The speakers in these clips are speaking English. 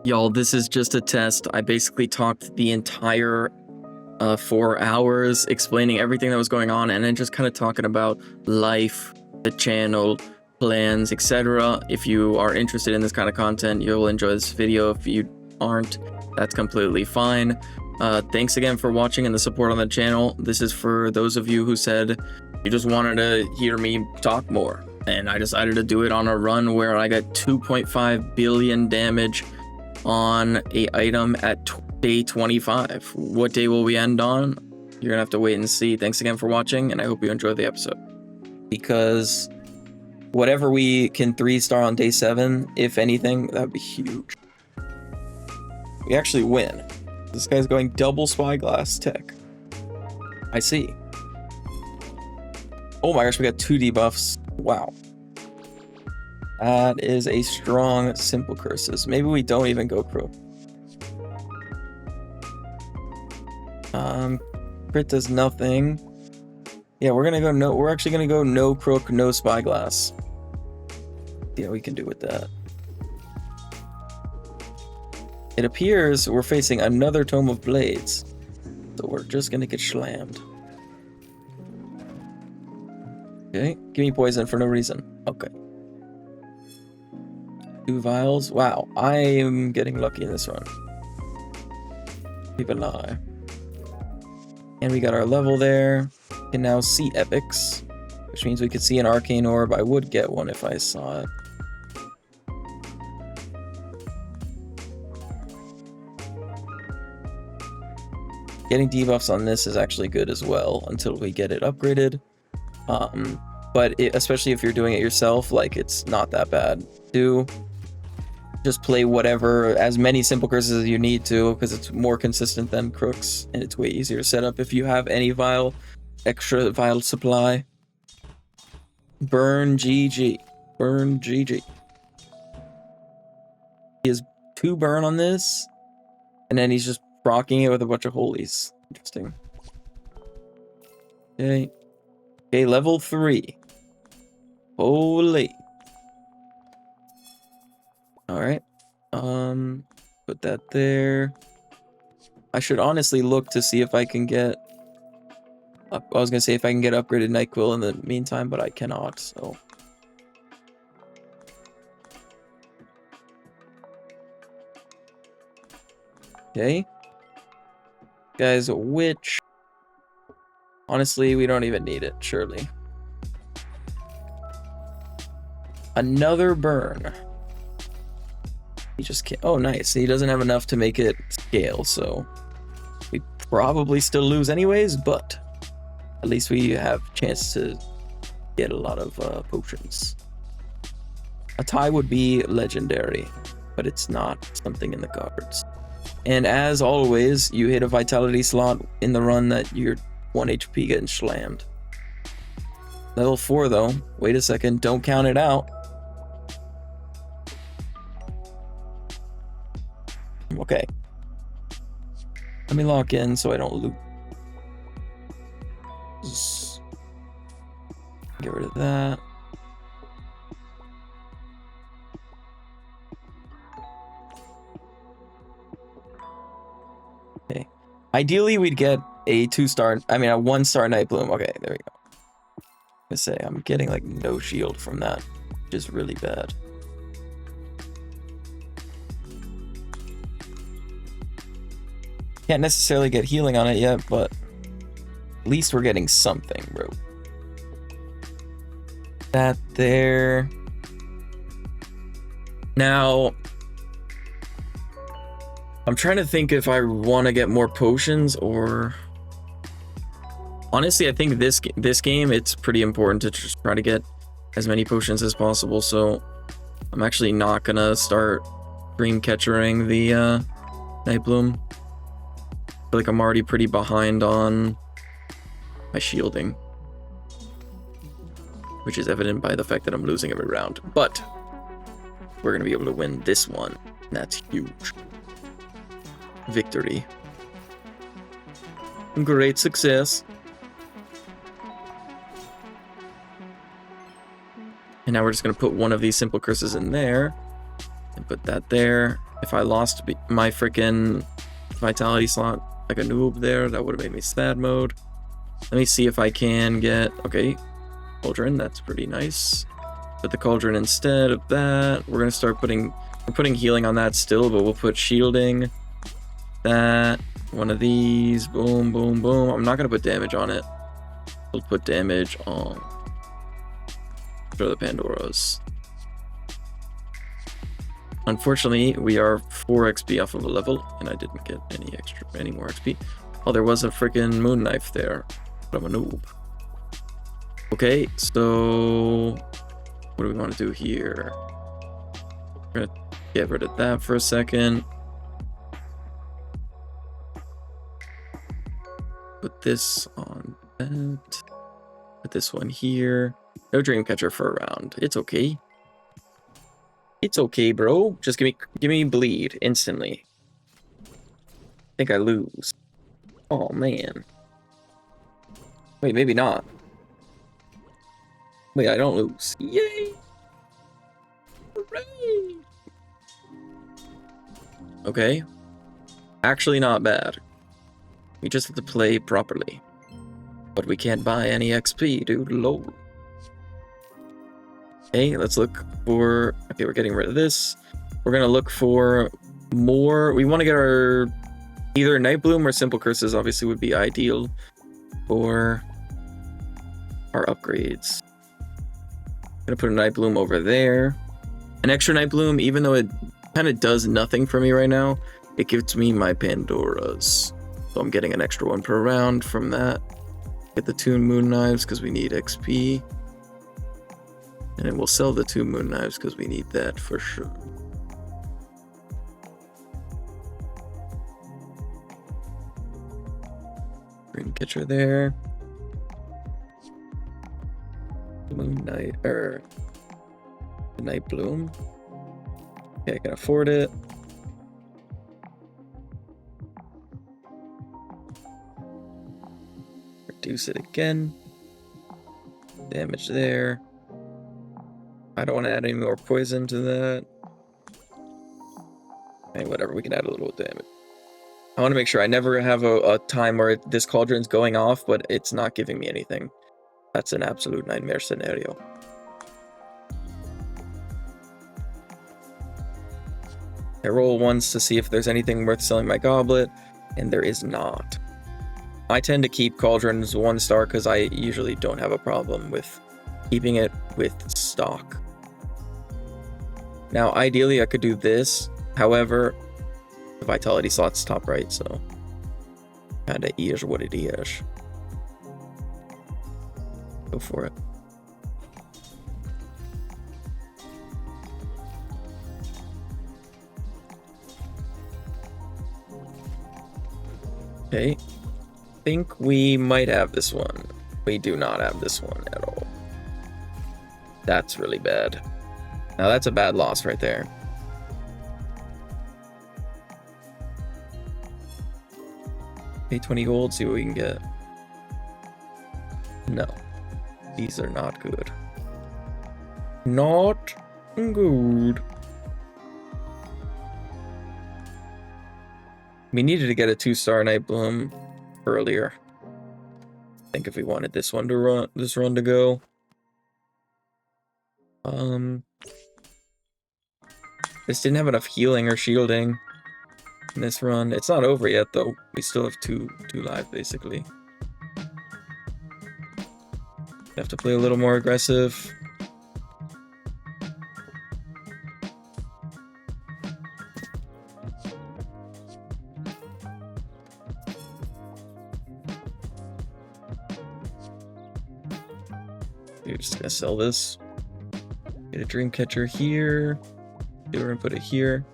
Y'all, this is just a test. I basically talked the entire 4 hours explaining everything that was going on and then just kind of talking about life, the channel, plans, etc. If you are interested in this kind of content, you'll enjoy this video. If you aren't, that's completely fine. Thanks again for watching and the support on the channel. This is for those of you who said you just wanted to hear me talk more. And I decided to do it on a run where I got 2.5 billion damage on a item at day 25. What day will we end on? You're gonna have to wait and see. Thanks again for watching, and I hope you enjoyed the episode. Because whatever we can 3-star on day 7, if anything, that would be huge. We actually win. This guy's going double spyglass tech. I see. Oh my gosh, we got 2 debuffs. Wow. That is a strong simple curses. Maybe we don't even go crook. Crit does nothing. Yeah, we're gonna go no. We're actually gonna go no crook, no spyglass. Yeah, we can do with that. It appears we're facing another Tome of Blades, so we're just gonna get slammed. Okay, give me poison for no reason. Okay. 2 vials. Wow, I am getting lucky in this run. Keep an eye. And we got our level there. We can now see epics, which means we could see an arcane orb. I would get one if I saw it. Getting debuffs on this is actually good as well until we get it upgraded. But especially if you're doing it yourself, like, it's not that bad. Just play whatever, as many simple curses as you need to, because it's more consistent than crooks, and it's way easier to set up if you have any extra vial supply. Burn GG. Burn GG. He has 2 burn on this, and then he's just rocking it with a bunch of holies. Interesting. Okay. Okay, level 3. Holy. Alright. Put that there. I should honestly look to see if I can get... I was gonna say if I can get upgraded NyQuil in the meantime, but I cannot, so... Okay. Guys, witch. Honestly, we don't even need it, surely. Another burn. He just can't. Oh, nice. He doesn't have enough to make it scale, so we probably still lose anyways, but at least we have a chance to get a lot of potions. A tie would be legendary, but it's not something in the cards. And as always, you hit a vitality slot in the run that you're 1 HP getting slammed. Level 4 though. Wait a second. Don't count it out. Okay. Let me lock in so I don't loot. Get rid of that. Okay. Ideally, we'd get a 2-star, I mean a 1-star Night Bloom. Okay, there we go. I'm gonna say I'm getting like no shield from that, which is really bad. Can't necessarily get healing on it yet, but at least we're getting something, bro. That there. Now, I'm trying to think if I want to get more potions or... Honestly, I think this game, it's pretty important to just try to get as many potions as possible, so I'm actually not gonna start dreamcatchering the Night Bloom. I feel like I'm already pretty behind on my shielding, which is evident by the fact that I'm losing every round. But we're gonna be able to win this one, and that's huge. Victory. Great success. And now we're just gonna put one of these simple curses in there, and put that there, If I lost my freaking vitality slot like a noob there, that would have made me sad mode. Let me see if I can get... Okay, cauldron, that's pretty nice. Put the cauldron instead of that. We're going to start putting... We're putting healing on that still, but we'll put shielding. That. One of these. Boom, boom, boom. I'm not going to put damage on it. We'll put damage on... for the Pandoras. Unfortunately, we are 4 XP off of a level, and I didn't get any more XP. Oh, there was a freaking moon knife there, but I'm a noob. Okay, so what do we want to do here? We're gonna get rid of that for a second. Put this on that. Put this one here. No Dreamcatcher for a round. It's okay. It's okay, bro. Just give me bleed instantly. I think I lose. Oh man. Wait, maybe not. Wait, I don't lose. Yay! Hooray! Okay. Actually not bad. We just have to play properly. But we can't buy any XP, dude. Lol. Okay, let's look for... Okay, we're getting rid of this. We're gonna look for more... We want to get our... Either Night Bloom or Simple Curses obviously would be ideal for our upgrades. I'm gonna put a Night Bloom over there. An extra Night Bloom, even though it kind of does nothing for me right now, it gives me my Pandoras. So I'm getting an extra one per round from that. Get the 2 Moon Knives because we need XP. And then we'll sell the 2 Moon Knives because we need that for sure. Green Catcher there. Moon Knight, the Night Bloom. Okay, I can afford it. Reduce it again. Damage there. I don't want to add any more poison to that. Hey, whatever, we can add a little damage. I want to make sure I never have a time where this cauldron's going off, but it's not giving me anything. That's an absolute nightmare scenario. I roll once to see if there's anything worth selling my goblet, and there is not. I tend to keep cauldrons 1 star because I usually don't have a problem with keeping it with stock. Now, ideally, I could do this. However, the vitality slot's top right, so kinda is what it is. Go for it. Okay. Think we might have this one. We do not have this one at all. That's really bad. Now that's a bad loss right there. Pay 20 gold, see what we can get. No. These are not good. Not good. We needed to get a 2-star Night Bloom earlier. I think if we wanted this one to run, this run to go. This didn't have enough healing or shielding in this run. It's not over yet though. We still have two live basically. Have to play a little more aggressive. We're just gonna sell this. Get a Dreamcatcher here. We're gonna put it here.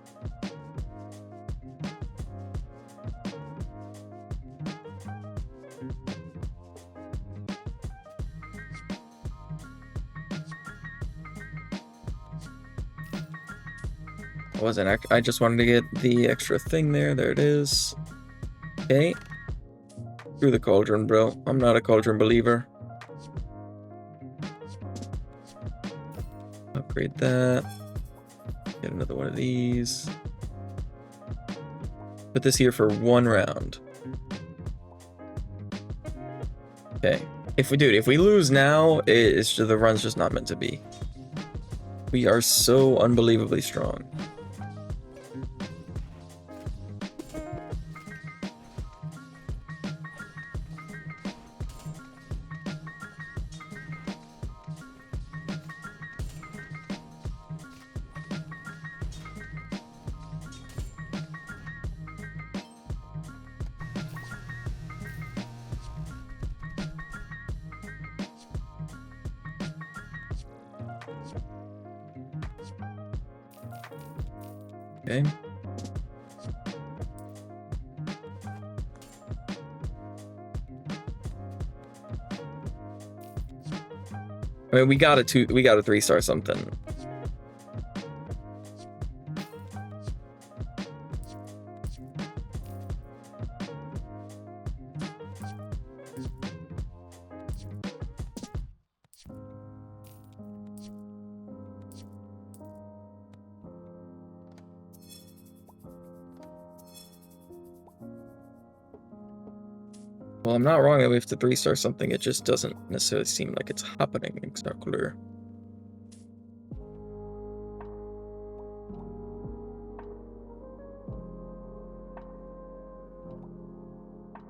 I just wanted to get the extra thing there. There it is. Okay. Through the cauldron, bro. I'm not a cauldron believer. Upgrade that. Get another one of these. Put this here for 1 round. Okay. If we lose now, it's just, the run's just not meant to be. We are so unbelievably strong. Okay. I mean, we got a 3-star something. Well, I'm not wrong that we have to 3-star something. It just doesn't necessarily seem like it's happening exactly.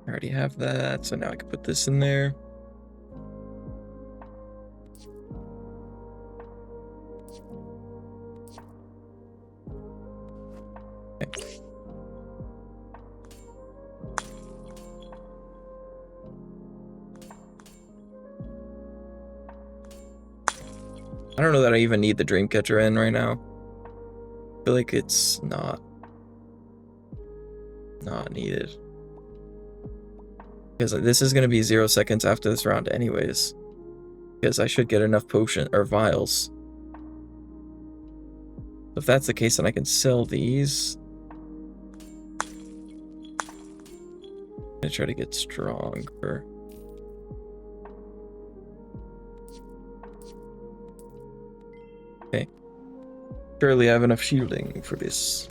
I already have that, so now I can put this in there. Okay. I don't know that I even need the Dreamcatcher in right now. I feel like it's not needed. Because this is going to be 0 seconds after this round anyways. Because I should get enough potion or vials. If that's the case, then I can sell these. I'm gonna try to get stronger. Okay. Surely I have enough shielding for this.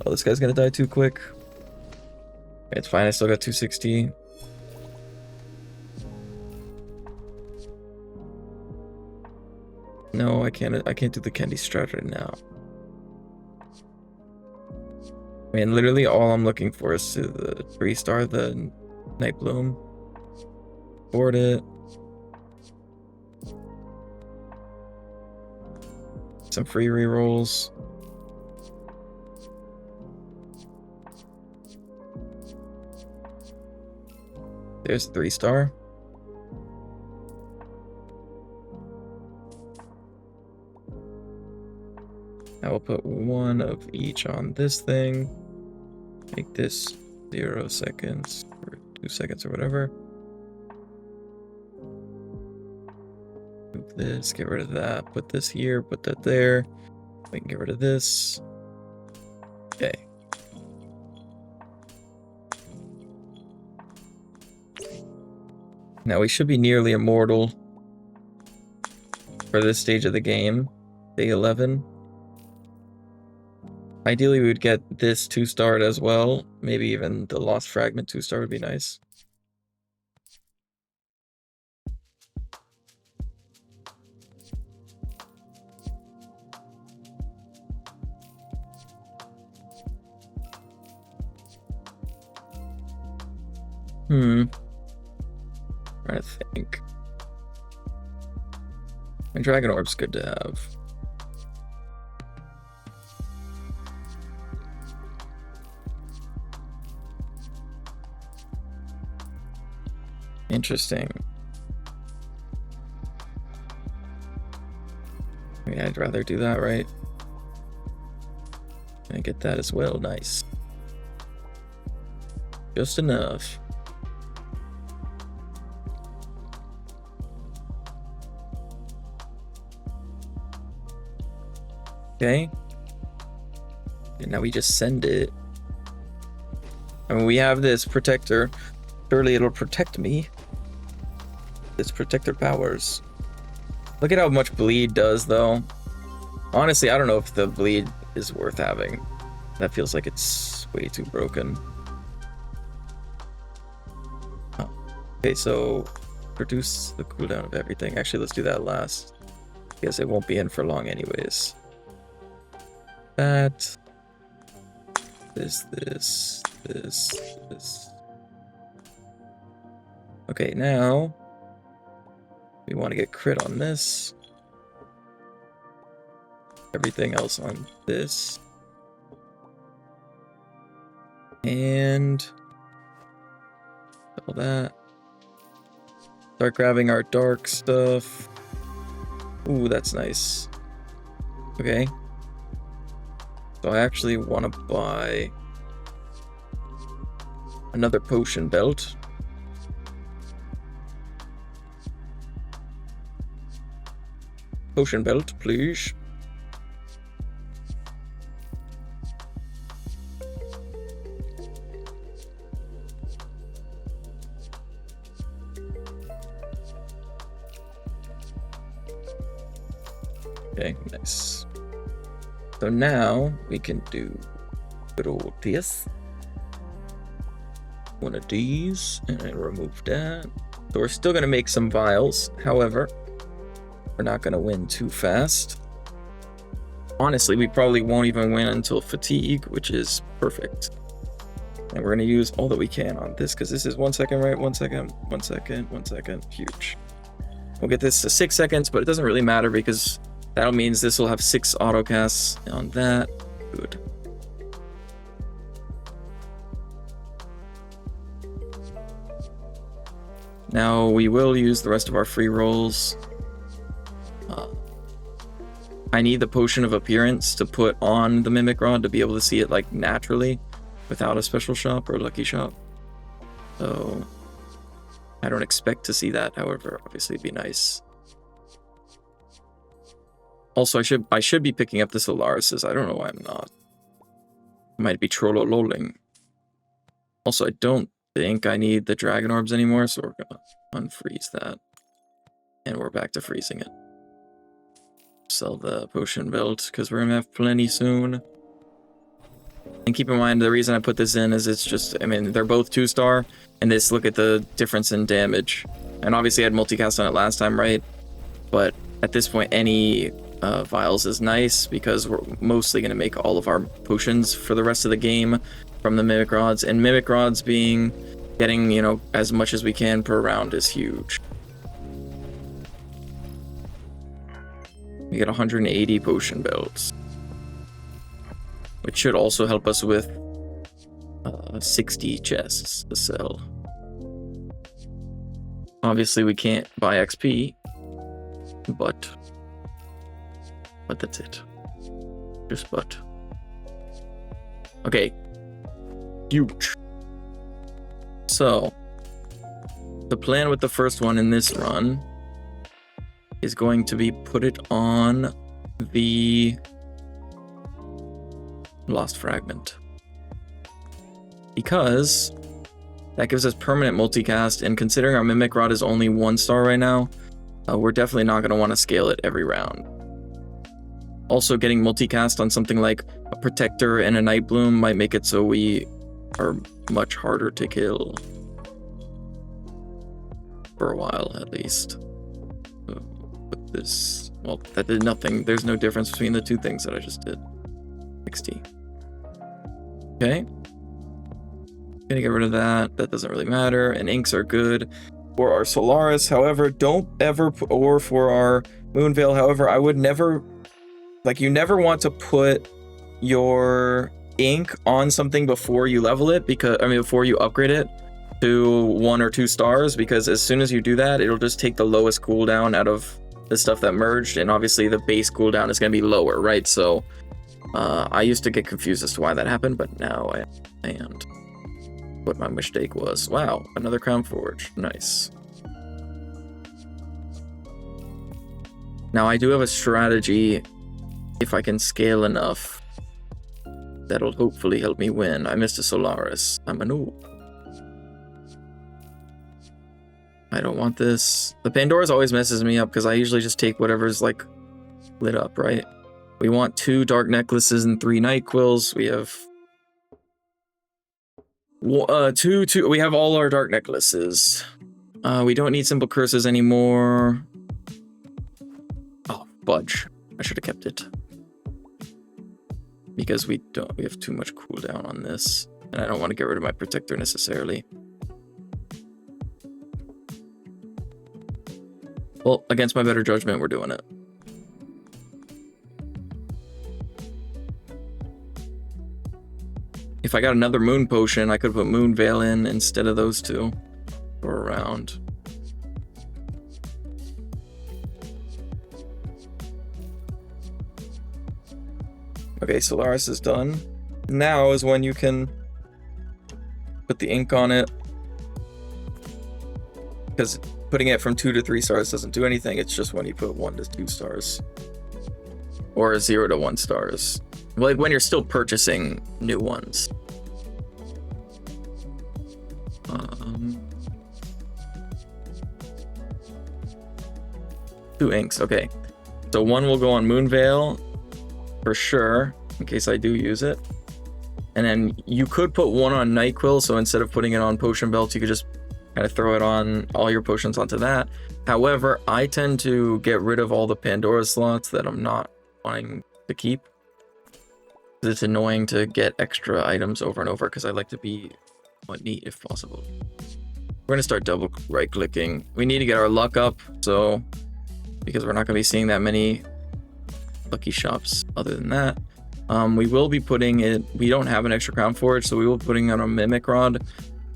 Oh, this guy's gonna die too quick. It's fine, I still got 260. No, I can't do the candy strat right now. I mean, literally all I'm looking for is to the 3-star, the Night Bloom. Board it. Some free rerolls. There's a 3-star. I will put 1 of each on this thing. Make this 0 seconds or 2 seconds or whatever. Move this, get rid of that, put this here, put that there. We can get rid of this. Okay. Now we should be nearly immortal for this stage of the game. Day 11. Ideally, we would get this 2-starred as well. Maybe even the Lost Fragment 2-star would be nice. I'm trying to think. My Dragon Orb's good to have. Interesting. I mean, I'd rather do that, right? And get that as well. Nice. Just enough. Okay. And now we just send it. I mean, we have this protector. Surely it'll protect me. Its protector powers. Look at how much bleed does, though. Honestly, I don't know if the bleed is worth having. That feels like it's way too broken. Oh. Okay, so reduce the cooldown of everything. Actually, let's do that last, because it won't be in for long anyways. That. This. Okay, now we want to get crit on this. Everything else on this. And all that. Start grabbing our dark stuff. Ooh, that's nice. Okay. So I actually want to buy another potion belt. Potion belt, please. Okay, nice. So now we can do good old this. One of these, and I remove that. So we're still gonna make some vials. However, we're not gonna win too fast. Honestly, we probably won't even win until fatigue, which is perfect. And we're gonna use all that we can on this, because this is 1 second, right? 1 second, 1 second, 1 second, huge. We'll get this to 6 seconds, but it doesn't really matter because that means this will have 6 autocasts on that. Good. Now we will use the rest of our free rolls. I need the Potion of Appearance to put on the Mimic Rod to be able to see it like naturally without a special shop or lucky shop. So I don't expect to see that, however, obviously it'd be nice. Also, I should be picking up the Solarises. I don't know why I'm not. I might be trollololling. Also, I don't think I need the Dragon Orbs anymore, so we're gonna unfreeze that. And we're back to freezing it. Sell the potion belt, because we're gonna have plenty soon. And keep in mind, the reason I put this in is it's just, I mean, they're both 2-star, and this, look at the difference in damage. And obviously I had multicast on it last time, right? But at this point, any vials is nice, because we're mostly going to make all of our potions for the rest of the game from the Mimic Rods. And Mimic Rods getting, you know, as much as we can per round is huge. We get 180 potion belts, which should also help us with 60 chests to sell. Obviously, we can't buy XP, but that's it. Just but. Okay. Huge. So, the plan with the first one in this run is going to be put it on the Lost Fragment, because that gives us permanent multicast, and considering our Mimic Rod is only 1-star right now, we're definitely not going to want to scale it every round. Also, getting multicast on something like a Protector and a Night Bloom might make it so we are much harder to kill. For a while, at least. But this, well, that did nothing. There's no difference between the two things that I just did. 60. Okay. Gonna get rid of that. That doesn't really matter. And inks are good. For our Solaris, however, don't ever, or for our Moonveil, however, I would never, like, you never want to put your ink on something before you level it, because, I mean, before you upgrade it to 1 or 2 stars, because as soon as you do that, it'll just take the lowest cooldown out of the stuff that merged, and obviously the base cooldown is going to be lower, right? So I used to get confused as to why that happened, but now I understand what my mistake was. Wow, another Crown Forge. Nice. Now I do have a strategy, if I can scale enough, that'll hopefully help me win. I missed a Solaris. I'm a noob. I don't want this. The Pandora's always messes me up because I usually just take whatever's like lit up, right? We want 2 dark necklaces and 3 night quills. We have Two. We have all our dark necklaces. We don't need simple curses anymore. Oh, fudge. I should have kept it. Because we have too much cooldown on this. And I don't want to get rid of my protector necessarily. Well, against my better judgment, we're doing it. If I got another moon potion, I could put moon veil in instead of those two for a round. Okay, Solaris is done. Now is when you can put the ink on it. Because putting it from 2 to 3 stars doesn't do anything. It's just when you put 1 to 2 stars. Or 0 to 1 stars. Like when you're still purchasing new ones. 2 inks, okay. So 1 will go on Moonveil for sure, in case I do use it. And then you could put 1 on NyQuil, so instead of putting it on Potion Belt, you could just kind of throw it on all your potions onto that. However, I tend to get rid of all the Pandora slots that I'm not wanting to keep. It's annoying to get extra items over and over because I like to be somewhat neat if possible. We're going to start double right clicking. We need to get our luck up, so because we're not going to be seeing that many lucky shops other than that. We will be putting it, we don't have an extra Crown Forge, so we will be putting on a Mimic Rod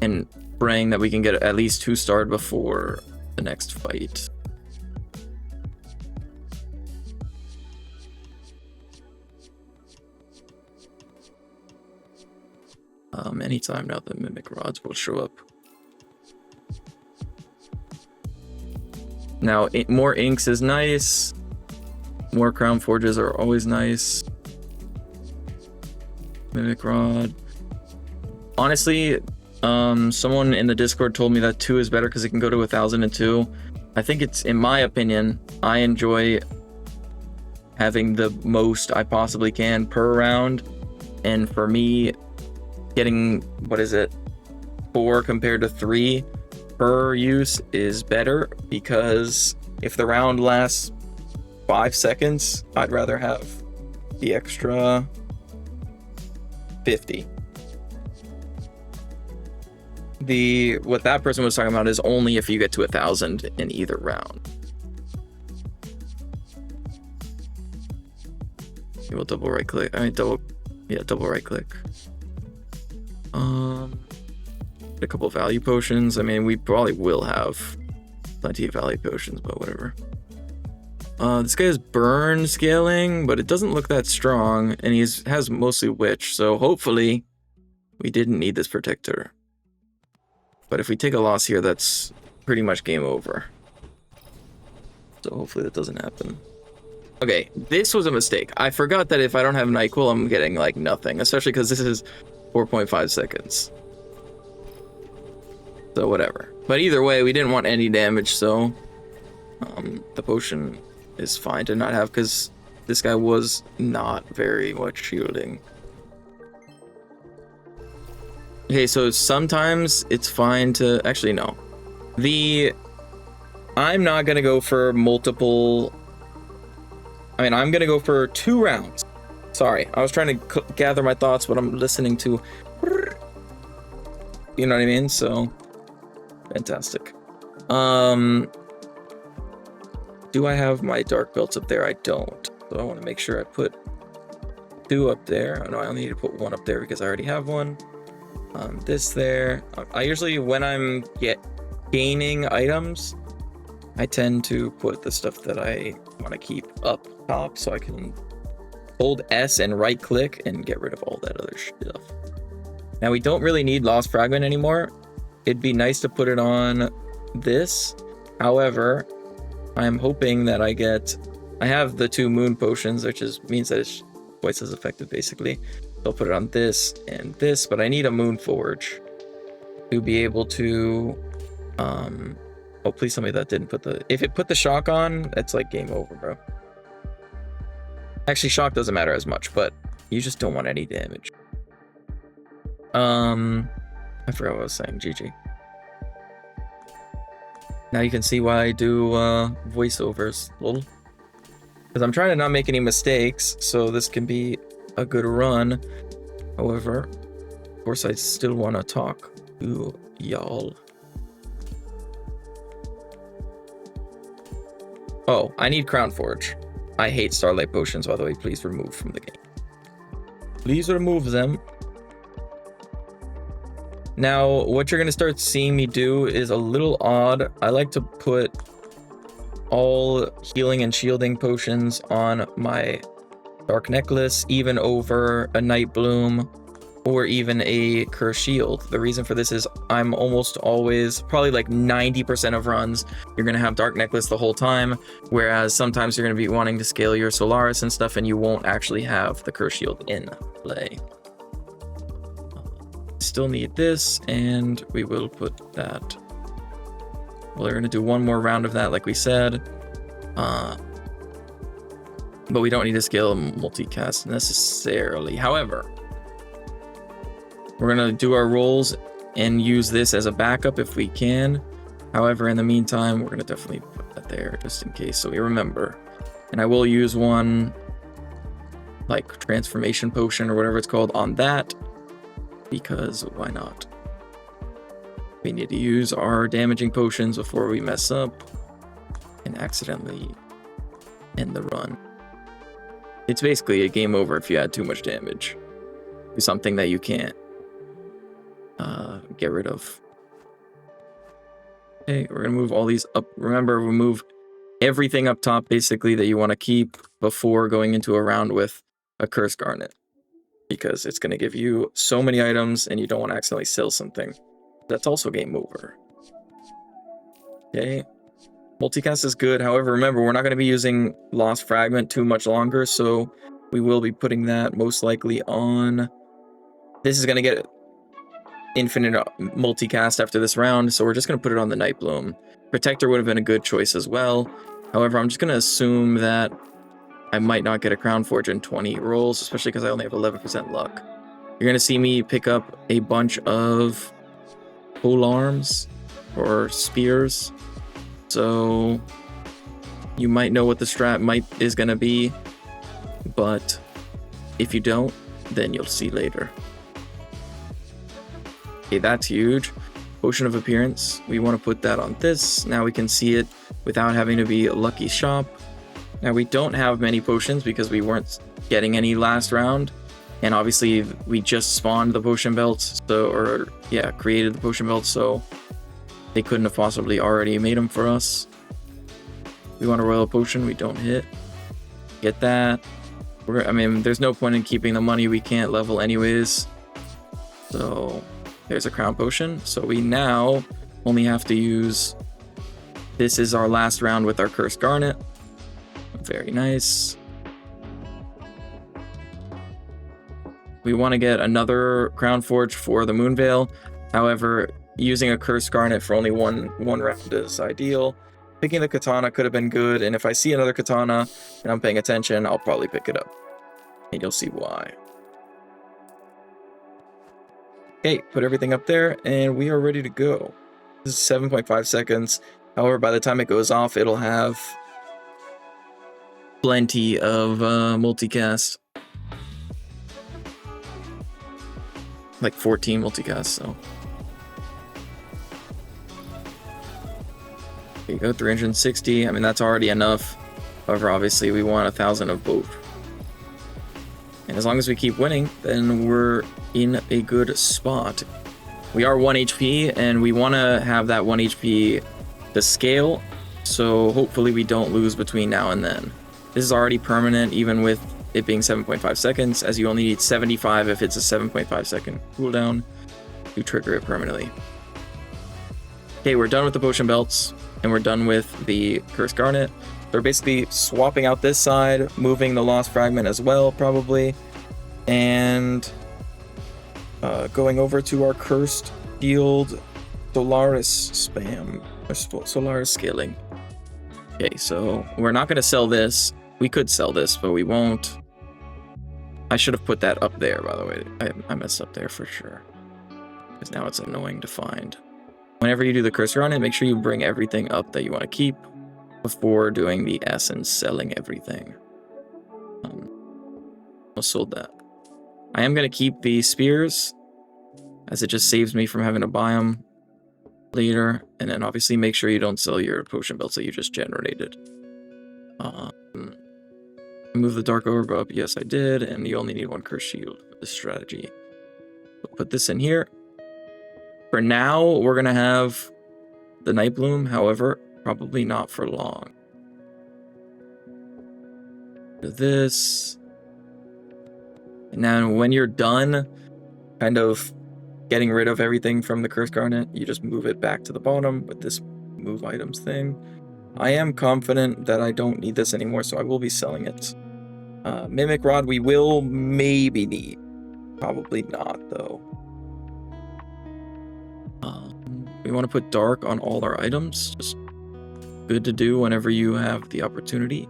and praying that we can get at least 2 starred before the next fight. Anytime now the Mimic Rods will show up. Now, more inks is nice. More Crown Forges are always nice. Mimic Rod. Honestly, someone in the Discord told me that 2 is better because it can go to 1002. I think it's, in my opinion, I enjoy having the most I possibly can per round. And for me, getting, 4 compared to 3 per use is better, because if the round lasts 5 seconds, I'd rather have the extra 50. What that person was talking about is only if you get to 1000 in either round. You will double right click. Double right click. A couple value potions. I mean, we probably will have plenty of value potions, but whatever. This guy has burn scaling, but it doesn't look that strong, and he has mostly witch, so hopefully we didn't need this protector. But if we take a loss here, that's pretty much game over. So hopefully that doesn't happen. Okay, this was a mistake. I forgot that if I don't have NyQuil, I'm getting like nothing, especially because this is 4.5 seconds. So whatever. But either way, we didn't want any damage, so the potion is fine to not have, because this guy was not very much shielding. Okay, so sometimes it's fine to... Actually, no. I'm not going to go for multiple... I mean, I'm going to go for 2 rounds. Sorry, I was trying to gather my thoughts, but I'm listening to... You know what I mean? So... Fantastic. Do I have my dark belts up there? I don't. So I want to make sure I put 2 up there. Oh, no, I only need to put 1 up there because I already have 1. This there. I usually, when I'm gaining items, I tend to put the stuff that I want to keep up top, so I can hold S and right click and get rid of all that other stuff. Now, we don't really need Lost Fragment anymore. It'd be nice to put it on this. However, I'm hoping that I have the 2 moon potions, which means that it's twice as effective, basically. I'll put it on this and this, but I need a moon forge to be able to, oh, please tell me that didn't put if it put the shock on, it's like game over, bro. Actually, shock doesn't matter as much, but you just don't want any damage. I forgot what I was saying. GG. Now you can see why I do voiceovers, lol. Because I'm trying to not make any mistakes, so this can be a good run. However, of course, I still want to talk to y'all. Oh, I need Crown Forge. I hate Starlight Potions, by the way. Please remove from the game. Please remove them. Now, what you're going to start seeing me do is a little odd. I like to put all healing and shielding potions on my Dark Necklace, even over a Night Bloom, or even a Curse Shield. The reason for this is I'm almost always, probably like 90% of runs, you're going to have Dark Necklace the whole time, whereas sometimes you're going to be wanting to scale your Solaris and stuff, and you won't actually have the Curse Shield in play. Still need this, and we will put that. Well, we're going to do one more round of that, like we said. But we don't need to scale multicast necessarily. However, we're going to do our rolls and use this as a backup if we can. However, in the meantime, we're going to definitely put that there just in case, so we remember. And I will use one, like, transformation potion or whatever it's called on that, because why not? We need to use our damaging potions before we mess up and accidentally end the run. It's basically a game over if you add too much damage. It's something that you can't get rid of. Okay, we're gonna move all these up. Remember, remove everything up top basically that you want to keep before going into a round with a Curse Garnet, because it's going to give you so many items and you don't want to accidentally sell something. That's also game over. Okay. Multicast is good. However, remember, we're not going to be using Lost Fragment too much longer, so we will be putting that most likely on. This is going to get infinite multicast after this round, so we're just going to put it on the Night Bloom. Protector would have been a good choice as well. However, I'm just going to assume that I might not get a Crown Forge in 20 rolls, especially because I only have 11% luck. You're going to see me pick up a bunch of pole arms or spears. So you might know what the strat is going to be, but if you don't, then you'll see later. Okay, that's huge. Potion of Appearance. We want to put that on this. Now we can see it without having to be a lucky shop. Now we don't have many potions because we weren't getting any last round, and obviously we just spawned the potion belts, created the potion belts, so they couldn't have possibly already made them for us. We want a royal potion, we don't hit. Get that. I mean, there's no point in keeping the money we can't level anyways. So there's a crown potion. So we now only have to use, this is our last round with our Cursed Garnet. Very nice. We want to get another Crown Forge for the Moonveil. However, using a Cursed Garnet for only one round is ideal. Picking the katana could have been good, and if I see another katana and I'm paying attention, I'll probably pick it up. And you'll see why. Okay, put everything up there, and we are ready to go. This is 7.5 seconds. However, by the time it goes off, it'll have plenty of multicast. Like 14 multicast, so. There you go, 360. I mean, that's already enough. However, obviously, we want 1,000 of both. And as long as we keep winning, then we're in a good spot. We are 1 HP, and we want to have that 1 HP to scale, so hopefully we don't lose between now and then. This is already permanent, even with it being 7.5 seconds, as you only need 75 if it's a 7.5 second cooldown to trigger it permanently. Okay, we're done with the potion belts, and we're done with the Cursed Garnet. They're basically swapping out this side, moving the Lost Fragment as well, probably, and going over to our Cursed Shield Solaris spam, or Solaris scaling. Okay, so we're not going to sell this. We could sell this, but we won't. I should have put that up there, by the way. I messed up there for sure. because now it's annoying to find. Whenever you do the cursor on it, make sure you bring everything up that you want to keep before doing the S and selling everything. I sold that. I am going to keep the spears, as it just saves me from having to buy them later. And then obviously make sure you don't sell your potion belts that you just generated. Move the dark orb up. Yes, I did. And you only need one curse shield for this strategy. We'll put this in here. For now, we're going to have the Night Bloom. However, probably not for long. Do this. And now when you're done kind of getting rid of everything from the Curse Garnet, you just move it back to the bottom with this move items thing. I am confident that I don't need this anymore, so I will be selling it. Mimic Rod we will maybe need. Probably not, though. We want to put Dark on all our items. Just good to do whenever you have the opportunity.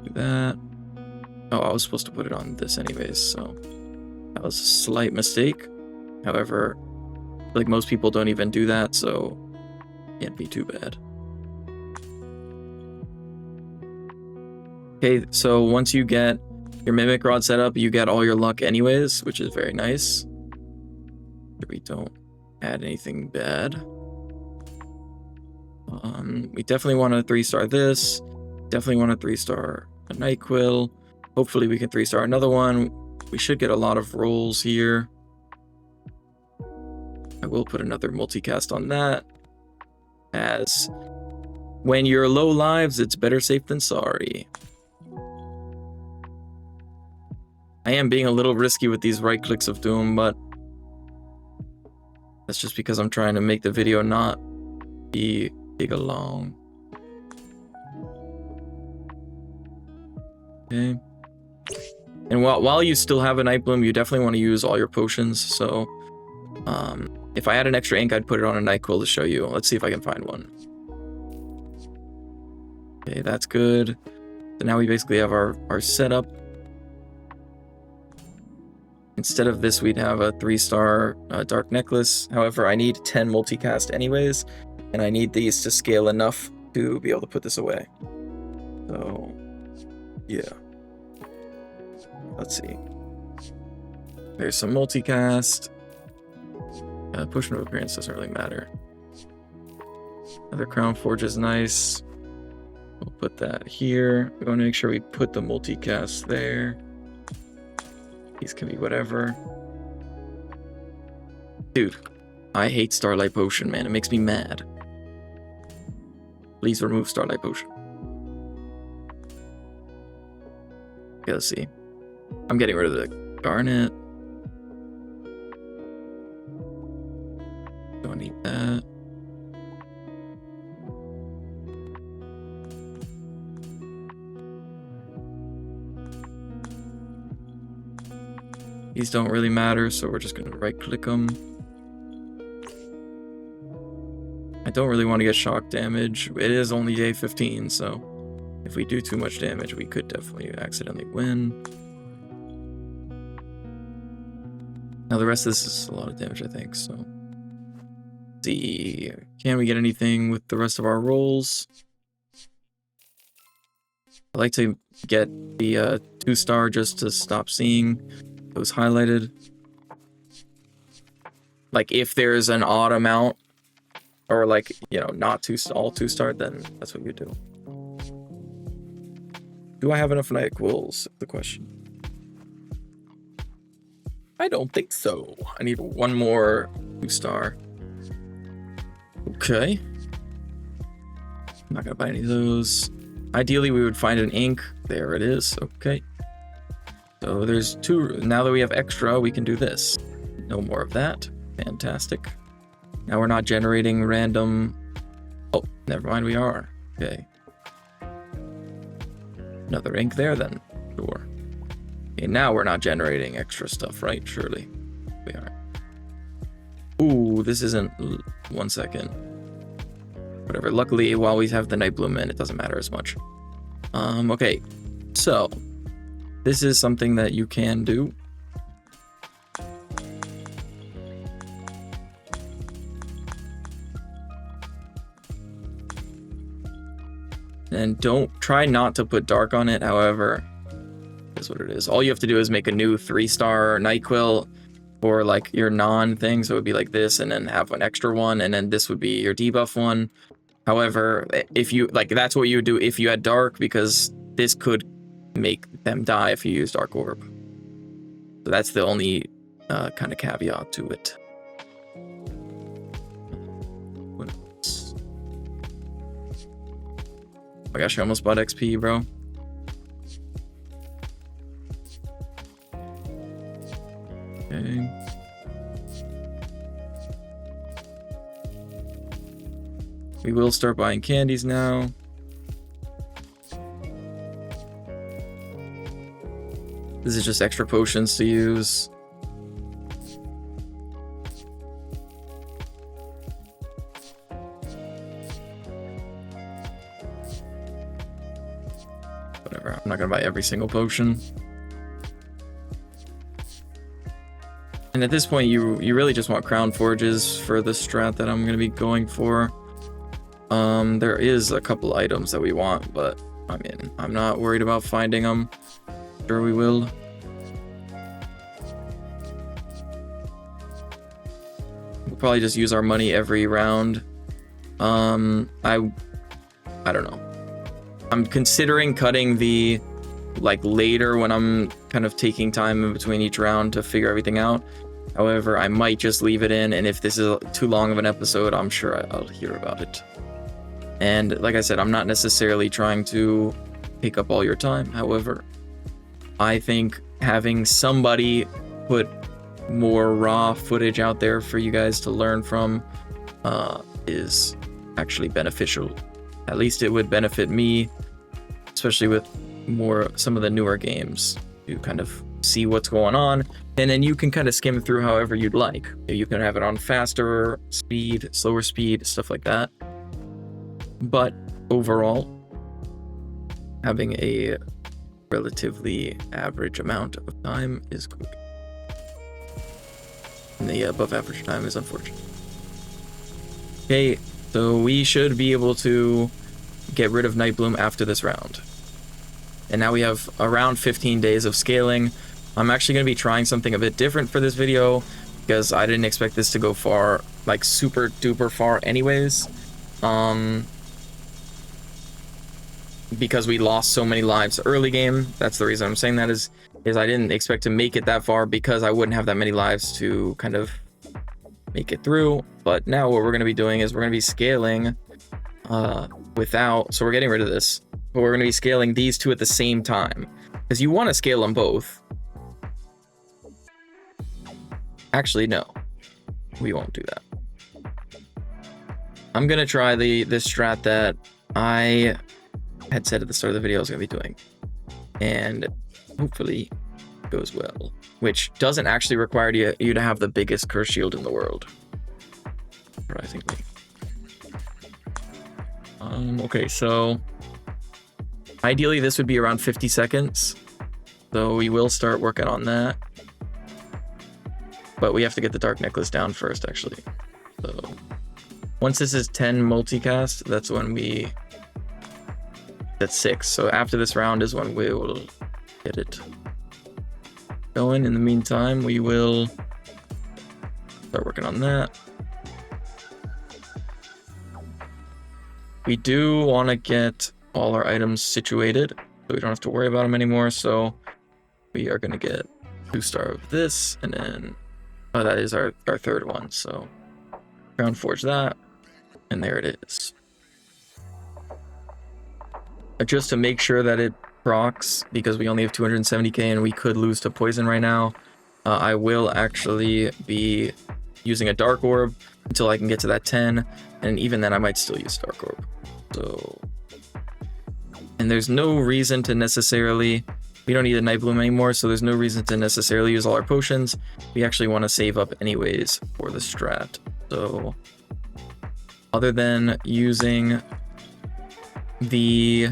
Do that. Oh, I was supposed to put it on this anyways, so that was a slight mistake. However, like most people don't even do that, so can't be too bad. Okay, so once you get your Mimic Rod set up, you get all your luck anyways, which is very nice. We don't add anything bad. We definitely want to 3-star this. Definitely want to 3-star a Nightquill. Hopefully we can 3-star another one. We should get a lot of rolls here. I will put another multicast on that. As when you're low lives, it's better safe than sorry. I am being a little risky with these right clicks of doom, but that's just because I'm trying to make the video not be big along. Okay. And while you still have a Night Bloom, you definitely want to use all your potions. So, if I had an extra ink, I'd put it on a Nightquill to show you. Let's see if I can find one. Okay, that's good. So now we basically have our setup. Instead of this, we'd have a 3-star Dark Necklace. However, I need 10 multicast anyways, and I need these to scale enough to be able to put this away. So, yeah. Let's see. There's some multicast. Potion of Appearance doesn't really matter. Another Crown Forge is nice. We'll put that here. We want to make sure we put the multicast there. These can be whatever. Dude, I hate Starlight Potion, man. It makes me mad. Please remove Starlight Potion. Okay, let's see. I'm getting rid of the Garnet. Don't need that. These don't really matter, so we're just going to right-click them. I don't really want to get shock damage. It is only day 15, so if we do too much damage, we could definitely accidentally win. Now the rest of this is a lot of damage, I think, so. Let's see, can we get anything with the rest of our rolls? I like to get the 2-star just to stop seeing those highlighted. Like if there's an odd amount, or like, you know, not all 2-star, then that's what you do. Do I have enough Nightquills? The question. I don't think so. I need one more 2-star. Okay. I'm not gonna buy any of those. Ideally, we would find an ink. There it is. Okay. So there's 2. Now that we have extra, we can do this. No more of that. Fantastic. Now we're not generating random... Oh, never mind, we are. Okay. Another ink there then. Sure. Okay, now we're not generating extra stuff, right? Surely. We are. Ooh, this isn't... 1 second. Whatever. Luckily, while we have the Night Bloom in, it doesn't matter as much. Okay. So... this is something that you can do. And don't try not to put dark on it, however, is what it is. All you have to do is make a new 3-star night quill for like your non thing, so it would be like this, and then have an extra one, and then this would be your debuff one. However, if you like, that's what you would do if you had dark, because this could make them die if you use dark orb. So that's the only kind of caveat to it. What else? Oh my gosh, I almost bought XP, bro. Okay. We will start buying candies now. This is just extra potions to use. Whatever, I'm not gonna buy every single potion. And at this point, you really just want crown forges for the strat that I'm gonna be going for. There is a couple items that we want, but I mean, I'm not worried about finding them. Sure we will. We'll probably just use our money every round. I don't know. I'm considering cutting the like later when I'm kind of taking time in between each round to figure everything out. However, I might just leave it in, and if this is too long of an episode, I'm sure I'll hear about it. And like I said, I'm not necessarily trying to take up all your time. However, I think having somebody put more raw footage out there for you guys to learn from is actually beneficial. At least it would benefit me, especially with some of the newer games. You kind of see what's going on, and then you can kind of skim through however you'd like. You can have it on faster speed, slower speed, stuff like that. But overall, having a relatively average amount of time is good. And the above average time is unfortunate. Okay, so we should be able to get rid of Nightbloom after this round. And now we have around 15 days of scaling. I'm actually going to be trying something a bit different for this video, because I didn't expect this to go far, like super duper far anyways. Because we lost so many lives early game. That's the reason I'm saying that, is I didn't expect to make it that far, because I wouldn't have that many lives to kind of make it through. But now what we're going to be doing is we're going to be scaling so we're getting rid of this, but we're going to be scaling these two at the same time, because you want to scale them both. Actually, no, we won't do that. I'm going to try this strat that I had said at the start of the video I was going to be doing, and hopefully it goes well, which doesn't actually require you to have the biggest curse shield in the world, surprisingly. Okay, so ideally this would be around 50 seconds, so we will start working on that, but we have to get the dark necklace down first, actually. So once this is 10 multicast, that's when that's 6. So after this round is when we will get it going. In the meantime, we will start working on that. We do want to get all our items situated, so we don't have to worry about them anymore. So we are going to get 2-star of this, and then that is our third one. So ground forge that, and there it is. Just to make sure that it procs, because we only have 270k and we could lose to poison right now, I will actually be using a dark orb until I can get to that 10, and even then I might still use dark orb. So, and there's no reason to necessarily, we don't need a Nightbloom anymore, so there's no reason to necessarily use all our potions. We actually want to save up anyways for the strat. So other than using the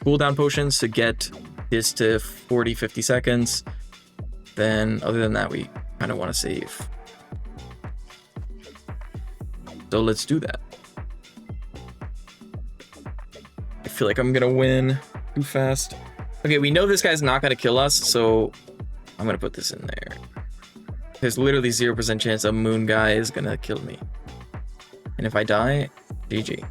cooldown potions to get this to 40-50 seconds, then other than that, we kind of want to save. So let's do that. I feel like I'm gonna win too fast. Okay, we know this guy's not gonna kill us, so I'm gonna put this in there. There's literally 0% chance a moon guy is gonna kill me. And if I die, GG.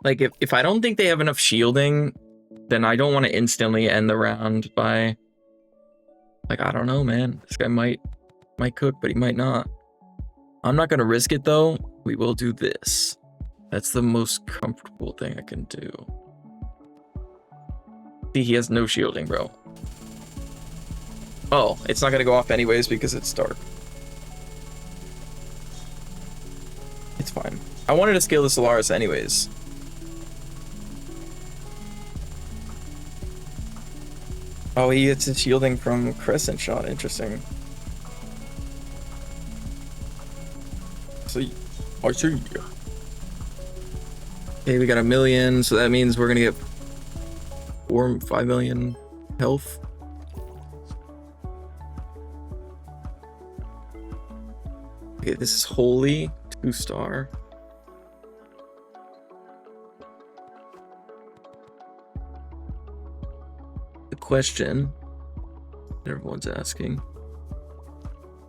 Like, if I don't think they have enough shielding, then I don't want to instantly end the round by... Like, I don't know, man. This guy might cook, but he might not. I'm not going to risk it, though. We will do this. That's the most comfortable thing I can do. See, he has no shielding, bro. Oh, it's not going to go off anyways because it's dark. It's fine. I wanted to scale the Solaris anyways. Oh, he gets his shielding from Crescent Shot. Interesting. See, I see you. Okay, we got 1 million, so that means we're gonna get 5 million health. Okay, this is Holy 2-star. The question that everyone's asking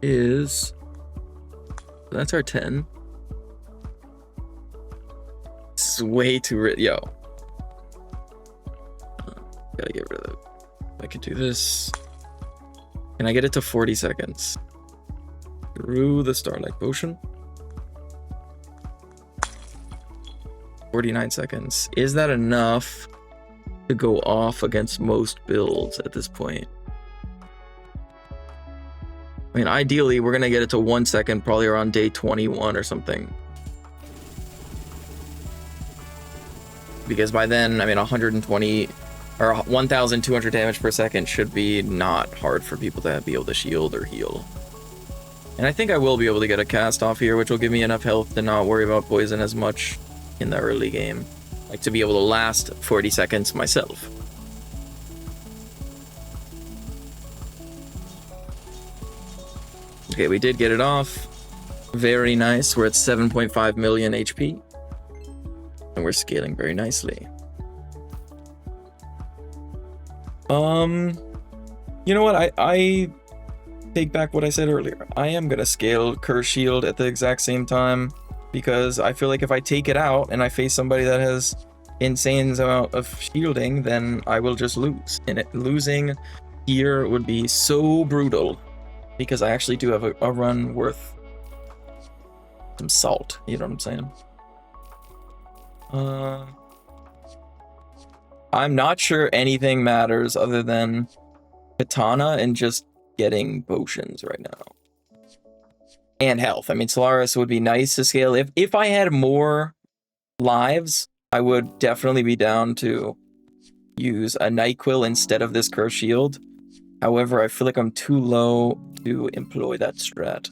is, that's our 10. This is way too rich. Yo, gotta get rid of it. I could do this. Can I get it to 40 seconds through the Starlight Potion? 49 seconds. Is that enough to go off against most builds at this point? I mean, ideally, we're gonna get it to 1 second, probably around day 21 or something. Because by then, I mean, 120 or 1,200 damage per second should be not hard for people to be able to shield or heal. And I think I will be able to get a cast off here, which will give me enough health to not worry about poison as much in the early game. Like, to be able to last 40 seconds myself. Okay, we did get it off. Very nice. We're at 7.5 million HP. And we're scaling very nicely. You know what? I take back what I said earlier. I am gonna scale Curse Shield at the exact same time, because I feel like if I take it out and I face somebody that has insane amount of shielding, then I will just lose. And losing here would be so brutal, because I actually do have a run worth some salt. You know what I'm saying? I'm not sure anything matters other than Katana and just getting potions right now. And health. I mean, Solaris would be nice to scale. If I had more lives, I would definitely be down to use a NyQuil instead of this Curse Shield. However, I feel like I'm too low to employ that strat.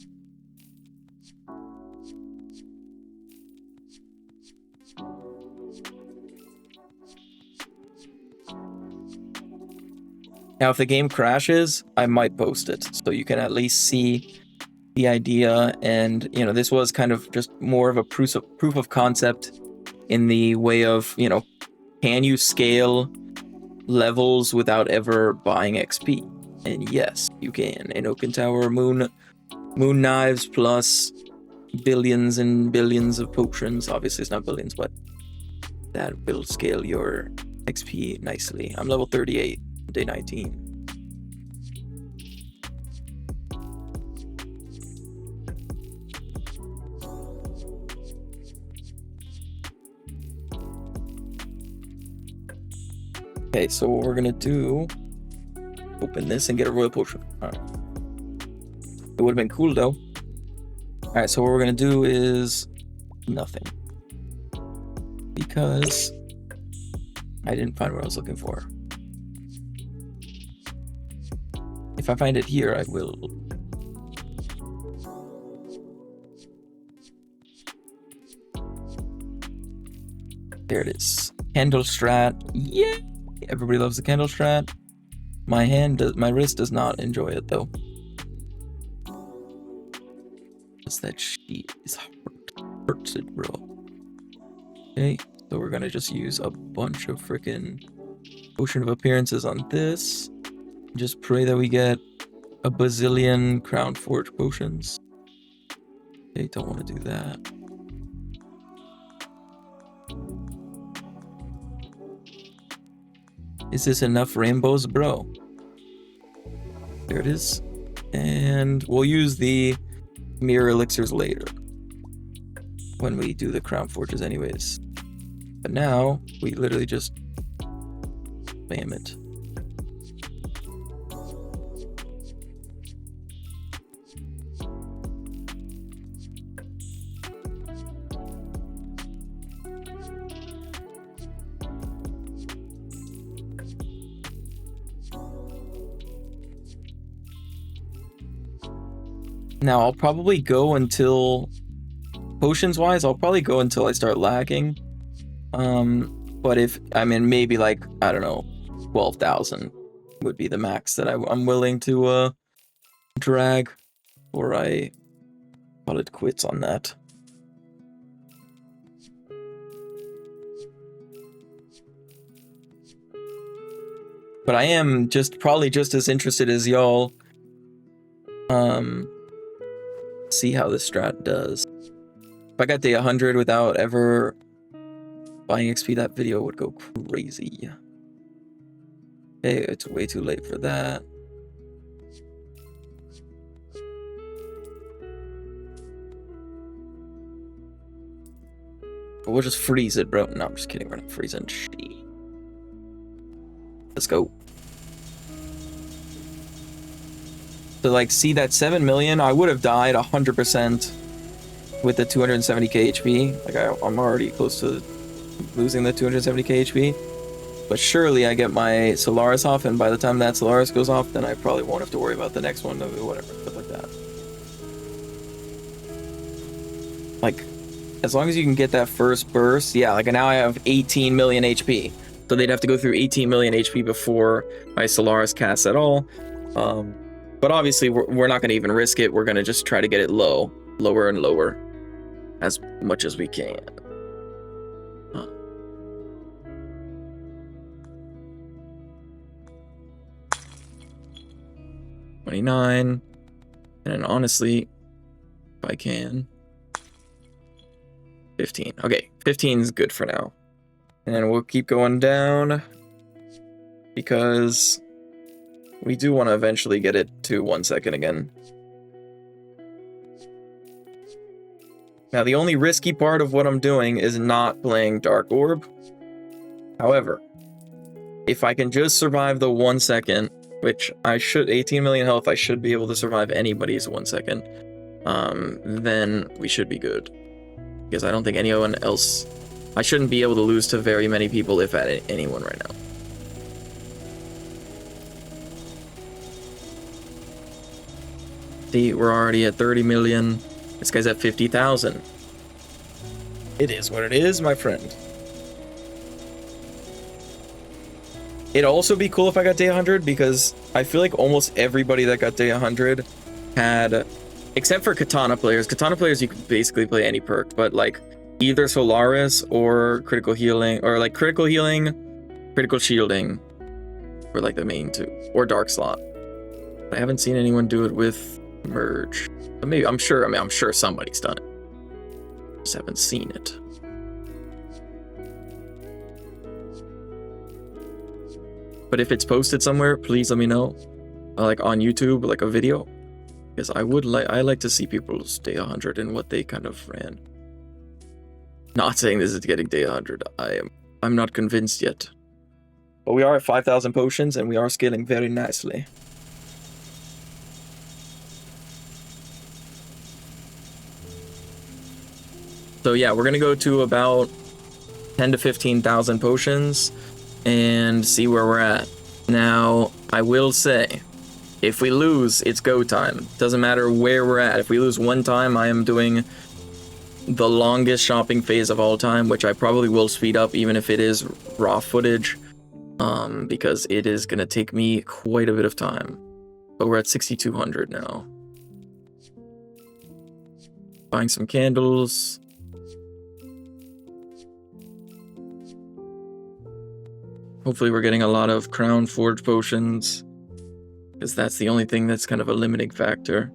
Now, if the game crashes, I might post it, so you can at least see the idea. And, you know, this was kind of just more of a proof of concept in the way of, you know, can you scale levels without ever buying XP? And yes, you can. In Oaken Tower, moon knives plus billions and billions of potions. Obviously, it's not billions, but that will scale your XP nicely. I'm level 38. Day 19. Okay, so what we're gonna do, open this and get a royal potion. All right. It would have been cool though. All right, so what we're gonna do is nothing, because I didn't find what I was looking for. If I find it here, I will. There it is. Candle strat. Yeah! Everybody loves the candle strat. My wrist does not enjoy it though. Because that sheet is hurts it, bro. Okay, so we're gonna just use a bunch of freaking Potion of Appearances on this. Just pray that we get a bazillion Crown Forge potions. Okay, don't want to do that. Is this enough rainbows, bro? There it is. And we'll use the mirror elixirs later when we do the Crown Forges anyways. But now we literally just spam it. Now I'll probably go until, potions wise, I'll probably go until I start lagging. But if, I mean, maybe like, I don't know, 12,000 would be the max that I'm willing to drag, or I call it quits on that. But I am probably just as interested as y'all. See how this strat does. If I got day 100 without ever buying XP, that video would go crazy. Okay, it's way too late for that. But we'll just freeze it, bro. No, I'm just kidding. We're not freezing shit. Let's go. So, like, see that 7 million? I would have died 100% with the 270k HP. Like, I'm already close to losing the 270k HP. But surely I get my Solaris off, and by the time that Solaris goes off, then I probably won't have to worry about the next one or whatever, stuff like that. Like, as long as you can get that first burst, yeah, like now I have 18 million HP. So they'd have to go through 18 million HP before my Solaris casts at all. But obviously, we're not going to even risk it. We're going to just try to get it lower and lower, as much as we can. 29. And then honestly, if I can, 15. Okay, 15 is good for now. And we'll keep going down because we do want to eventually get it to 1 second again. Now, the only risky part of what I'm doing is not playing Dark Orb. However, if I can just survive the 1 second, which I should, 18 million health, I should be able to survive anybody's 1 second, then we should be good. Because I don't think anyone else, I shouldn't be able to lose to very many people, if at anyone right now. See, we're already at 30 million. This guy's at 50,000. It is what it is, my friend. It'd also be cool if I got day 100, because I feel like almost everybody that got day 100 had, except for Katana players. Katana players, you could basically play any perk, but like either Solaris or critical healing, or like critical healing, critical shielding were like the main two, or dark slot. I haven't seen anyone do it with merge. But maybe, I'm sure somebody's done it. Just haven't seen it. But if it's posted somewhere, please let me know. Like on YouTube, like a video. Because I like to see people's day 100 and what they kind of ran. Not saying this is getting day 100. I'm not convinced yet. But we are at 5,000 potions and we are scaling very nicely. So yeah, we're gonna go to about 10 to 15,000 potions and see where we're at. Now, I will say, If we lose, it's go time. Doesn't matter where we're at. If we lose one time, I am doing the longest shopping phase of all time, which I probably will speed up even if it is raw footage, because it is going to take me quite a bit of time. But we're at 6,200 now. Buying some candles. Hopefully we're getting a lot of Crown Forge potions, because that's the only thing that's kind of a limiting factor.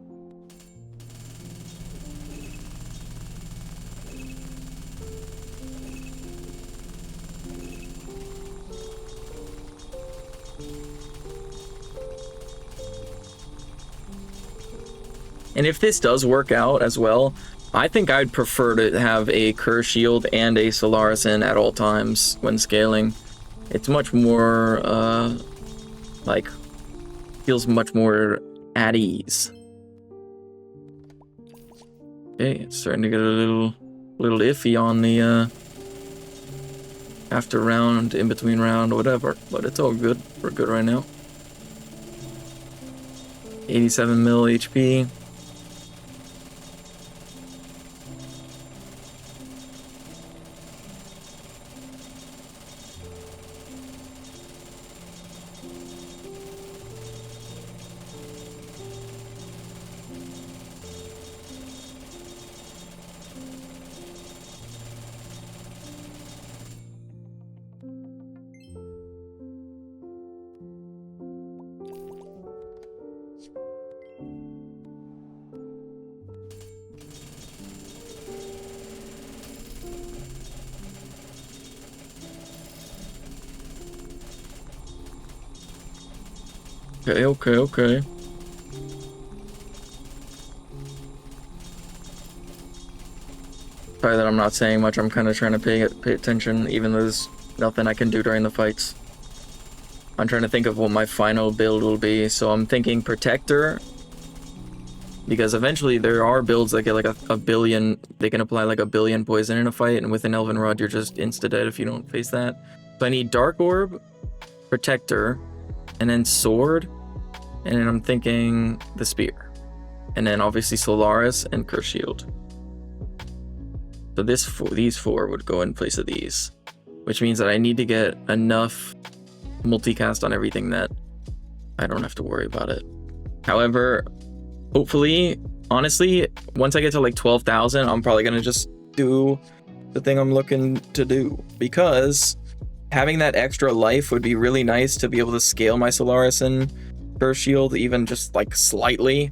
And if this does work out as well, I think I'd prefer to have a Curse Shield and a Solaris in at all times when scaling. It's much more, like, feels much more at ease. Okay, it's starting to get a little iffy on the, after round, in between round, whatever. But it's all good. We're good right now. 87 mil HP. Okay. Sorry that I'm not saying much. I'm kind of trying to pay attention, even though there's nothing I can do during the fights. I'm trying to think of what my final build will be. So I'm thinking Protector, because eventually there are builds that get like a billion. They can apply like a billion poison in a fight, and with an Elven Rod, you're just insta-dead if you don't face that. So I need Dark Orb, Protector, and then Sword. And then I'm thinking the Spear. And then obviously Solaris and Curse Shield. So these four would go in place of these. Which means that I need to get enough multicast on everything that I don't have to worry about it. However, hopefully, honestly, once I get to like 12,000, I'm probably going to just do the thing I'm looking to do. Because having that extra life would be really nice to be able to scale my Solaris and Curse Shield even just like slightly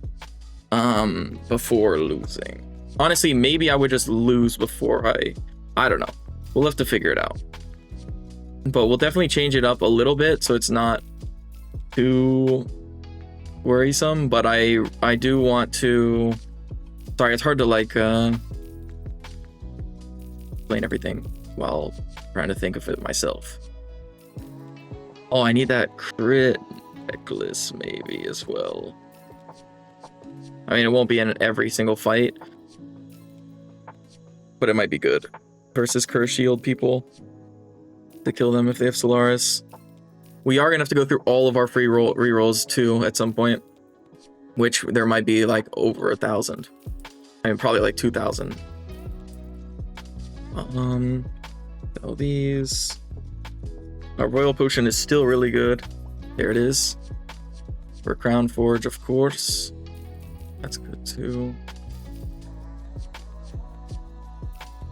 before losing. Honestly, maybe I would just lose before I don't know. We'll have to figure it out. But we'll definitely change it up a little bit so it's not too worrisome, but I do want to, sorry, it's hard to like explain everything while trying to think of it myself. Oh, I need that crit necklace maybe as well. I mean, it won't be in every single fight, but it might be good versus Curse Shield people to kill them if they have Solaris. We are gonna have to go through all of our free rerolls too at some point, which there might be like over 1,000. I mean, probably like 2,000. All these. Our Royal Potion is still really good. There it is. For Crown Forge, of course. That's good too.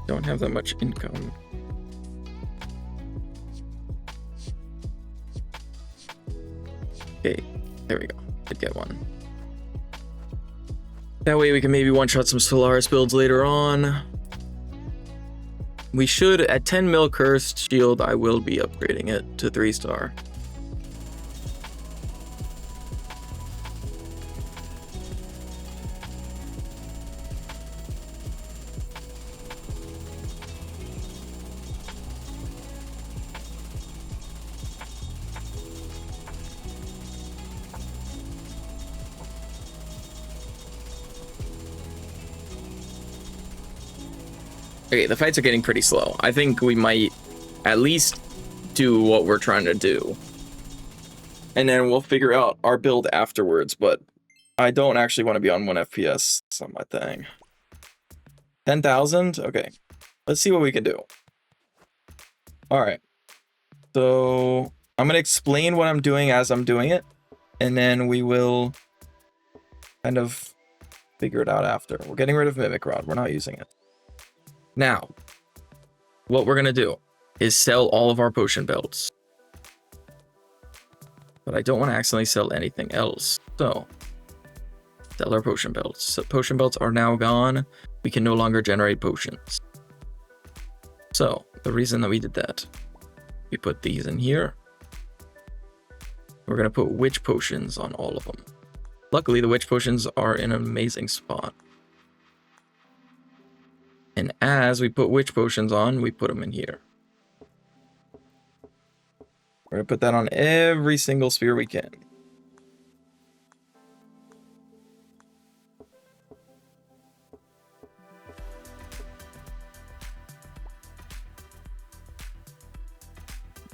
Don't have that much income. Okay, there we go. Did get one. That way we can maybe one-shot some Solaris builds later on. We should, at 10 mil Cursed Shield, I will be upgrading it to 3-star. Okay, the fights are getting pretty slow. I think we might at least do what we're trying to do. and then we'll figure out our build afterwards, but I don't actually want to be on 1 FPS. That's not my thing. 10,000? Okay. Let's see what we can do. Alright. So, I'm going to explain what I'm doing as I'm doing it, and then we will kind of figure it out after. We're getting rid of Mimic Rod. We're not using it. Now, what we're going to do is sell all of our potion belts. But I don't want to accidentally sell anything else. So, sell our potion belts. So potion belts are now gone. We can no longer generate potions. So, the reason that we did that, we put these in here. We're going to put witch potions on all of them. Luckily, the witch potions are in an amazing spot. And as we put witch potions on, we put them in here. We're going to put that on every single spear we can.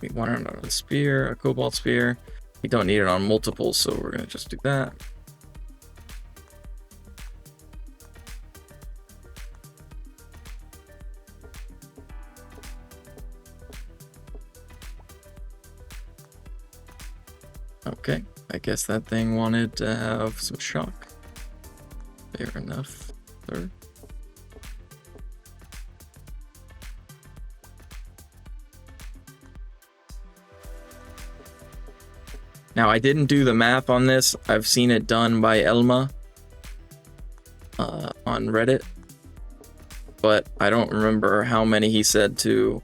We want it on a spear, a Cobalt Spear. We don't need it on multiple, so we're going to just do that. Okay, I guess that thing wanted to have some shock. Fair enough, sir. Now, I didn't do the math on this. I've seen it done by Elma on Reddit, but I don't remember how many he said to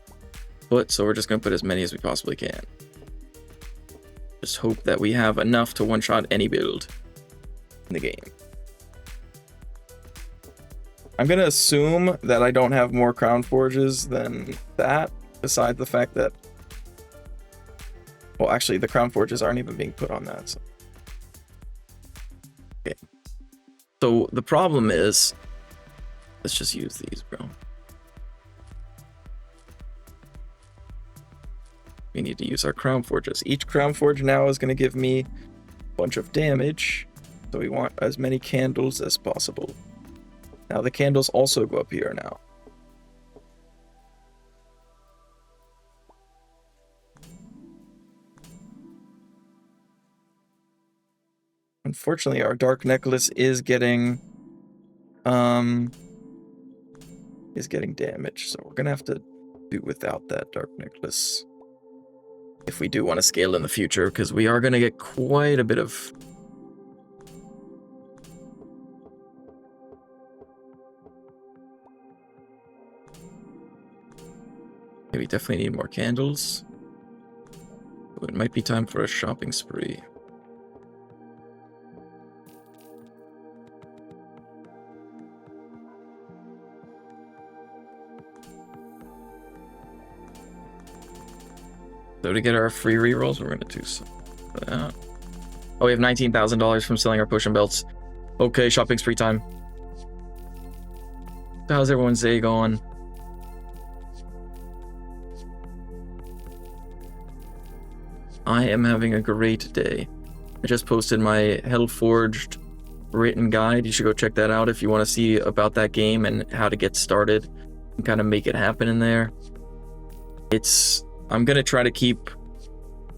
put, so we're just going to put as many as we possibly can. Just hope that we have enough to one-shot any build in the game. I'm going to assume that I don't have more Crown Forges than that, besides the fact that... Well, actually, the Crown Forges aren't even being put on that. So. Okay. So, the problem is... Let's just use these, bro. We need to use our Crown Forges. Each Crown Forge now is going to give me a bunch of damage. So we want as many candles as possible. Now the candles also go up here now. Unfortunately, our Dark Necklace is getting damaged. So we're going to have to do without that Dark Necklace. If we do want to scale in the future, because we are going to get quite a bit of... Okay, we definitely need more candles. So it might be time for a shopping spree. So to get our free rerolls, we're going to do some of that. Oh, we have $19,000 from selling our potion belts. Okay, shopping spree time. How's everyone's day going? I am having a great day. I just posted my Hellforged written guide. You should go check that out if you want to see about that game and how to get started and kind of make it happen in there. I'm going to try to keep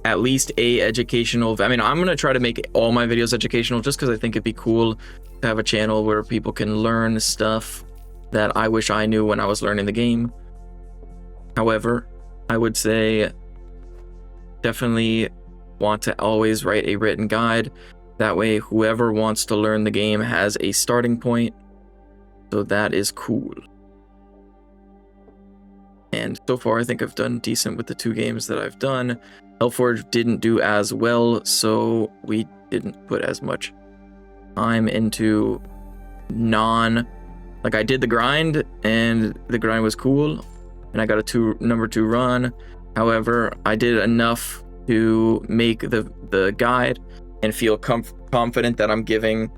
at least a educational... I mean, I'm going to try to make all my videos educational just because I think it'd be cool to have a channel where people can learn stuff that I wish I knew when I was learning the game. However, I would say definitely want to always write a written guide. That way, whoever wants to learn the game has a starting point. So that is cool. And so far, I think I've done decent with the 2 games that I've done. Hellforge didn't do as well, so we didn't put as much time into like I did the grind, and the grind was cool, and I got a number 2 run. However, I did enough to make the guide and feel confident that I'm giving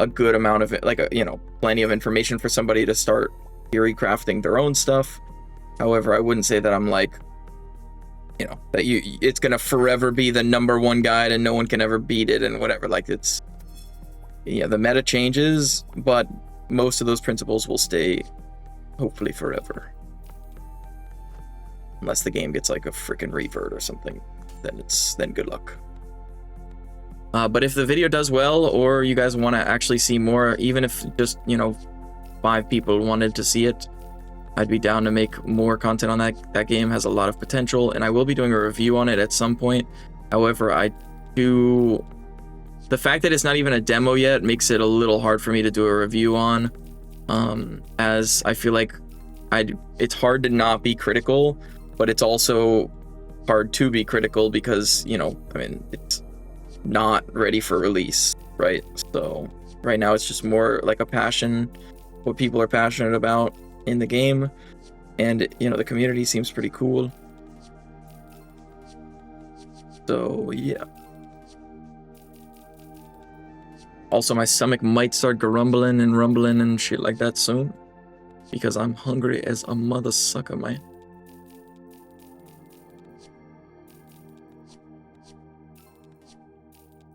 a good amount of it, like plenty of information for somebody to start theory crafting their own stuff. However, I wouldn't say that I'm like you know, that it's gonna forever be the #1 guide and no one can ever beat it and whatever. Like, it's, yeah, the meta changes, but most of those principles will stay, hopefully, forever. Unless the game gets like a freaking revert or something, then good luck. But if the video does well, or you guys want to actually see more, even if just, you know, 5 people wanted to see it, I'd be down to make more content on that. That game has a lot of potential, and I will be doing a review on it at some point. However, the fact that it's not even a demo yet makes it a little hard for me to do a review on, as I feel like it's hard to not be critical, but it's also hard to be critical because, you know, I mean, it's not ready for release, right? So right now it's just more like a passion, what people are passionate about in the game, and, you know, the community seems pretty cool. So yeah. Also, my stomach might start grumbling and rumbling and shit like that soon, because I'm hungry as a mother sucker, man.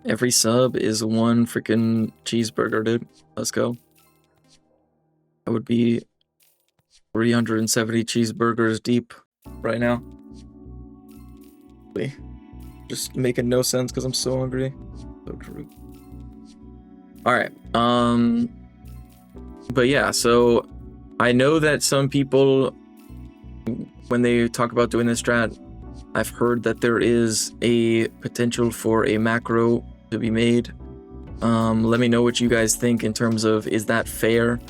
Every sub is 1 freaking cheeseburger, dude. Let's go. I would be 370 cheeseburgers deep right now. Just making no sense because I'm so hungry. So true. Alright. But yeah, so I know that some people, when they talk about doing this strat, I've heard that there is a potential for a macro to be made. Let me know what you guys think in terms of, is that fair?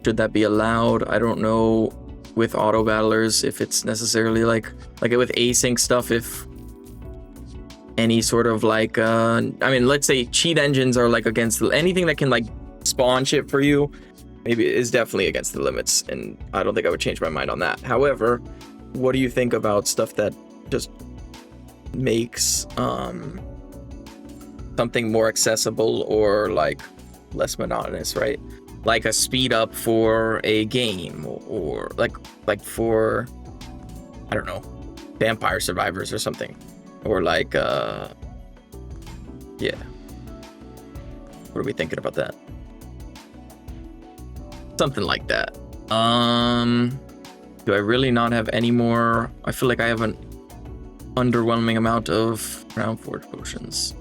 Should that be allowed? I don't know with auto battlers if it's necessarily like with async stuff, if any sort of like I mean, let's say cheat engines are like against anything that can like spawn shit for you, maybe is definitely against the limits, and I don't think I would change my mind on that. However, what do you think about stuff that just makes something more accessible or like less monotonous, right? Like a speed up for a game, or like for, I don't know, Vampire Survivors or something, or like yeah, what are we thinking about that? Something like that. Do I really not have any more? I feel like I have an underwhelming amount of Crown Forge potions.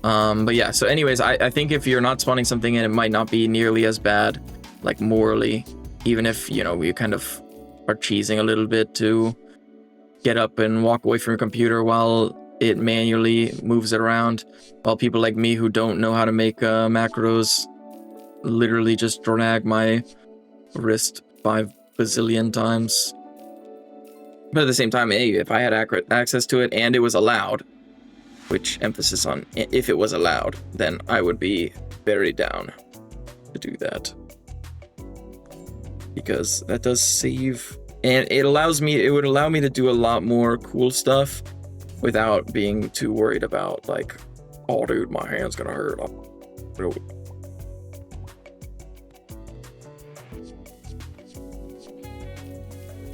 But yeah, so anyways, I think if you're not spawning something in, it might not be nearly as bad, like morally, even if, you know, you kind of are cheesing a little bit to get up and walk away from your computer while it manually moves it around, while people like me who don't know how to make macros literally just drag my wrist 5 bazillion times. But at the same time, hey, if I had access to it and it was allowed, which emphasis on if it was allowed, then I would be very down to do that, because that does save, and it would allow me to do a lot more cool stuff without being too worried about like, oh dude, my hand's gonna hurt.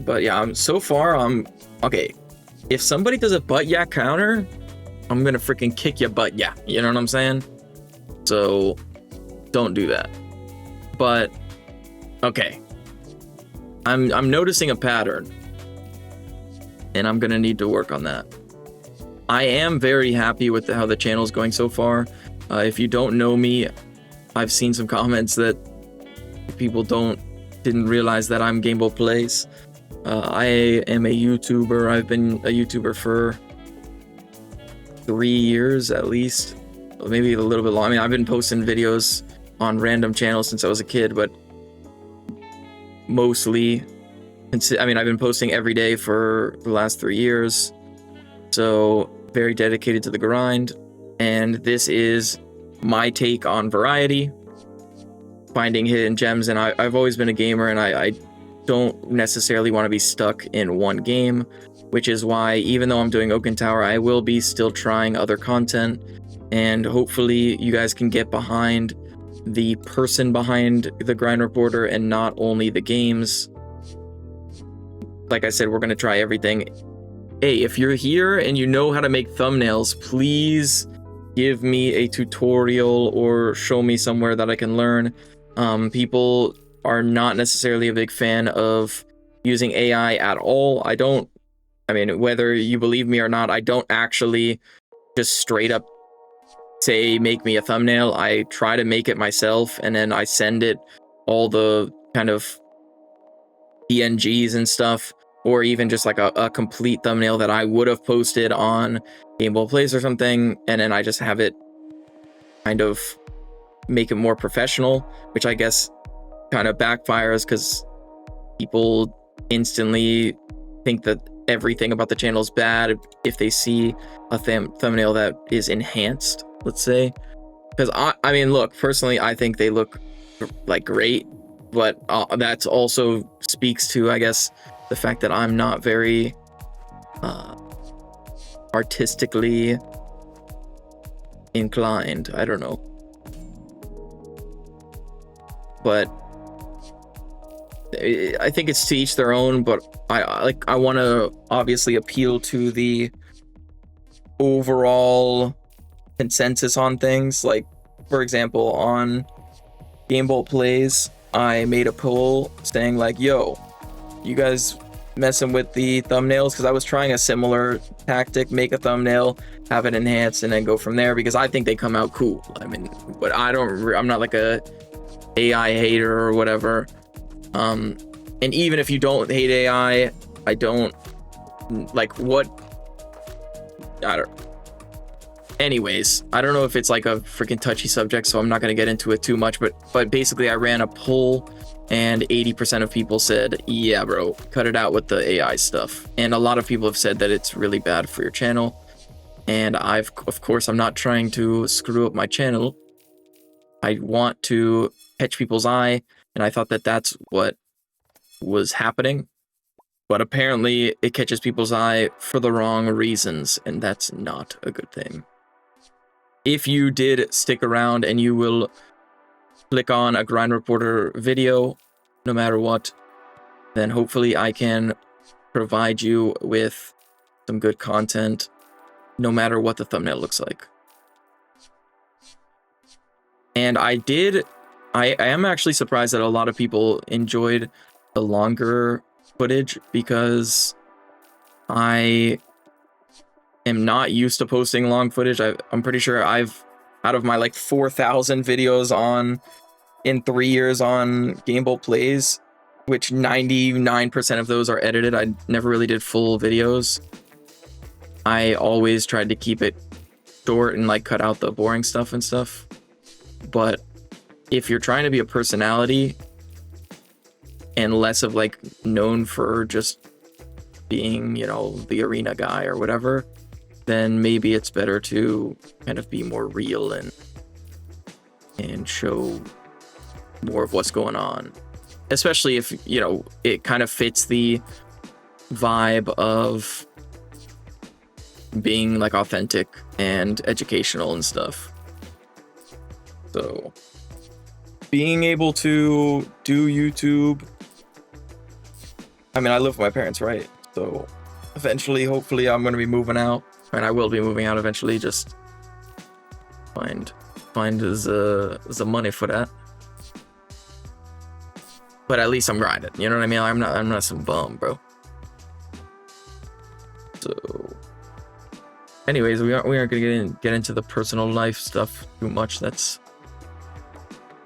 But yeah, so far I'm okay. If somebody does a butt yeah counter, I'm gonna freaking kick your butt, yeah. You know what I'm saying? So don't do that. But okay, I'm noticing a pattern, and I'm gonna need to work on that. I am very happy with how the channel's going so far. If you don't know me, I've seen some comments that people didn't realize that I'm Gamebo Plays. I am a YouTuber. I've been a YouTuber for 3 years at least, maybe a little bit long. I mean, I've been posting videos on random channels since I was a kid, but mostly, I mean, I've been posting every day for the last 3 years, so very dedicated to the grind. And this is my take on variety, finding hidden gems. And I've always been a gamer, and I don't necessarily want to be stuck in one game, which is why, even though I'm doing Oaken Tower, I will be still trying other content, and hopefully you guys can get behind the person behind the grind reporter and not only the games. Like I said, we're going to try everything hey, if you're here and you know how to make thumbnails, please give me a tutorial or show me somewhere that I can learn. People are not necessarily a big fan of using AI at all. I mean, whether you believe me or not, I don't actually just straight up say, make me a thumbnail. I try to make it myself, and then I send it all the kind of PNGs and stuff, or even just like a complete thumbnail that I would have posted on Gameball Plays or something, and then I just have it kind of make it more professional, which I guess kind of backfires because people instantly think that everything about the channel is bad if they see a thumbnail that is enhanced, let's say. Because I mean, look, personally, I think they look like great, but that's also speaks to, I guess, the fact that I'm not very artistically inclined. I don't know, but I think it's to each their own. But I want to obviously appeal to the overall consensus on things. Like, for example, on Gameball Plays, I made a poll saying like, yo, you guys messing with the thumbnails? Because I was trying a similar tactic, make a thumbnail, have it enhanced, and then go from there, because I think they come out cool. I mean, but I'm not like a AI hater or whatever. And even if you don't hate AI, I don't like anyways, I don't know if it's like a freaking touchy subject, so I'm not going to get into it too much, but basically I ran a poll and 80% of people said, yeah, bro, cut it out with the AI stuff. And a lot of people have said that it's really bad for your channel. And of course, I'm not trying to screw up my channel. I want to catch people's eye, and I thought that that's what was happening. But apparently it catches people's eye for the wrong reasons, and that's not a good thing. If you did stick around and you will click on a Grind Reporter video, no matter what, then hopefully I can provide you with some good content, no matter what the thumbnail looks like. And I am actually surprised that a lot of people enjoyed the longer footage, because I am not used to posting long footage. I'm pretty sure out of my like 4,000 videos in 3 years on Gameball Plays, which 99% of those are edited. I never really did full videos. I always tried to keep it short and like cut out the boring stuff and stuff. But if you're trying to be a personality and less of like known for just being, you know, the arena guy or whatever, then maybe it's better to kind of be more real and show more of what's going on. Especially if, you know, it kind of fits the vibe of being like authentic and educational and stuff. So being able to do YouTube, I mean, I live with my parents, right? So eventually, hopefully, I'm going to be moving out, and I will be moving out eventually. Just find the money for that. But at least I'm grinding. You know what I mean? I'm not some bum, bro. So, anyways, we aren't gonna get into the personal life stuff too much. That's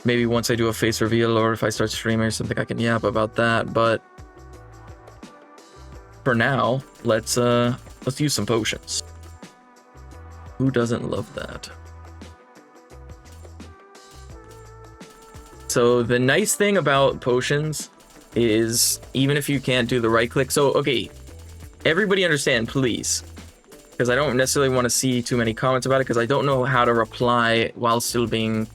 maybe once I do a face reveal, or if I start streaming or something, I can yap about that. But for now, let's use some potions. Who doesn't love that? So the nice thing about potions is, even if you can't do the right click, so okay, everybody understand, please, because I don't necessarily want to see too many comments about it, because I don't know how to reply while still being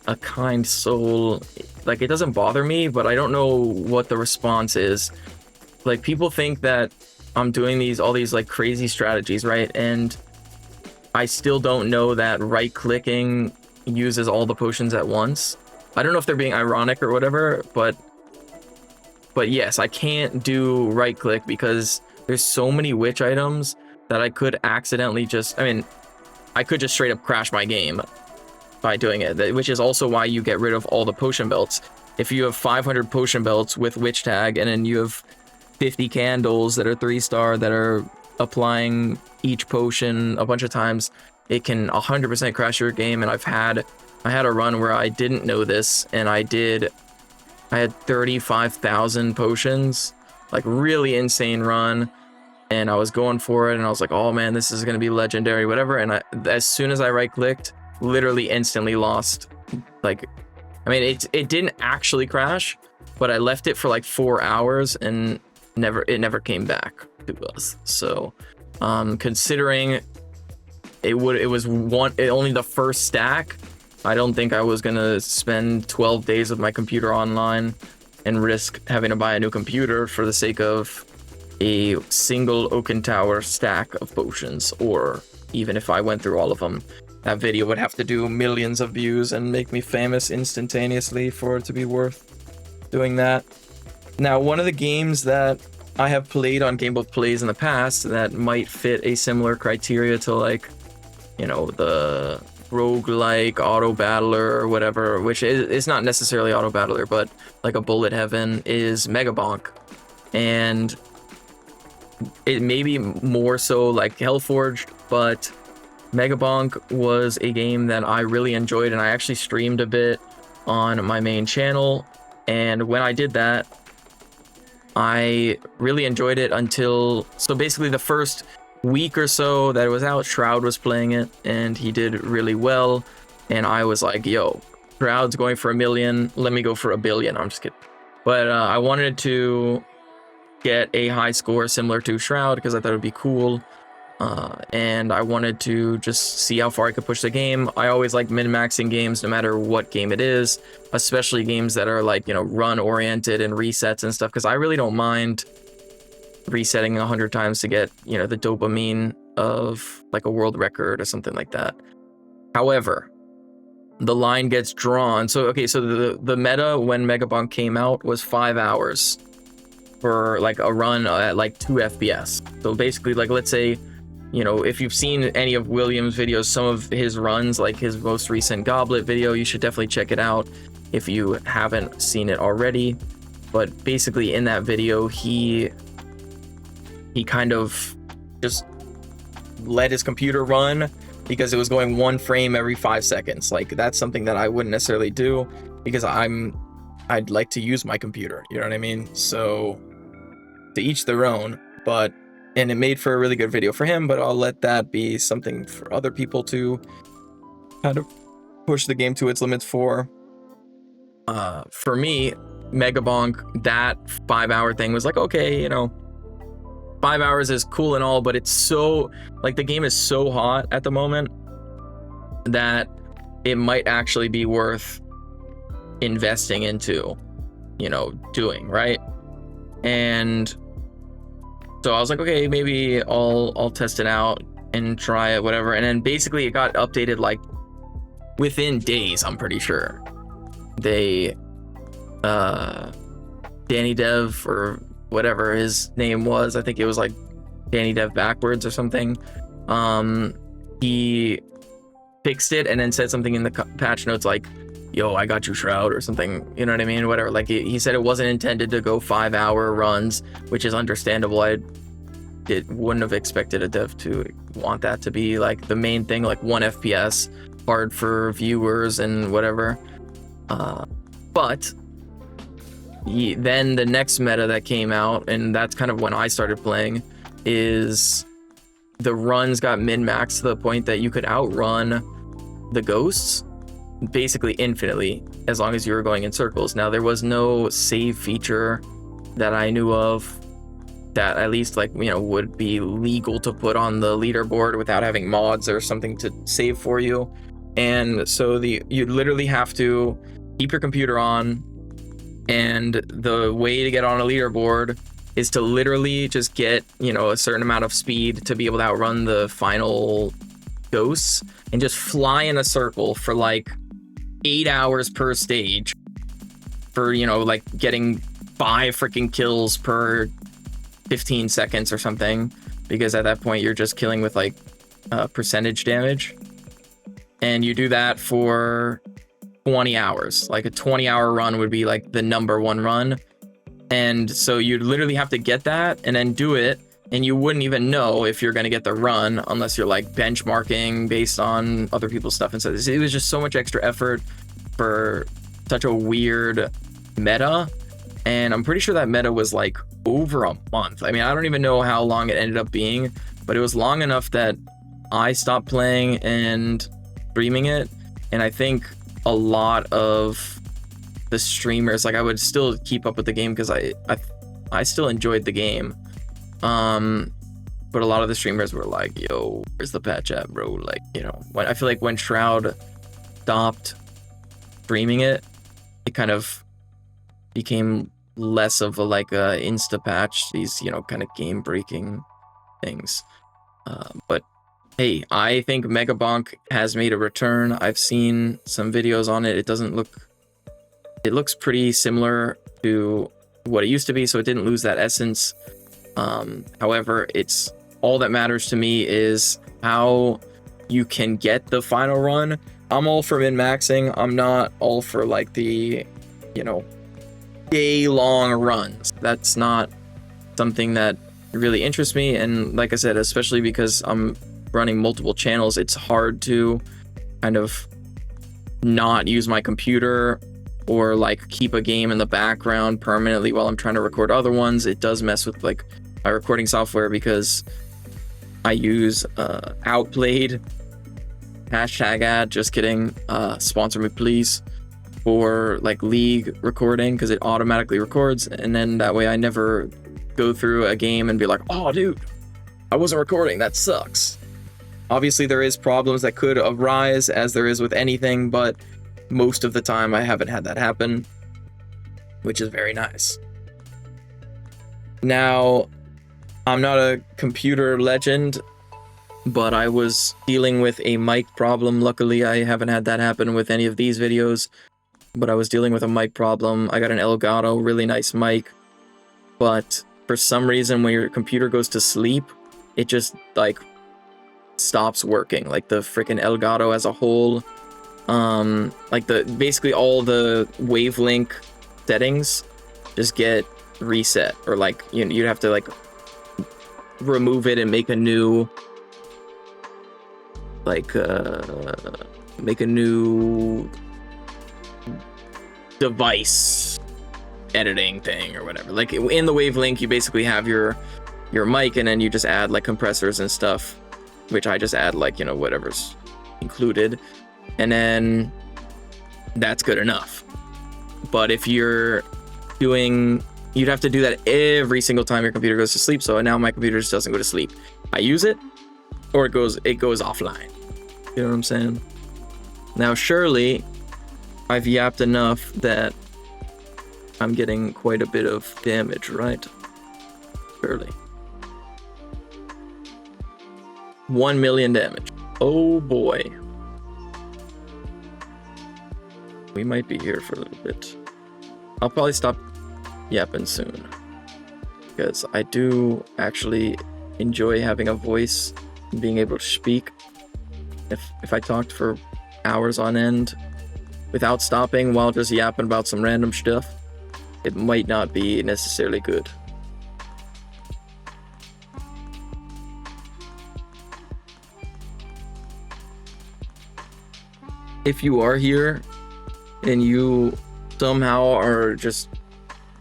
a kind soul. Like, it doesn't bother me, but I don't know what the response is. Like, people think that I'm doing all these like crazy strategies, right? And I still don't know that right clicking uses all the potions at once. I don't know if they're being ironic or whatever, but yes, I can't do right click because there's so many witch items that I could accidentally just, I mean, I could just straight up crash my game by doing it, which is also why you get rid of all the potion belts. If you have 500 potion belts with witch tag, and then you have 50 candles that are 3-star that are applying each potion a bunch of times, it can 100% crash your game. And I had a run where I didn't know this, and I had 35,000 potions, like really insane run, and I was going for it, and I was like, oh man, this is gonna be legendary, whatever. And as soon as I right clicked, literally instantly lost. Like, I mean, it didn't actually crash, but I left it for like 4 hours and it never came back to us. So considering it was only the first stack, I don't think I was gonna spend 12 days of my computer online and risk having to buy a new computer for the sake of a single Oaken Tower stack of potions. Or even if I went through all of them, that video would have to do millions of views and make me famous instantaneously for it to be worth doing that. Now, one of the games that I have played on Gamebook Plays in the past that might fit a similar criteria to, like, you know, the roguelike auto battler or whatever, which is not necessarily auto battler, but like a bullet heaven, is Megabonk. And it may be more so like Hellforged, but Megabonk was a game that I really enjoyed, and I actually streamed a bit on my main channel. And when I did that, I really enjoyed it until, so basically the first week or so that it was out, Shroud was playing it, and he did really well. And I was like, yo, Shroud's going for 1 million, let me go for 1 billion. I'm just kidding. But I wanted to get a high score similar to Shroud because I thought it would be cool. And I wanted to just see how far I could push the game. I always like min-maxing games no matter what game it is, especially games that are like, you know, run oriented and resets and stuff, because I really don't mind resetting 100 times to get, you know, the dopamine of like a world record or something like that. However, the line gets drawn. So okay, so the meta when Megabonk came out was 5 hours for like a run at like 2 FPS. So basically, like, let's say, you know, if you've seen any of William's videos, some of his runs, like his most recent Goblet video, you should definitely check it out if you haven't seen it already. But basically in that video, he kind of just let his computer run because it was going 1 frame every 5 seconds. Like, that's something that I wouldn't necessarily do because I'd like to use my computer, you know what I mean? So to each their own, and it made for a really good video for him, but I'll let that be something for other people to kind of push the game to its limits for. For me, Megabonk, that 5 hour thing was like, okay, you know, 5 hours is cool and all, but it's so, like, the game is so hot at the moment that it might actually be worth investing into, you know, doing, right? And so I was like, okay, maybe I'll test it out and try it, whatever. And then basically it got updated like within days, I'm pretty sure. They Danny Dev, or whatever his name was, I think it was like Danny Dev backwards or something, he fixed it and then said something in the patch notes like, yo, I got you, Shroud, or something, you know what I mean? Whatever. Like, he said it wasn't intended to go 5 hour runs, which is understandable. I wouldn't have expected a dev to want that to be like the main thing, like 1 FPS, hard for viewers and whatever. But then the next meta that came out, and that's kind of when I started playing, is the runs got min-maxed to the point that you could outrun the ghosts basically infinitely as long as you were going in circles. Now, there was no save feature that I knew of that at least, like, you know, would be legal to put on the leaderboard without having mods or something to save for you. And so you literally have to keep your computer on, and the way to get on a leaderboard is to literally just get, you know, a certain amount of speed to be able to outrun the final ghosts and just fly in a circle for like 8 hours per stage for, you know, like getting 5 freaking kills per 15 seconds or something, because at that point you're just killing with like percentage damage. And you do that for 20 hours. Like a 20-hour run would be like the #1 run. And so you'd literally have to get that and then do it, and you wouldn't even know if you're going to get the run unless you're like benchmarking based on other people's stuff. And so it was just so much extra effort for such a weird meta. And I'm pretty sure that meta was like over a month. I mean, I don't even know how long it ended up being, but it was long enough that I stopped playing and streaming it. And I think a lot of the streamers, like, I would still keep up with the game because I still enjoyed the game. But a lot of the streamers were like, yo, where's the patch at, bro? Like, you know, when I feel like when Shroud stopped streaming it, it kind of became less of a like a insta patch, these, you know, kind of game breaking things. But hey, I think Megabonk has made a return. I've seen some videos on it. It looks pretty similar to what it used to be, so it didn't lose that essence. However, it's all that matters to me is how you can get the final run. I'm all for min-maxing. I'm not all for like the, you know, day-long runs. That's not something that really interests me. And like I said, especially because I'm running multiple channels, it's hard to kind of not use my computer or like keep a game in the background permanently while I'm trying to record other ones. It does mess with like my recording software because I use Outplayed, #ad, just kidding, sponsor me please, for like League recording, because it automatically records, and then that way I never go through a game and be like, oh dude, I wasn't recording, that sucks. Obviously there is problems that could arise, as there is with anything, but most of the time I haven't had that happen, which is very nice. Now, I'm not a computer legend, but I was dealing with a mic problem. Luckily, I haven't had that happen with any of these videos, but I was dealing with a mic problem. I got an Elgato, really nice mic, but for some reason when your computer goes to sleep, it just like stops working. Like the freaking Elgato as a whole, like basically all the wavelength settings just get reset, or like you'd have to like remove it and make a new device editing thing or whatever. Like in the wavelength, you basically have your mic, and then you just add like compressors and stuff, which I just add like, you know, whatever's included, and then that's good enough. But if you're doing, you'd have to do that every single time your computer goes to sleep. So now my computer just doesn't go to sleep. I use it, or it goes offline. You know what I'm saying? Now, surely I've yapped enough that I'm getting quite a bit of damage, right? Surely. 1 million damage. Oh boy. We might be here for a little bit. I'll probably stop yapping soon, because I do actually enjoy having a voice and being able to speak. If I talked for hours on end without stopping while just yapping about some random stuff, it might not be necessarily good. If you are here and you somehow are just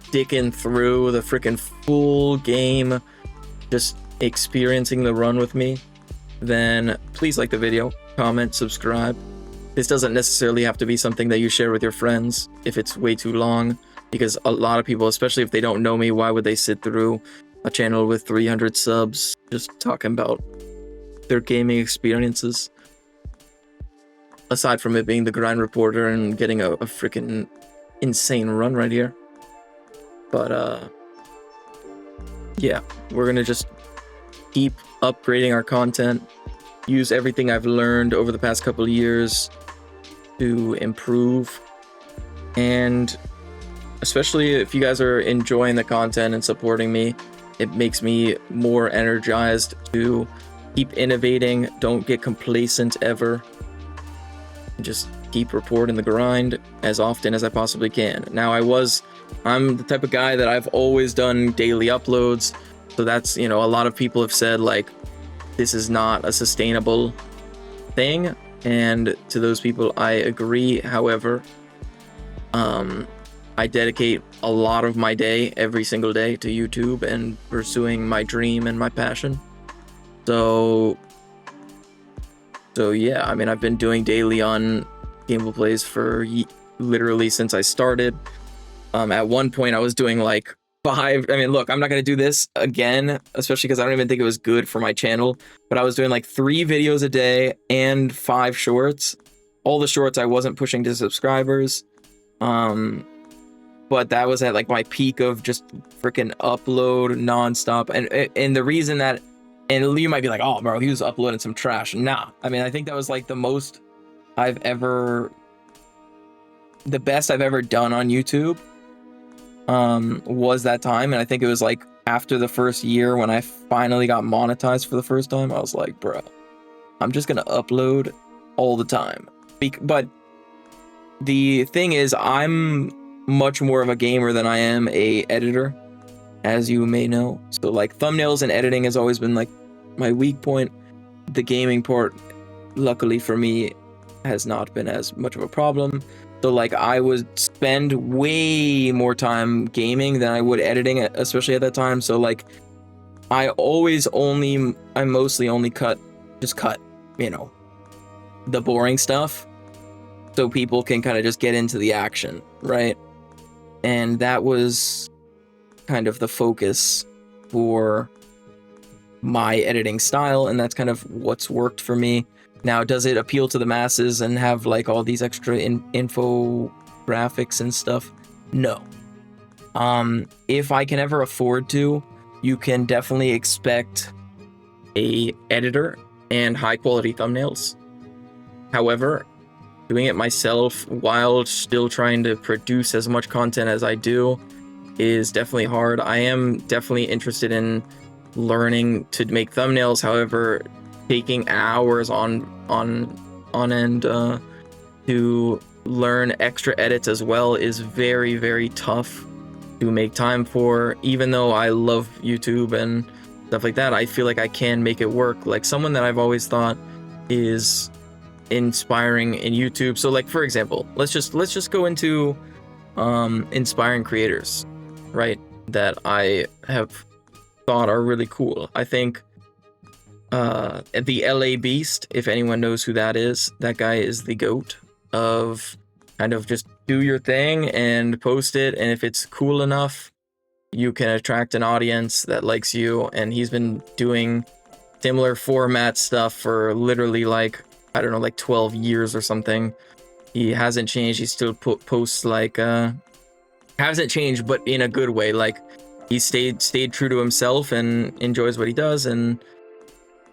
sticking through the freaking full game, just experiencing the run with me, then please like the video, comment, subscribe. This doesn't necessarily have to be something that you share with your friends if it's way too long, because a lot of people, especially if they don't know me, why would they sit through a channel with 300 subs just talking about their gaming experiences? Aside from it being the grind reporter and getting a freaking insane run right here. But yeah, we're gonna just keep upgrading our content, use everything I've learned over the past couple of years to improve. And especially if you guys are enjoying the content and supporting me, It makes me more energized to keep innovating, don't get complacent ever, and just keep reporting the grind as often as I possibly can. Now, I'm the type of guy that I've always done daily uploads, so that's, you know, a lot of people have said, like, this is not a sustainable thing, and to those people, I agree. However, I dedicate a lot of my day, every single day, to YouTube and pursuing my dream and my passion. So yeah, I mean, I've been doing daily on Gameable Plays for literally since I started. At one point, I was doing like 5. I mean, look, I'm not going to do this again, especially because I don't even think it was good for my channel. But I was doing like 3 videos a day and 5 shorts. All the shorts I wasn't pushing to subscribers. But that was at like my peak of just freaking upload nonstop. And the reason that, and you might be like, oh, bro, he was uploading some trash. Nah, I mean, I think that was like the best I've ever done on YouTube. Was that time. And I think it was like after the first year when I finally got monetized for the first time, I was like, bro, I'm just gonna upload all the time. But the thing is, I'm much more of a gamer than I am a editor, as you may know. So like thumbnails and editing has always been like my weak point. The gaming part, luckily for me, has not been as much of a problem. So like I would spend way more time gaming than I would editing, especially at that time. So like I mostly only cut, you know, the boring stuff, so people can kind of just get into the action, right? And that was kind of the focus for my editing style, and that's kind of what's worked for me. Now, does it appeal to the masses and have like all these extra infographics and stuff? No. If I can ever afford to, you can definitely expect a editor and high quality thumbnails. However, doing it myself while still trying to produce as much content as I do is definitely hard. I am definitely interested in learning to make thumbnails. However, taking hours on end to learn extra edits as well is very, very tough to make time for. Even though I love YouTube and stuff like that, I feel like I can make it work. Like someone that I've always thought is inspiring in YouTube. So like, for example, let's just go into inspiring creators, right, that I have thought are really cool. I think the LA Beast, if anyone knows who that is, that guy is the GOAT of kind of just do your thing and post it, and if it's cool enough, you can attract an audience that likes you. And he's been doing similar format stuff for literally like, I don't know, like 12 years or something. He hasn't changed. He still posts like hasn't changed, but in a good way. Like he stayed true to himself and enjoys what he does, and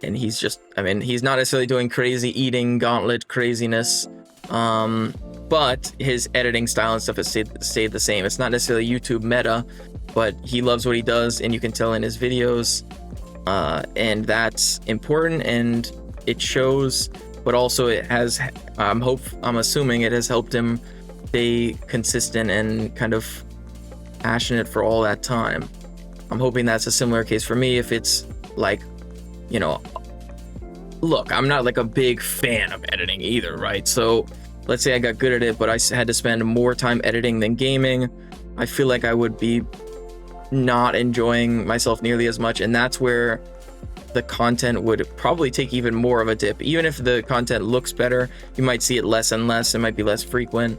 he's just, I mean, he's not necessarily doing crazy eating gauntlet craziness, but his editing style and stuff has stayed the same. It's not necessarily YouTube meta, but he loves what he does, and you can tell in his videos, and that's important, and it shows. But also it has, I'm assuming it has helped him stay consistent and kind of passionate for all that time. I'm hoping that's a similar case for me. If it's like, you know, look, I'm not like a big fan of editing either, right? So let's say I got good at it, but I had to spend more time editing than gaming. I feel like I would be not enjoying myself nearly as much, and that's where the content would probably take even more of a dip. Even if the content looks better, you might see it less and less. It might be less frequent.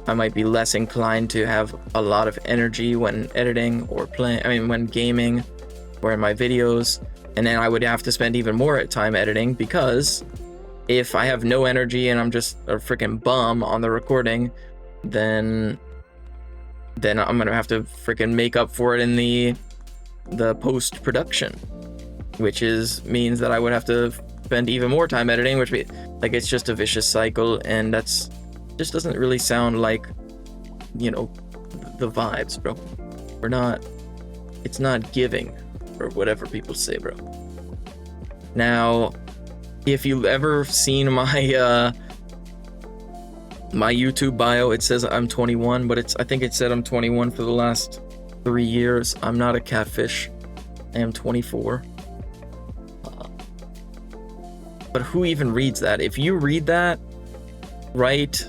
I might be less inclined to have a lot of energy when editing or when gaming or in my videos. And then I would have to spend even more time editing, because if I have no energy and I'm just a freaking bum on the recording, then I'm gonna have to freaking make up for it in the post-production, which means that I would have to spend even more time editing, which like, it's just a vicious cycle, and that's just doesn't really sound like, you know, the vibes, bro. It's not giving. or whatever people say, bro. Now, if you've ever seen my my YouTube bio, it says I'm 21, but I think it said I'm 21 for the last 3 years. I'm not a catfish. I am 24. But who even reads that? If you read that, write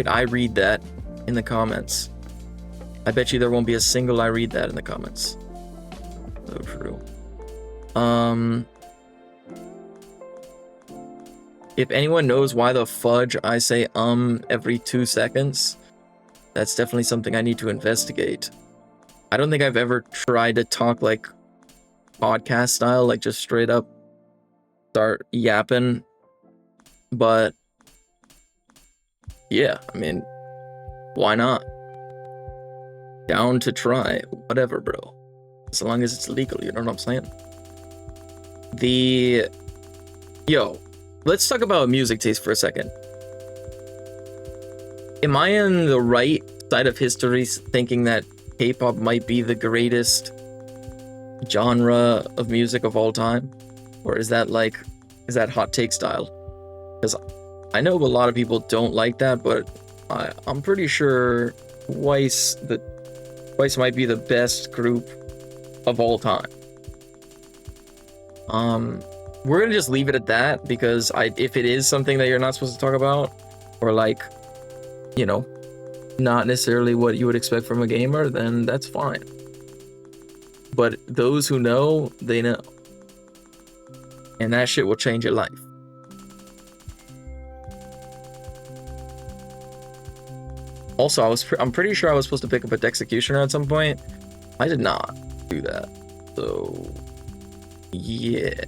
I read that in the comments. I bet you there won't be a single I read that in the comments. So true. If anyone knows why the fudge I say every 2 seconds, that's definitely something I need to investigate. I don't think I've ever tried to talk like podcast style, like just straight up start yapping, but yeah, I mean, why not? Down to try, whatever, bro. As long as it's legal, you know what I'm saying? Yo, let's talk about music taste for a second. Am I in the right side of history thinking that K-pop might be the greatest genre of music of all time? Or is that hot take style? Because I know a lot of people don't like that, but I'm pretty sure Twice might be the best group of all time. We're gonna just leave it at that, because if it is something that you're not supposed to talk about, or like, you know, not necessarily what you would expect from a gamer, then that's fine. But those who know, they know. And that shit will change your life. Also, I'm pretty sure I was supposed to pick up a Dexecutioner at some point. I did not do that. So, yeah.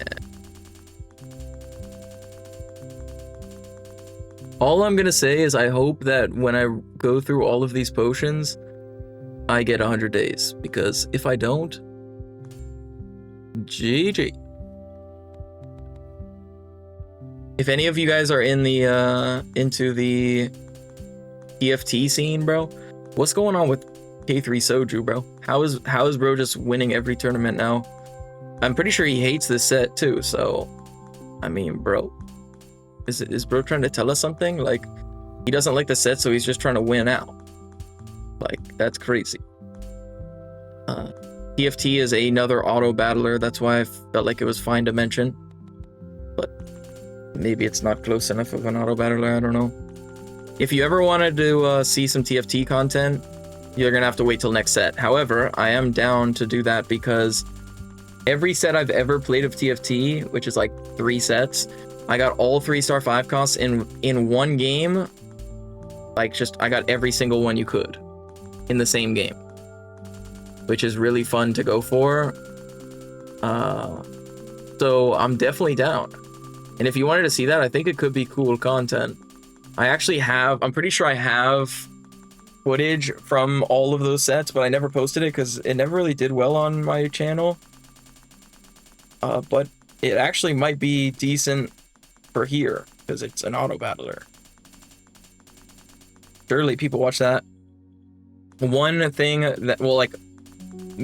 All I'm gonna say is I hope that when I go through all of these potions, I get 100 days. Because if I don't, GG. If any of you guys are in the into the TFT scene, bro, what's going on with K3 Soju, bro? How is bro just winning every tournament now? I'm pretty sure he hates this set too, so I mean, bro, is bro trying to tell us something? Like, he doesn't like the set, so he's just trying to win out. Like, that's crazy. TFT is another auto battler, that's why I felt like it was fine to mention. But maybe it's not close enough of an auto battler, I don't know. If you ever wanted to see some TFT content, you're gonna have to wait till next set. However, I am down to do that because every set I've ever played of TFT, which is like 3 sets, I got all 3-star 5 costs in one game. Like, just, I got every single one you could in the same game, which is really fun to go for. So I'm definitely down. And if you wanted to see that, I think it could be cool content. I'm pretty sure I have footage from all of those sets, but I never posted it because it never really did well on my channel. But it actually might be decent for here because it's an auto battler. Surely people watch that. One thing that, well, like,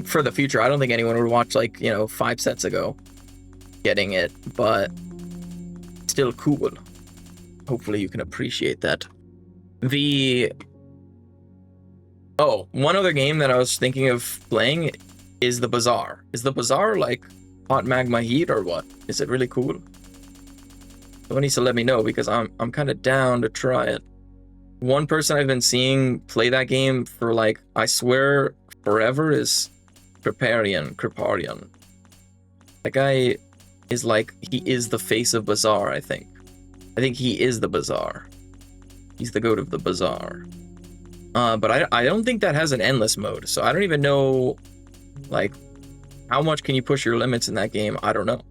for the future, I don't think anyone would watch, like, you know, 5 sets ago getting it, but still cool. Hopefully you can appreciate that. One other game that I was thinking of playing is the Bazaar. Is the Bazaar like hot magma heat or what? Is it really cool? Someone needs to let me know because I'm kind of down to try it. One person I've been seeing play that game for, like, I swear forever is Kriparian. That guy is like, he is the face of Bazaar, I think. I think he is the Bazaar. He's the goat of the Bazaar. But I don't think that has an endless mode, so I don't even know, like, how much can you push your limits in that game? I don't know.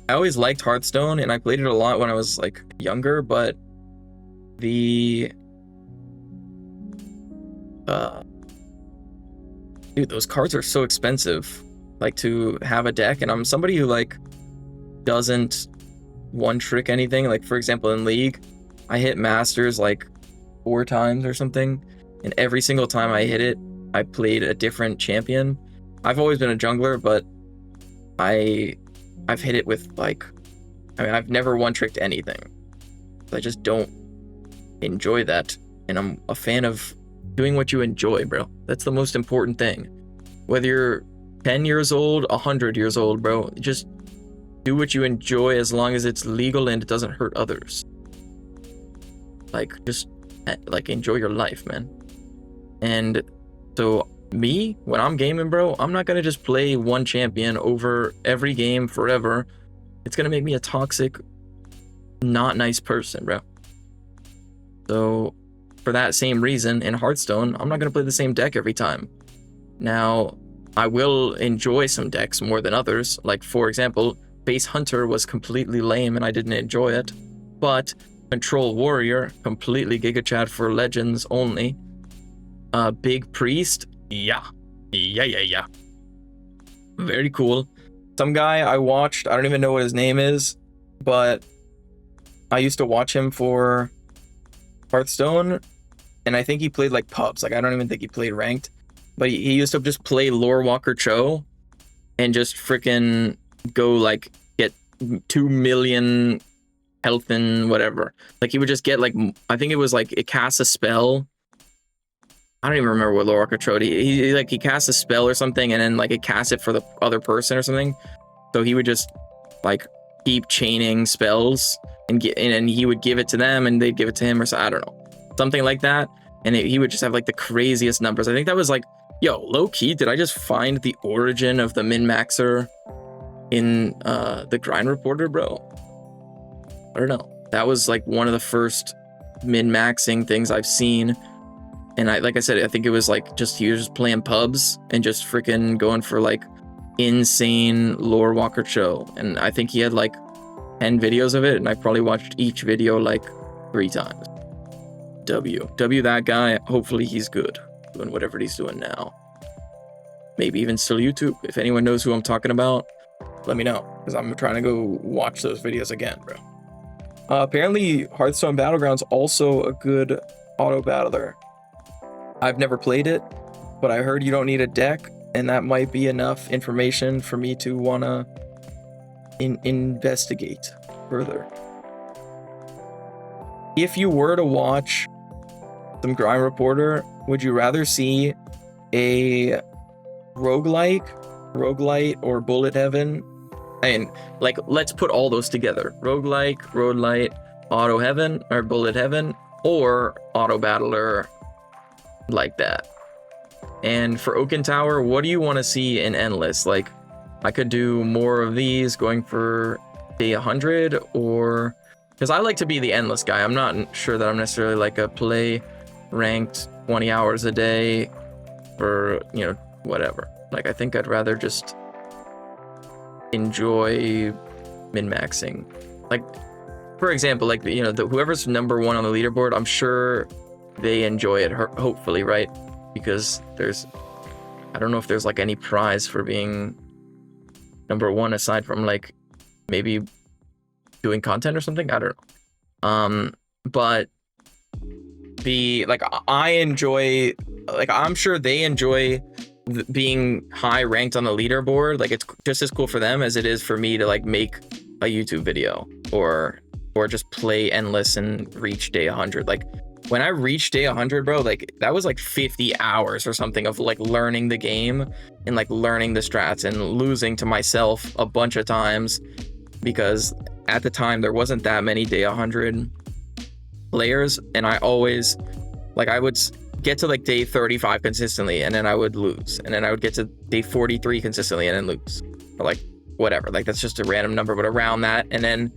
I always liked Hearthstone, and I played it a lot when I was, like, younger, but dude, those cards are so expensive, like, to have a deck, and I'm somebody who, like, doesn't one-trick anything. Like, for example, in League, I hit Masters, like, 4 times or something, and every single time I hit it, I played a different champion. I've always been a jungler, but I've hit it with like, I mean, I've never one-tricked anything. I just don't enjoy that, and I'm a fan of doing what you enjoy, bro. That's the most important thing. Whether you're 10 years old, 100 years old, bro, just do what you enjoy as long as it's legal and it doesn't hurt others. Like, just like enjoy your life, man. And so me, when I'm gaming, bro, I'm not gonna just play one champion over every game forever. It's gonna make me a toxic, not nice person, bro. So for that same reason, in Hearthstone, I'm not gonna play the same deck every time. Now, I will enjoy some decks more than others. Like, for example, Base Hunter was completely lame and I didn't enjoy it. But Control Warrior, completely Giga Chat for Legends only. Big Priest, yeah. Very cool. Some guy I watched, I don't even know what his name is, but I used to watch him for Hearthstone, and I think he played like pubs. Like, I don't even think he played ranked, but he used to just play Lore Walker Cho and just freaking go like get 2 million health and whatever. Like, he would just get like, I think it was like it casts a spell. I don't even remember what Lore Walker Cho did. He casts a spell or something, and then like it casts it for the other person or something. So he would just like keep chaining spells and he would give it to them and they'd give it to him, or so, I don't know, something like that. And he would just have like the craziest numbers. I think that was like, yo, low key, did I just find the origin of the min-maxer in the grind reporter, bro? I don't know. That was like one of the first min-maxing things I've seen. And like I said, I think it was like he was just playing pubs and just freaking going for like insane Lore Walker Cho. And I think he had like 10 videos of it, and I probably watched each video like 3 times. W that guy. Hopefully he's good doing whatever he's doing now. Maybe even still YouTube. If anyone knows who I'm talking about, let me know, because I'm trying to go watch those videos again, bro. Apparently Hearthstone Battlegrounds also a good auto battler. I've never played it, but I heard you don't need a deck, and that might be enough information for me to wanna investigate further. If you were to watch some grind reporter, would you rather see a roguelite or bullet heaven? And like, let's put all those together: roguelite, auto heaven or bullet heaven, or auto battler like that. And for Oaken Tower, what do you want to see in endless? Like, I could do more of these going for day 100, or because I like to be the endless guy. I'm not sure that I'm necessarily like a play ranked 20 hours a day for, you know, whatever. Like, I think I'd rather just enjoy min-maxing. Like, for example, like, you know, whoever's number 1 on the leaderboard, I'm sure they enjoy it, hopefully, right? Because I don't know if there's like any prize for being number 1 aside from like maybe doing content or something. I don't know. But I enjoy, like, I'm sure they enjoy being high ranked on the leaderboard. Like, it's just as cool for them as it is for me to like make a YouTube video or just play endless and reach day 100. Like, when I reached day 100, bro, like, that was like 50 hours or something of like learning the game and like learning the strats and losing to myself a bunch of times, because at the time there wasn't that many day 100 players, and I always, like, I would get to like day 35 consistently and then I would lose, and then I would get to day 43 consistently and then lose, or like whatever, like that's just a random number, but around that. And then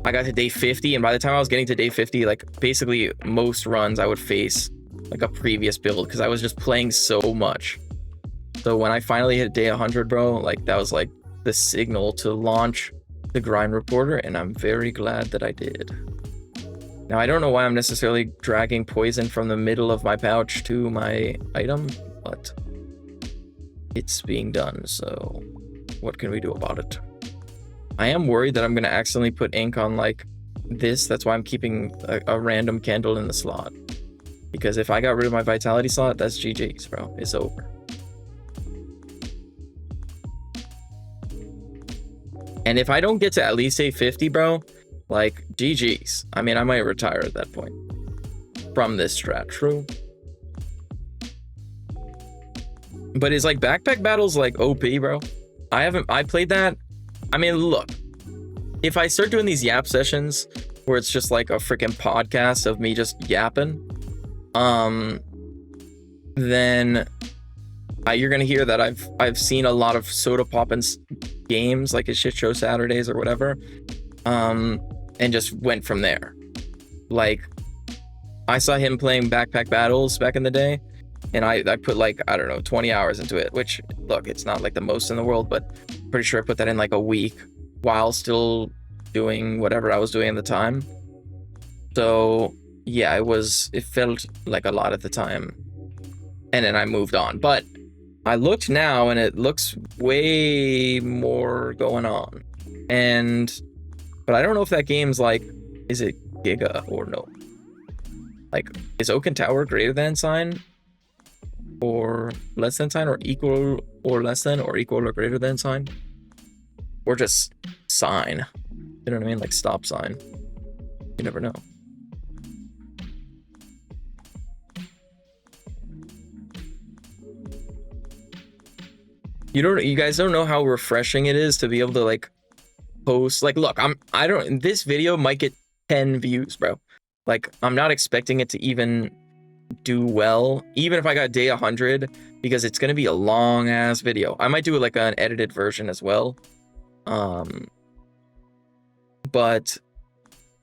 I got to day 50, and by the time I was getting to day 50, like, basically most runs I would face like a previous build because I was just playing so much. So when I finally hit day 100, bro, like, that was like the signal to launch the grind reporter, and I'm very glad that I did. Now, I don't know why I'm necessarily dragging poison from the middle of my pouch to my item, but it's being done, so what can we do about it? I am worried that I'm going to accidentally put ink on like this. That's why I'm keeping a random candle in the slot, because if I got rid of my vitality slot, that's GG's, bro. It's over. And if I don't get to at least a 50, bro, like, GG's. I mean, I might retire at that point from this strat. True. But is like backpack battles like OP, bro? I played that. I mean, look, if I start doing these yap sessions where it's just like a freaking podcast of me just yapping, then you're gonna hear that I've seen a lot of Soda Poppin's games, like his shit show Saturdays or whatever, and just went from there. Like, I saw him playing backpack battles back in the day, and I put like, I don't know, 20 hours into it, which, look, it's not like the most in the world, but pretty sure I put that in like a week while still doing whatever I was doing at the time. So yeah, it felt like a lot at the time, and then I moved on. But I looked now and it looks way more going on. But I don't know if that game's like, is it Giga or no? Like, is Oaken Tower greater than sign? Or less than sign, or equal or less than, or equal or greater than sign? Or just sign. You know what I mean? Like stop sign. You never know. You guys don't know how refreshing it is to be able to like post. Like, look, this video might get 10 views, bro. Like, I'm not expecting it to even do well, even if I got day 100, because it's gonna be a long ass video. I might do like an edited version as well. But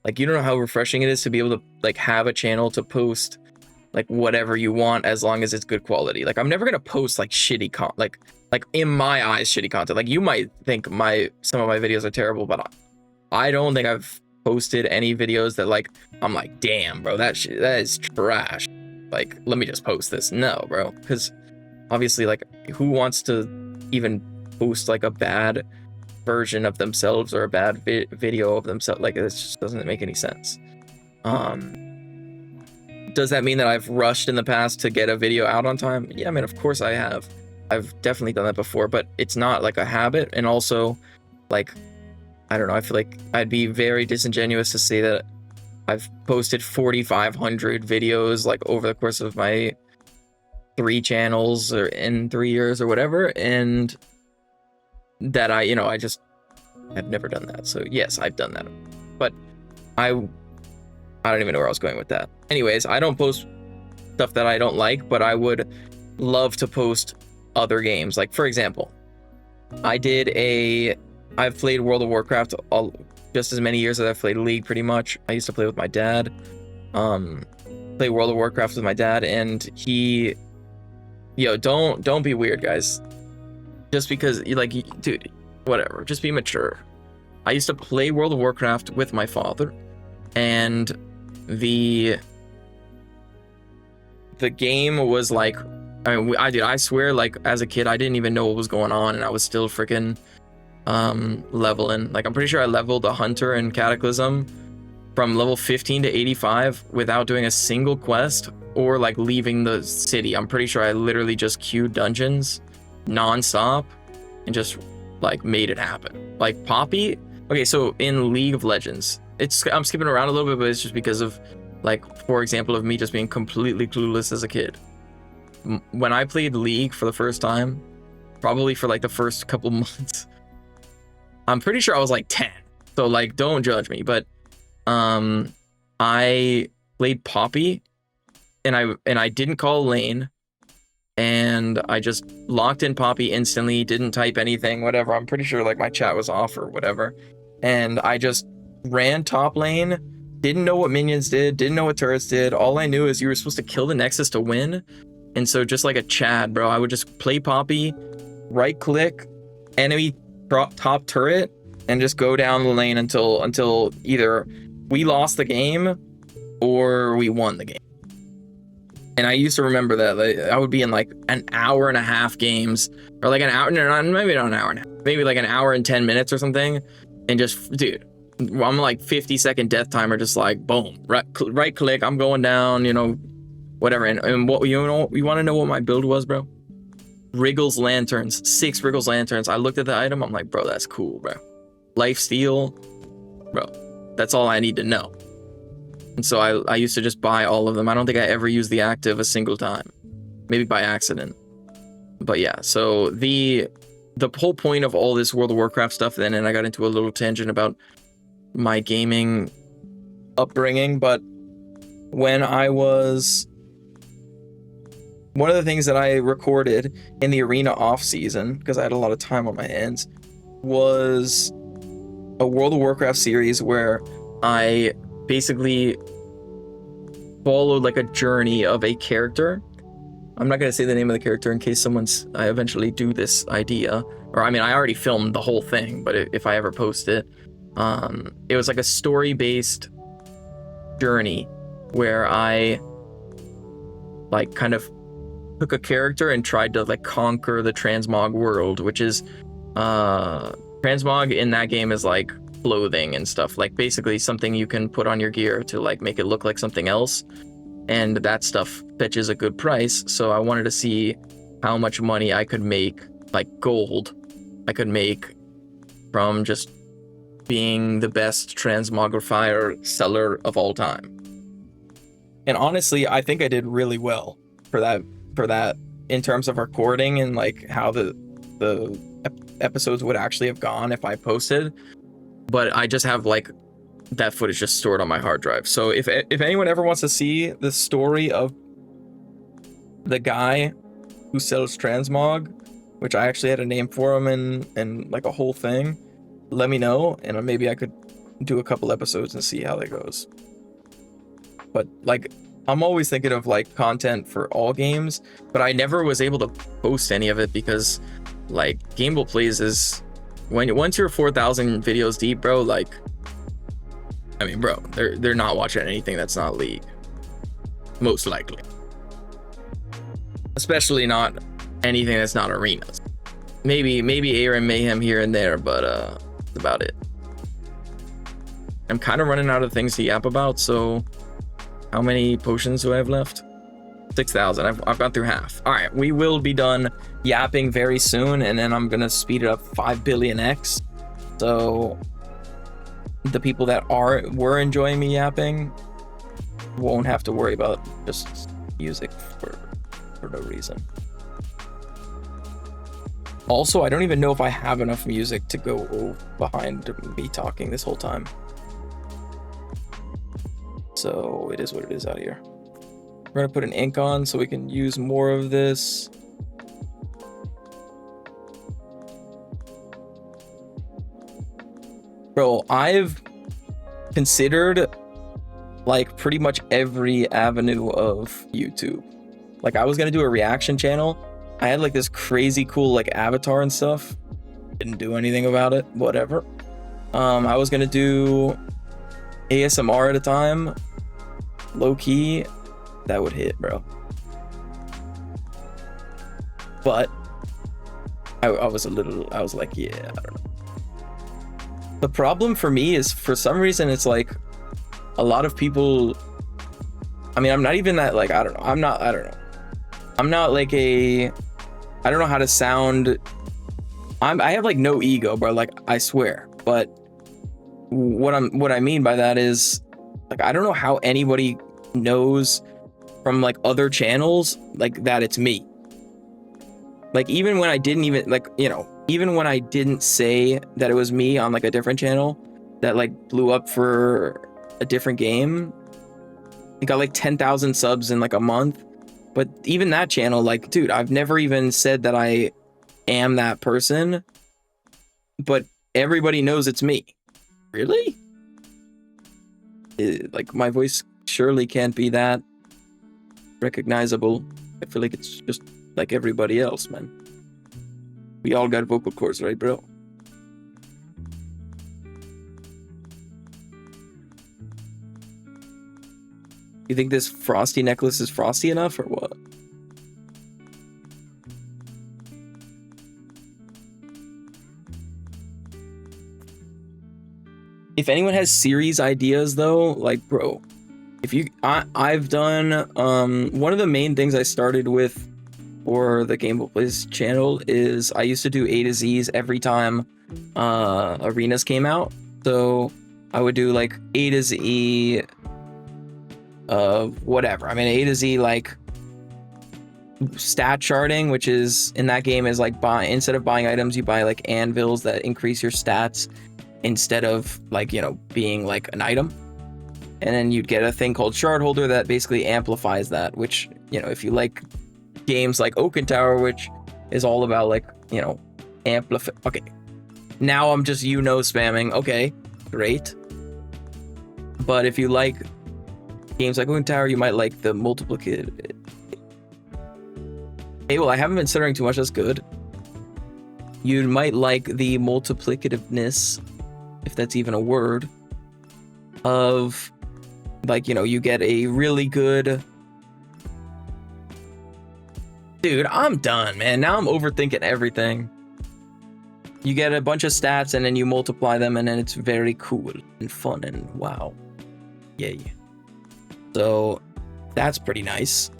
like, you don't know how refreshing it is to be able to like have a channel to post like whatever you want, as long as it's good quality. Like, I'm never gonna post like shitty like in my eyes shitty content. Like, you might think some of my videos are terrible, but I don't think I've posted any videos that like I'm like, damn, bro, that is trash. Like, let me just post this. No, bro, because obviously, like, who wants to even post like a bad version of themselves or a bad video of themselves? Like, it just doesn't make any sense. Does that mean that I've rushed in the past to get a video out on time? Yeah, I mean, of course I have. I've definitely done that before, but it's not like a habit. And also, like, I don't know, I feel like I'd be very disingenuous to say that I've posted 4,500 videos like over the course of my 3 channels or in 3 years or whatever, and that I've never done that. So yes, I've done that, but I don't even know where I was going with that. Anyways, I don't post stuff that I don't like, but I would love to post other games. Like, for example, I've played World of Warcraft just as many years as I've played League, pretty much. I used to play with my dad. Play World of Warcraft with my dad, and don't be weird, guys. Just because dude, whatever, just be mature. I used to play World of Warcraft with my father, and the game was like, I swear, like, as a kid, I didn't even know what was going on, and I was still freaking leveling. Like, I'm pretty sure I leveled a hunter in Cataclysm from level 15 to 85 without doing a single quest or like leaving the city. I'm pretty sure I literally just queued dungeons non-stop and just like made it happen. Like Poppy, okay, so in League of Legends, I'm skipping around a little bit, but it's just because of, like, for example, of me just being completely clueless as a kid. When I played League for the first time, probably for like the first couple months, I'm pretty sure I was like 10. So like, don't judge me, but I played Poppy, and I didn't call lane, and I just locked in Poppy instantly, didn't type anything, whatever. I'm pretty sure like my chat was off or whatever, and I just ran top lane, didn't know what minions did, didn't know what turrets did. All I knew is you were supposed to kill the Nexus to win, and so just like a Chad, bro, I would just play Poppy, right click, enemy top turret, and just go down the lane until either we lost the game or we won the game. And I used to remember that, like, I would be in like an hour and a half games, or like an hour, maybe not an hour and a half, maybe like an hour and 10 minutes or something, and just, dude, I'm like 50-second death timer, just like boom, right click, I'm going down, whatever. And what you want to know what my build was, bro? Wriggles lanterns, 6 Wriggles lanterns. I looked at the item, I'm like, bro, that's cool, bro. lifesteal, bro, that's all I need to know. And so I used to just buy all of them. I don't think I ever used the active a single time, maybe by accident. But yeah, so the whole point of all this World of Warcraft stuff then, and I got into a little tangent about my gaming upbringing, but when I was, one of the things that I recorded in the arena off season, because I had a lot of time on my hands, was a World of Warcraft series where I basically followed like a journey of a character. I'm not gonna say the name of the character in case I eventually do this idea, or I mean I already filmed the whole thing, but if I ever post it, it was like a story-based journey where I like kind of took a character and tried to like conquer the transmog world, which is transmog in that game is like clothing and stuff, like basically something you can put on your gear to like make it look like something else, and that stuff fetches a good price. So I wanted to see how much money I could make, like gold I could make from just being the best transmogrifier seller of all time. And honestly, I think I did really well for that in terms of recording and like how the episodes would actually have gone if I posted. But I just have like that footage just stored on my hard drive. So if anyone ever wants to see the story of the guy who sells transmog, which I actually had a name for him and like a whole thing, let me know, and maybe I could do a couple episodes and see how that goes. But like, I'm always thinking of like content for all games, but I never was able to post any of it because like Gamble Plays is, once you're 4,000 videos deep, bro, like, I mean, bro, they're not watching anything that's not League, most likely, especially not anything that's not arenas. Maybe Air and Mayhem here and there, but that's about it. I'm kind of running out of things to yap about, so how many potions do I have left? 6,000. I've gone through half. All right, we will be done yapping very soon, and then I'm gonna speed it up 5 billion X. So the people that were enjoying me yapping won't have to worry about just music for no reason. Also, I don't even know if I have enough music to go behind me talking this whole time. So it is what it is out here. We're gonna put an ink on so we can use more of this. Bro, I've considered like pretty much every avenue of YouTube. Like I was gonna do a reaction channel. I had like this crazy cool like avatar and stuff. Didn't do anything about it, whatever. I was gonna do ASMR at a time. Low key, that would hit, bro. But I was like, yeah, I don't know. The problem for me is, for some reason, it's like a lot of people, I mean, I'm not even that, like, I don't know. I'm not like I don't know how to sound. I have like no ego, bro. Like, I swear. But what I mean by that is, like, I don't know how anybody knows from like other channels like that it's me. Like, even when I didn't even, like, you know, even when I didn't say that it was me on like a different channel that like blew up for a different game, it got like 10,000 subs in like a month. But even that channel, like, dude, I've never even said that I am that person, but everybody knows it's me. Really? Like, my voice surely can't be that recognizable. I feel like it's just like everybody else, man. We all got vocal cords, right, bro? You think this frosty necklace is frosty enough, or what? If anyone has series ideas, though, like, bro, if you, I've done, one of the main things I started with for the Game Plays channel is I used to do A to Z's every time arenas came out. So I would do like A to Z whatever. I mean, A to Z like stat charting, which is in that game is like instead of buying items, you buy like anvils that increase your stats instead of like, you know, being like an item. And then you'd get a thing called shard holder that basically amplifies that, which, you know, if you like games like Oaken Tower, which is all about like, you know, amplify. Okay, now I'm just, you know, spamming. Okay, great. But if you like games like Oaken Tower, you might like the multiplicative. Hey, well, I haven't been stuttering too much. That's good. You might like the multiplicativeness, if that's even a word, of like, you know, you get a really good... Dude, I'm done, man. Now I'm overthinking everything. You get a bunch of stats and then you multiply them and then it's very cool and fun and wow. Yay. So that's pretty nice.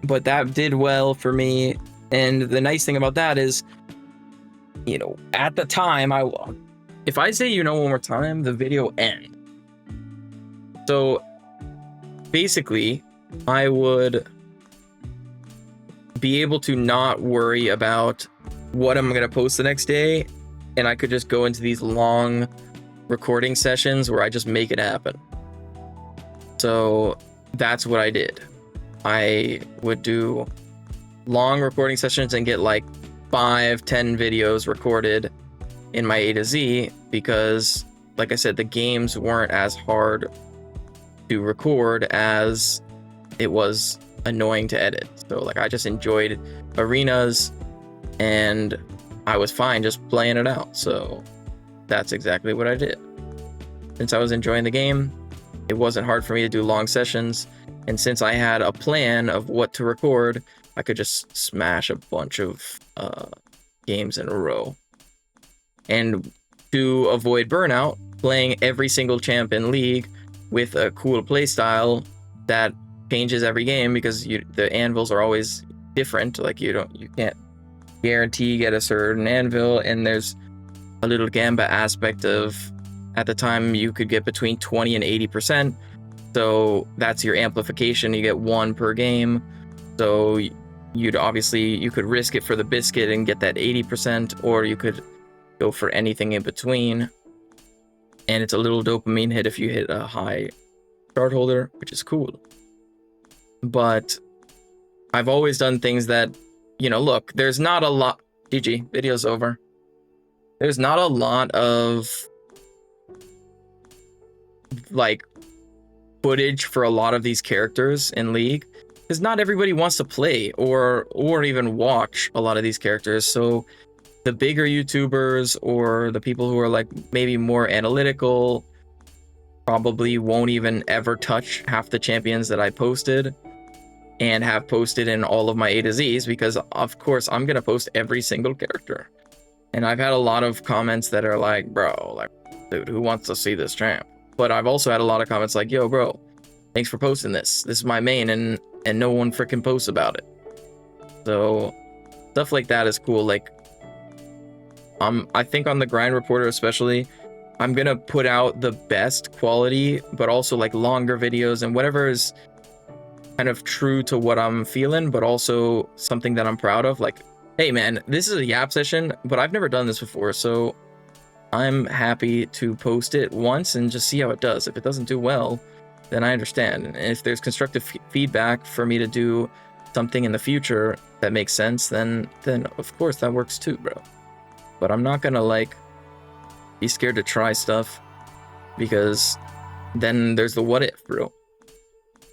But that did well for me. And the nice thing about that is, you know, at the time, if I say you know one more time, the video ends. So basically, I would be able to not worry about what I'm going to post the next day. And I could just go into these long recording sessions where I just make it happen. So that's what I did. I would do long recording sessions and get like 5-10 videos recorded in my A to Z because, like I said, the games weren't as hard to record as it was annoying to edit. So like I just enjoyed arenas and I was fine just playing it out. So that's exactly what I did. Since I was enjoying the game, it wasn't hard for me to do long sessions. And since I had a plan of what to record, I could just smash a bunch of games in a row. And to avoid burnout, playing every single champ in League with a cool playstyle that changes every game because the anvils are always different. Like you can't guarantee get a certain anvil, and there's a little gamba aspect of, at the time you could get between 20 and 80%. So that's your amplification. You get one per game. So you could risk it for the biscuit and get that 80%, or you could go for anything in between. And it's a little dopamine hit if you hit a high shard holder, which is cool. But I've always done things that, you know, look, there's not a lot. GG, video's over. There's not a lot of like footage for a lot of these characters in League because not everybody wants to play or even watch a lot of these characters. So the bigger YouTubers or the people who are like maybe more analytical probably won't even ever touch half the champions that I posted and have posted in all of my A to Z's, because of course I'm gonna post every single character. And I've had a lot of comments that are like, bro, like, dude, who wants to see this champ? But I've also had a lot of comments like, yo, bro, thanks for posting this. This is my main, and no one freaking posts about it. So stuff like that is cool. Like, I think on the Grind Reporter especially, I'm gonna put out the best quality, but also like longer videos and whatever is kind of true to what I'm feeling, but also something that I'm proud of. Like, hey man, this is a yap session, but I've never done this before, so I'm happy to post it once and just see how it does. If it doesn't do well, then I understand. And if there's constructive feedback for me to do something in the future that makes sense, then of course that works too, bro. But I'm not gonna like be scared to try stuff, because then there's the what if, bro.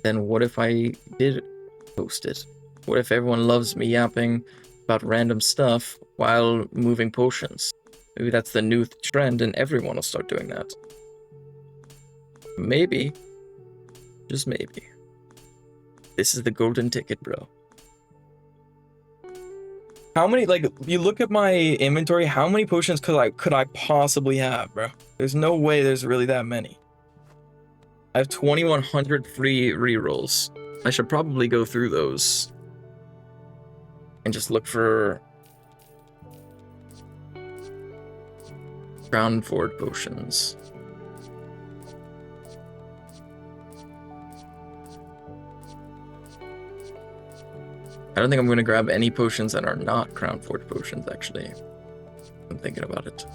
Then what if I did post it? What if everyone loves me yapping about random stuff while moving potions? Maybe that's the new trend and everyone will start doing that. Maybe. Just maybe. This is the golden ticket, bro. How many, like, you look at my inventory, how many potions could I possibly have, bro? There's no way there's really that many. I have 2,100 free rerolls. I should probably go through those. and just look for Crown Ford potions. I don't think I'm going to grab any potions that are not Crown Ford potions, actually. I'm thinking about it.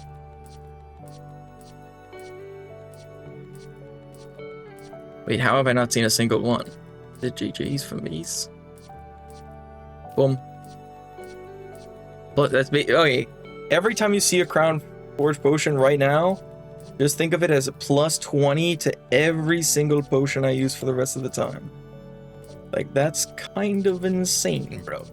Wait, how have I not seen a single one? The GG's from these. Boom. But that's okay. Every time you see a Crown Forge potion right now, just think of it as a plus 20 to every single potion I use for the rest of the time. Like, that's kind of insane, bro.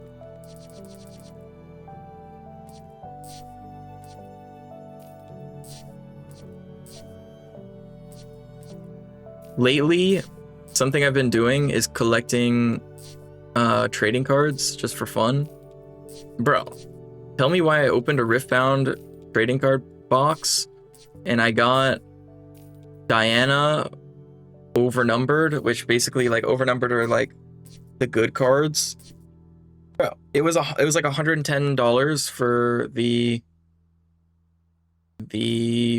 Lately, something I've been doing is collecting trading cards just for fun. Bro, tell me why I opened a Riftbound trading card box and I got Diana overnumbered, which basically like overnumbered are like the good cards. Bro, it was like $110 for the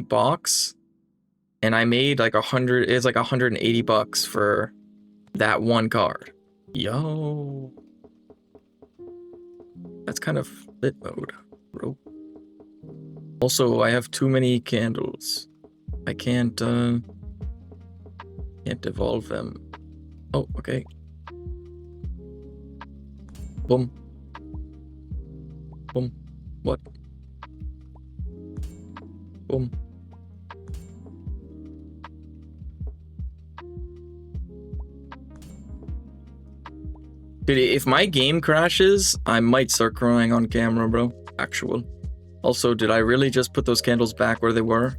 box, and I made like it's like $180 for that one card. Yo, that's kind of lit mode, bro. Also, I have too many candles. I can't evolve them. Oh, okay. Boom. Boom. What? Boom. Dude, if my game crashes, I might start crying on camera, bro. Actual. Also, did I really just put those candles back where they were?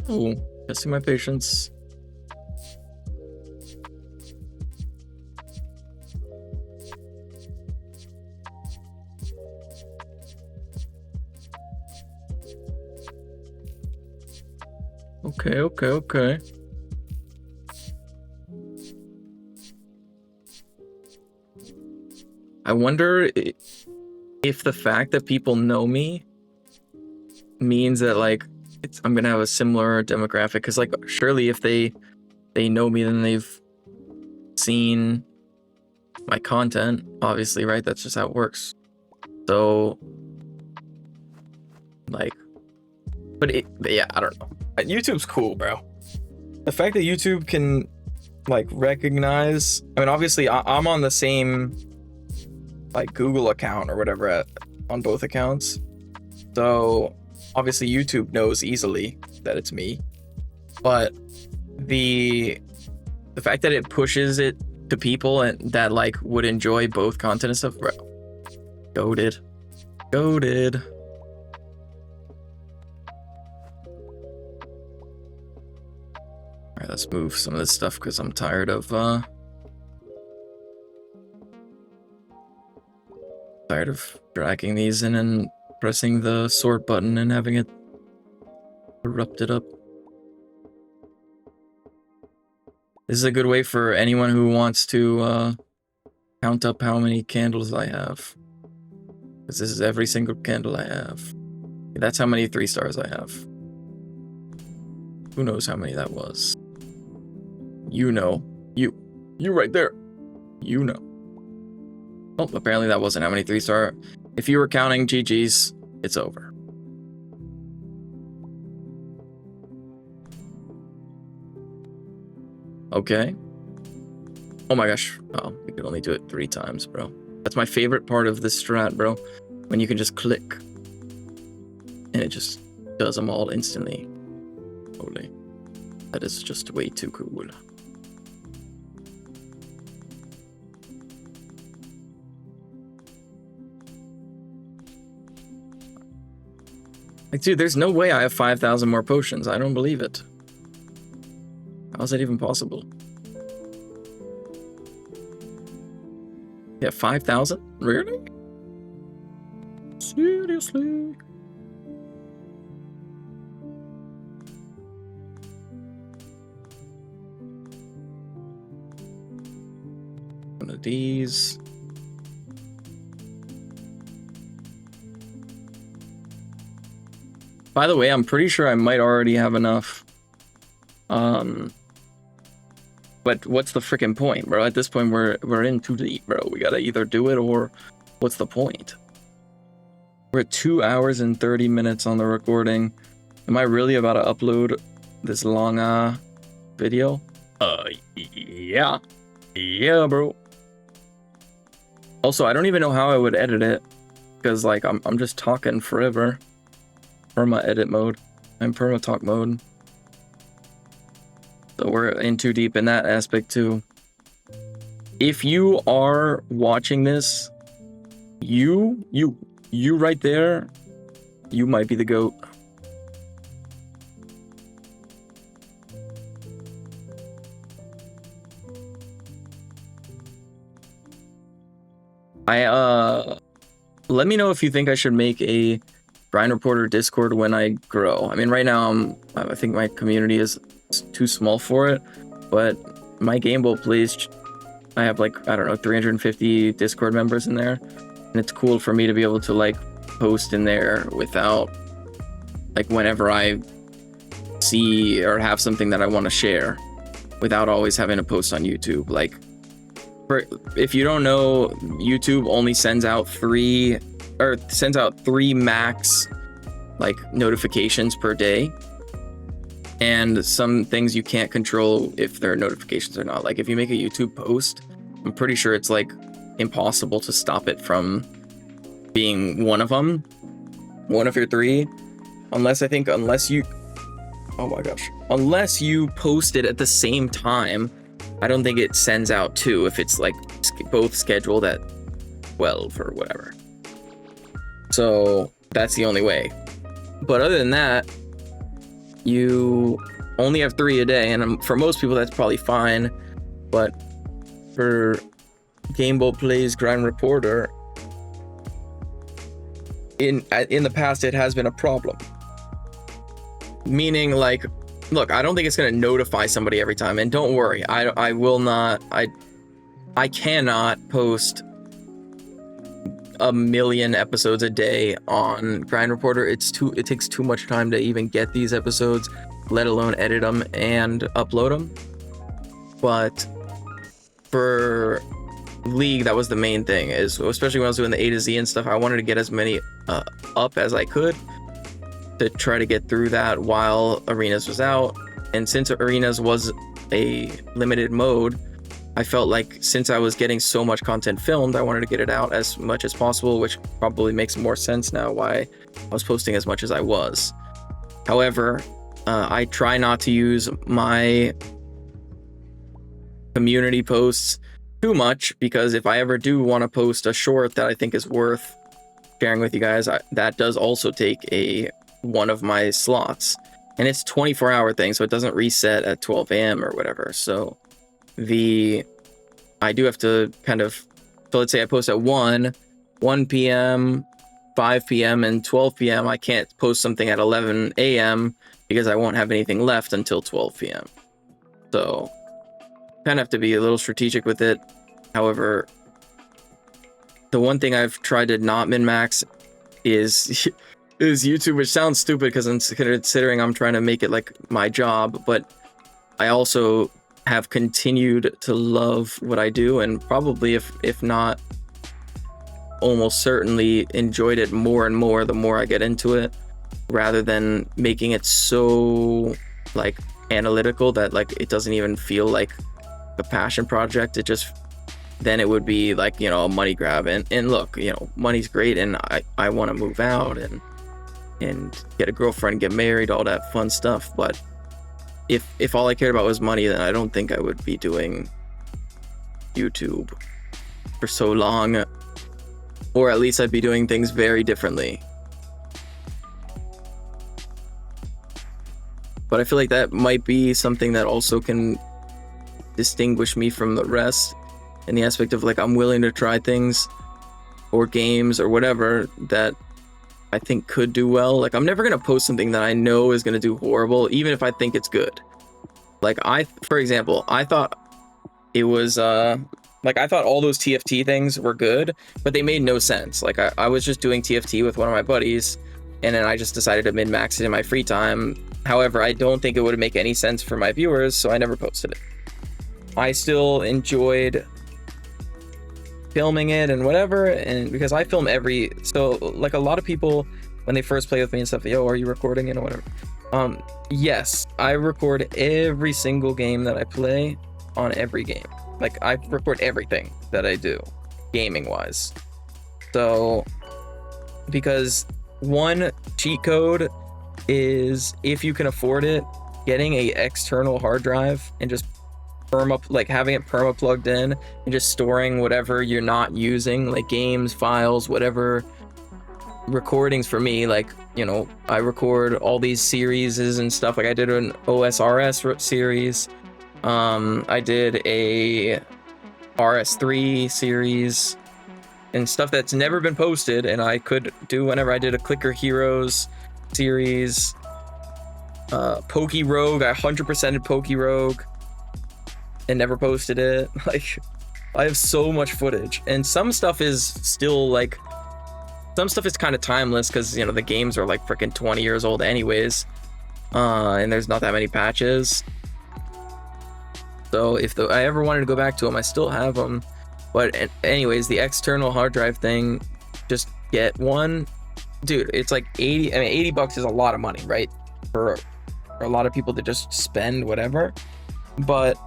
Oh, testing my patience. Okay. I wonder if the fact that people know me means that like I'm gonna have a similar demographic, because like surely if they know me, then they've seen my content, obviously, right? That's just how it works. So like, but yeah, I don't know. YouTube's cool, bro. The fact that YouTube can like recognize, I mean, obviously I'm on the same like Google account or whatever on both accounts, so obviously YouTube knows easily that it's me, but the fact that it pushes it to people and that like would enjoy both content and stuff, bro. Goated. Alright, let's move some of this stuff because I'm tired of dragging these in and pressing the sort button and having it erupted up. This is a good way for anyone who wants to count up how many candles I have, because this is every single candle I have. That's how many 3 stars I have. Who knows how many that was? You know. You right there. You know. Oh, apparently that wasn't how many 3-star. If you were counting GG's, it's over. Okay. Oh my gosh. Oh, you can only do it 3 times, bro. That's my favorite part of this strat, bro. When you can just click and it just does them all instantly. Holy. That is just way too cool. Like, dude, there's no way I have 5,000 more potions. I don't believe it. How is that even possible? Yeah, 5,000? Really? Seriously? One of these. By the way, I'm pretty sure I might already have enough. But what's the freaking point, bro? At this point, we're in too deep, bro. We gotta either do it or what's the point? We're at 2 hours and 30 minutes on the recording. Am I really about to upload this long video? Yeah. Yeah, bro. Also, I don't even know how I would edit it because like I'm just talking forever. Perma edit mode. I'm perma talk mode. So we're in too deep in that aspect too. If you are watching this, you right there, you might be the GOAT. Let me know if you think I should make a Grind Reporter Discord when I grow. I mean, right now I think my community is too small for it, but my Game Boat plays, I have like, I don't know, 350 Discord members in there, and it's cool for me to be able to like post in there without, like, whenever I see or have something that I want to share, without always having to post on YouTube. Like, if you don't know, YouTube only sends out three max like notifications per day, and some things you can't control if there are notifications or not. Like if you make a YouTube post, I'm pretty sure it's like impossible to stop it from being one of them, one of your three, unless you post it at the same time. I don't think it sends out two if it's like both scheduled at 12 or whatever. So that's the only way. But other than that, you only have 3 a day, and for most people that's probably fine. But for Game Boat Plays Grind Reporter, in the past it has been a problem. Meaning, like, look, I don't think it's gonna notify somebody every time, and don't worry, I will not. I cannot post 1 million episodes a day on Grind Reporter. It takes too much time to even get these episodes, let alone edit them and upload them. But for League, that was the main thing, is especially when I was doing the A to Z and stuff, I wanted to get as many up as I could to try to get through that while Arenas was out. And since Arenas was a limited mode, I felt like since I was getting so much content filmed, I wanted to get it out as much as possible, which probably makes more sense now why I was posting as much as I was. However, I try not to use my community posts too much, because if I ever do want to post a short that I think is worth sharing with you guys, that does also take one of my slots, and it's 24-hour thing, so it doesn't reset at 12 a.m. or whatever. So I do have to kind of, so let's say I post at 1 p.m., 5 p.m., and 12 p.m. I can't post something at 11 a.m. because I won't have anything left until 12 p.m. So kind of have to be a little strategic with it. However, the one thing I've tried to not min-max is YouTube, which sounds stupid because I'm considering I'm trying to make it like my job, but I also have continued to love what I do, and probably if not almost certainly enjoyed it more and more the more I get into it, rather than making it so like analytical that like it doesn't even feel like a passion project. It just, then it would be like, you know, a money grab. And look, you know, money's great, and I want to move out and get a girlfriend, get married, all that fun stuff, but if all I cared about was money, then I don't think I would be doing YouTube for so long, or at least I'd be doing things very differently. But I feel like that might be something that also can distinguish me from the rest, in the aspect of like, I'm willing to try things or games or whatever that I think could do well. Like, I'm never gonna post something that I know is gonna do horrible, even if I think it's good. Like, for example, I thought it was like, I thought all those TFT things were good, but they made no sense. Like, I was just doing TFT with one of my buddies, and then I just decided to min-max it in my free time. However, I don't think it would make any sense for my viewers, so I never posted it. I still enjoyed filming it and whatever, and because I film so like a lot of people when they first play with me and stuff, yo, are you recording it or whatever? Yes, I record every single game that I play on every game. Like, I record everything that I do gaming wise. So because one cheat code is, if you can afford it, getting a external hard drive and just having it perma plugged in and just storing whatever you're not using, like games, files, whatever. Recordings for me, like, you know, I record all these series and stuff. Like I did an OSRS series, I did a RS3 series and stuff that's never been posted, and I could do whenever. I did a Clicker Heroes series, Poke Rogue. I 100%ed Poke Rogue and never posted it. Like, I have so much footage, and some stuff is still like, some stuff is kind of timeless because, you know, the games are like freaking 20 years old anyways, and there's not that many patches. So if I ever wanted to go back to them, I still have them. But anyways, the external hard drive thing, just get one. Dude, it's like 80, I mean, 80 bucks is a lot of money, right? For a lot of people to just spend whatever. But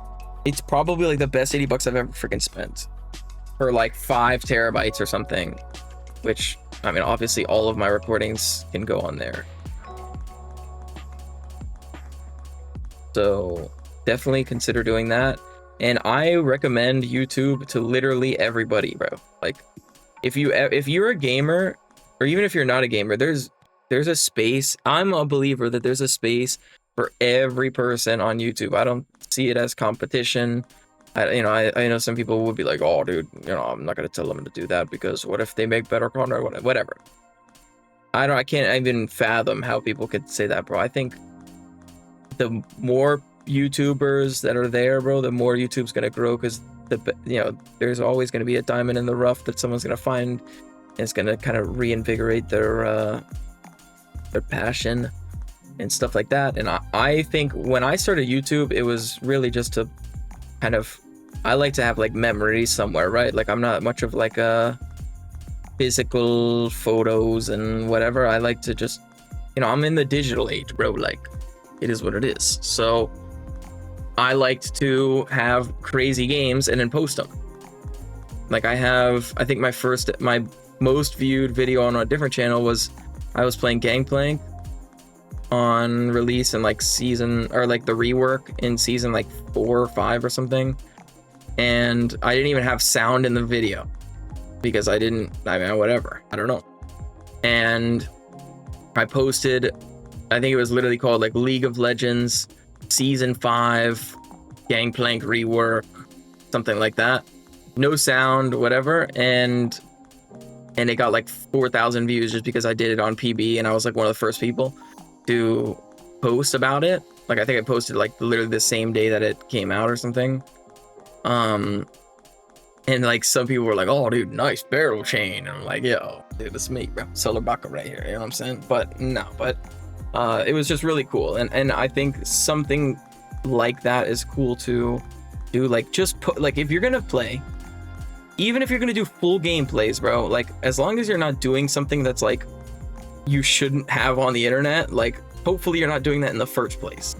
it's probably like the best 80 bucks I've ever freaking spent for like 5 terabytes or something, which, I mean, obviously all of my recordings can go on there. So definitely consider doing that. And I recommend YouTube to literally everybody, bro. Like, if you're a gamer, or even if you're not a gamer, there's a space. I'm a believer that there's a space for every person on YouTube. I don't see it as competition. I know some people would be like, oh, dude, you know, I'm not gonna tell them to do that because what if they make better content or whatever. I can't even fathom how people could say that, bro. I think the more YouTubers that are there, bro, the more YouTube's gonna grow, because there's always gonna be a diamond in the rough that someone's gonna find, and it's gonna kind of reinvigorate their passion and stuff like that. And I think when I started YouTube, it was really just to kind of, I like to have like memories somewhere, right? Like, I'm not much of like a physical photos and whatever. I like to just, you know, I'm in the digital age, bro. Like, it is what it is. So I liked to have crazy games and then post them. Like, I think my most viewed video on a different channel was I was playing Gangplank on release in like season, or like the rework in season like 4 or 5 or something, and I didn't even have sound in the video because I mean, whatever, I don't know. And I posted, I think it was literally called like League of Legends season 5 Gangplank rework, something like that, no sound, whatever, and it got like 4,000 views just because I did it on PB, and I was like one of the first people to post about it. Like, I think I posted like literally the same day that it came out or something. And like some people were like, oh, dude, nice barrel chain. And I'm like, yo, dude, it's me, bro. Solar Baka right here, you know what I'm saying? But no, it was just really cool. And I think something like that is cool to do. Like, just put, like, if you're gonna play, even if you're gonna do full gameplays, bro, like, as long as you're not doing something that's like you shouldn't have on the internet, like, hopefully you're not doing that in the first place.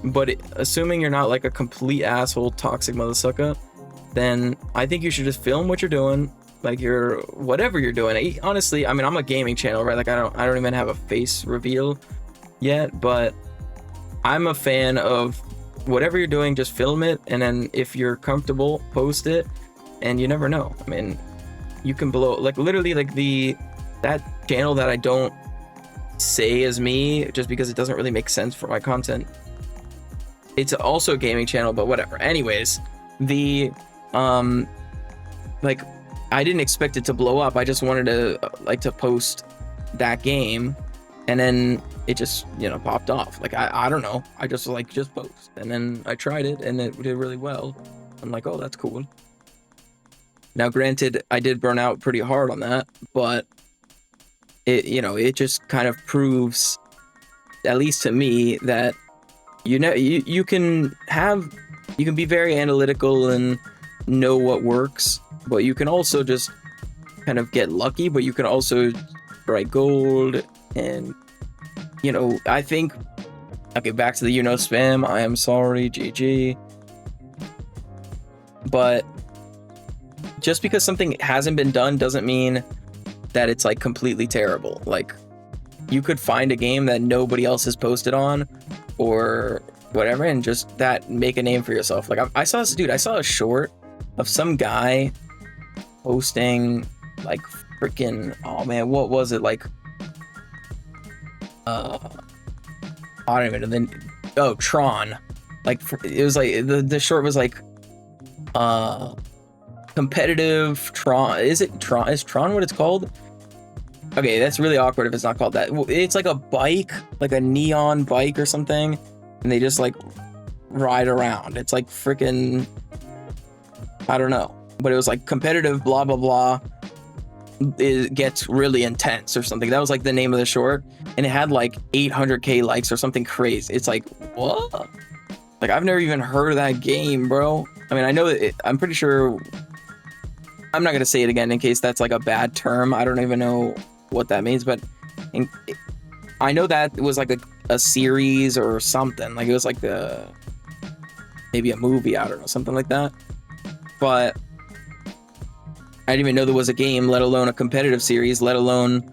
But assuming you're not like a complete asshole, toxic motherfucker, then I think you should just film what you're doing, like whatever you're doing. Honestly, I mean, I'm a gaming channel, right? Like, I don't even have a face reveal yet, but I'm a fan of whatever you're doing, just film it, and then if you're comfortable, post it, and you never know. I mean, you can blow, like, literally, like that channel that I don't say as me just because it doesn't really make sense for my content. It's also a gaming channel, but whatever. Anyways, like, I didn't expect it to blow up. I just wanted to post that game, and then it just, you know, popped off. Like, I don't know. I just post, and then I tried it, and it did really well. I'm like, oh, that's cool. Now, granted, I did burn out pretty hard on that, but it just kind of proves, at least to me, that you can be very analytical and know what works, but you can also just kind of get lucky, but you can also strike gold. And I think, okay, back to the spam, I am sorry, GG. But just because something hasn't been done doesn't mean that it's like completely terrible. Like, you could find a game that nobody else has posted on or whatever, and just make a name for yourself. Like, I saw a short of some guy posting like freaking, oh man, what was it, like I don't even know. Then Tron, like it was like the short was like competitive Tron. Is Tron what it's called? Okay, that's really awkward if it's not called that. It's like a bike, like a neon bike or something, and they just like ride around. It's like freaking, I don't know, but it was like competitive blah blah blah. It gets really intense or something. That was like the name of the short, and it had like 800k likes or something crazy. It's like, what? Like, I've never even heard of that game, bro. I mean, I know I'm pretty sure. I'm not gonna say it again in case that's like a bad term. I don't even know what that means, but I know that it was like a series or something. Like, it was like maybe a movie, I don't know, something like that. But I didn't even know there was a game, let alone a competitive series, let alone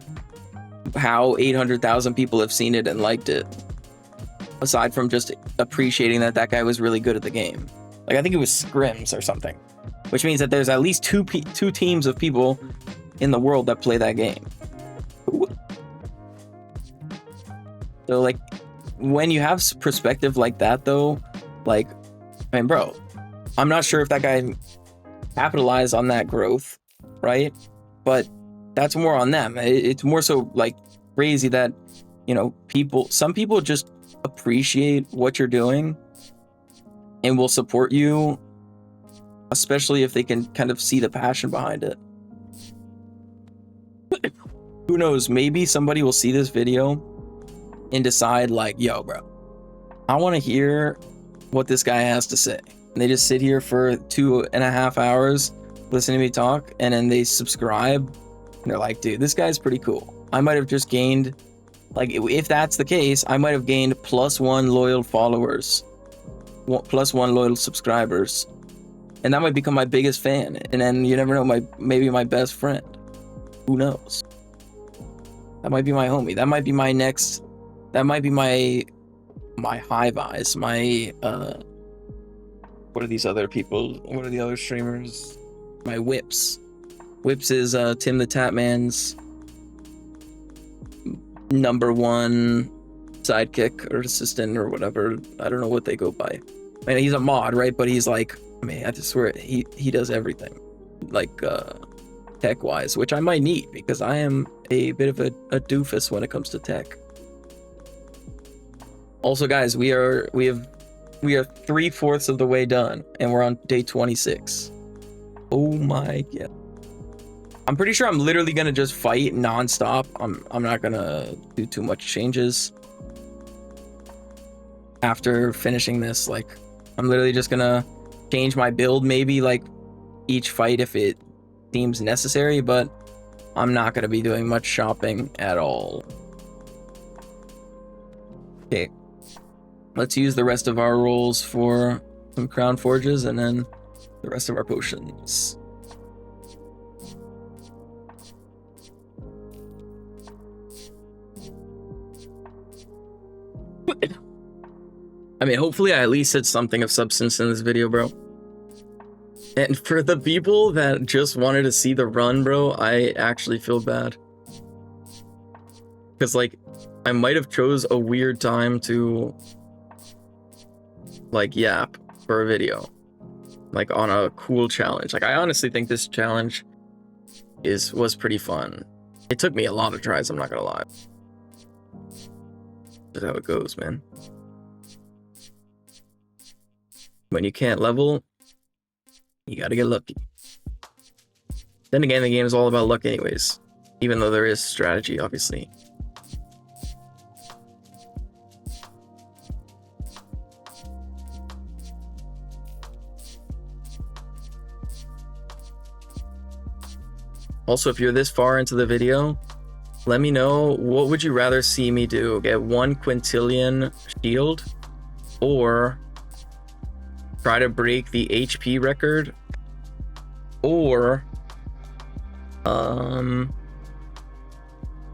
how 800,000 people have seen it and liked it. Aside from just appreciating that guy was really good at the game. Like, I think it was scrims or something, which means that there's at least two teams of people in the world that play that game. So, like, when you have perspective like that, though, like, I mean, bro, I'm not sure if that guy capitalized on that growth, right? But that's more on them. It's more so like crazy that, some people just appreciate what you're doing and will support you, especially if they can kind of see the passion behind it. Who knows, maybe somebody will see this video and decide like, yo, bro, I want to hear what this guy has to say. And they just sit here for 2.5 hours listening to me talk, and then they subscribe and they're like, dude, this guy's pretty cool. I might have just gained, like, if that's the case, I might have gained +1 loyal followers, +1 loyal subscribers, and that might become my biggest fan. And then you never know, maybe my best friend. Who knows? That might be my homie. That might be my next. That might be my Hive Eyes. My what are these other people? What are the other streamers? My Whips. Whips is Tim the Tatman's #1 sidekick or assistant or whatever. I don't know what they go by. I mean, he's a mod, right? But he's like, I mean, I have to swear, he does everything, like tech wise, which I might need because I am a bit of a doofus when it comes to tech. Also, guys, we are 3/4 of the way done, and we're on day 26. Oh my god! I'm pretty sure I'm literally gonna just fight nonstop. I'm not gonna do too much changes after finishing this. Like, I'm literally just gonna change my build, maybe like each fight if it seems necessary, but I'm not gonna be doing much shopping at all. Okay. Let's use the rest of our rolls for some crown forges and then the rest of our potions. I mean, hopefully I at least said something of substance in this video, bro. And for the people that just wanted to see the run, bro, I actually feel bad. Because, like, I might have chose a weird time to like yap for a video, like on a cool challenge. Like, I honestly think this challenge was pretty fun. It took me a lot of tries, I'm not gonna lie. That's how it goes, man. When you can't level, you gotta get lucky. Then again, the game is all about luck anyways. even though there is strategy, obviously. Also, if you're this far into the video, let me know, what would you rather see me do? Get 1 quintillion shield, or try to break the HP record, or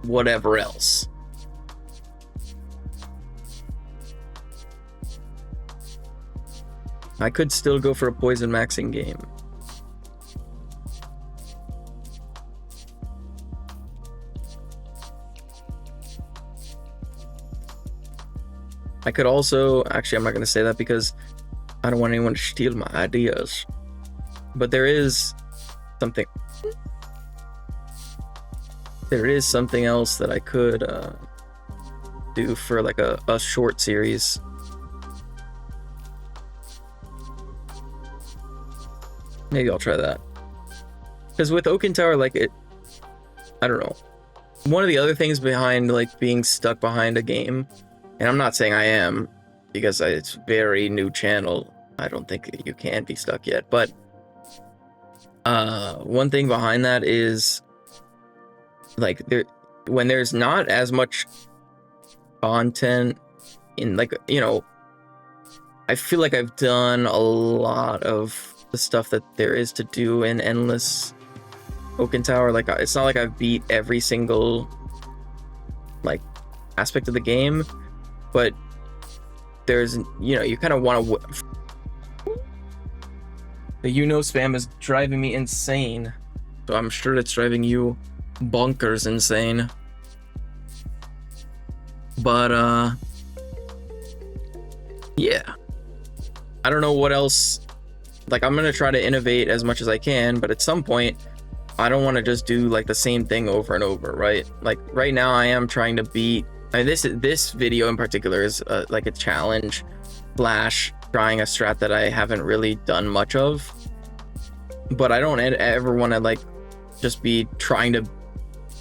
whatever else? I could still go for a poison maxing game. I could also, actually, I'm not going to say that because I don't want anyone to steal my ideas. But there is something else that I could do for like a short series. Maybe I'll try that. Because with Oaken Tower, like, I don't know. One of the other things behind like being stuck behind a game, and I'm not saying I am, because it's a very new channel. I don't think you can be stuck yet. But one thing behind that is, like, when there's not as much content in, like, you know, I feel like I've done a lot of the stuff that there is to do in Endless Oaken Tower. Like, it's not like I've beat every single, like, aspect of the game. But there's, you know, you kind of want to... The spam is driving me insane. So I'm sure it's driving you bonkers insane. But, yeah. I don't know what else... Like, I'm going to try to innovate as much as I can, but at some point, I don't want to just do, like, the same thing over and over, right? Like, right now, I am trying to beat... I mean, this video in particular is like a challenge slash trying a strat that I haven't really done much of, but I don't ever want to like just be trying to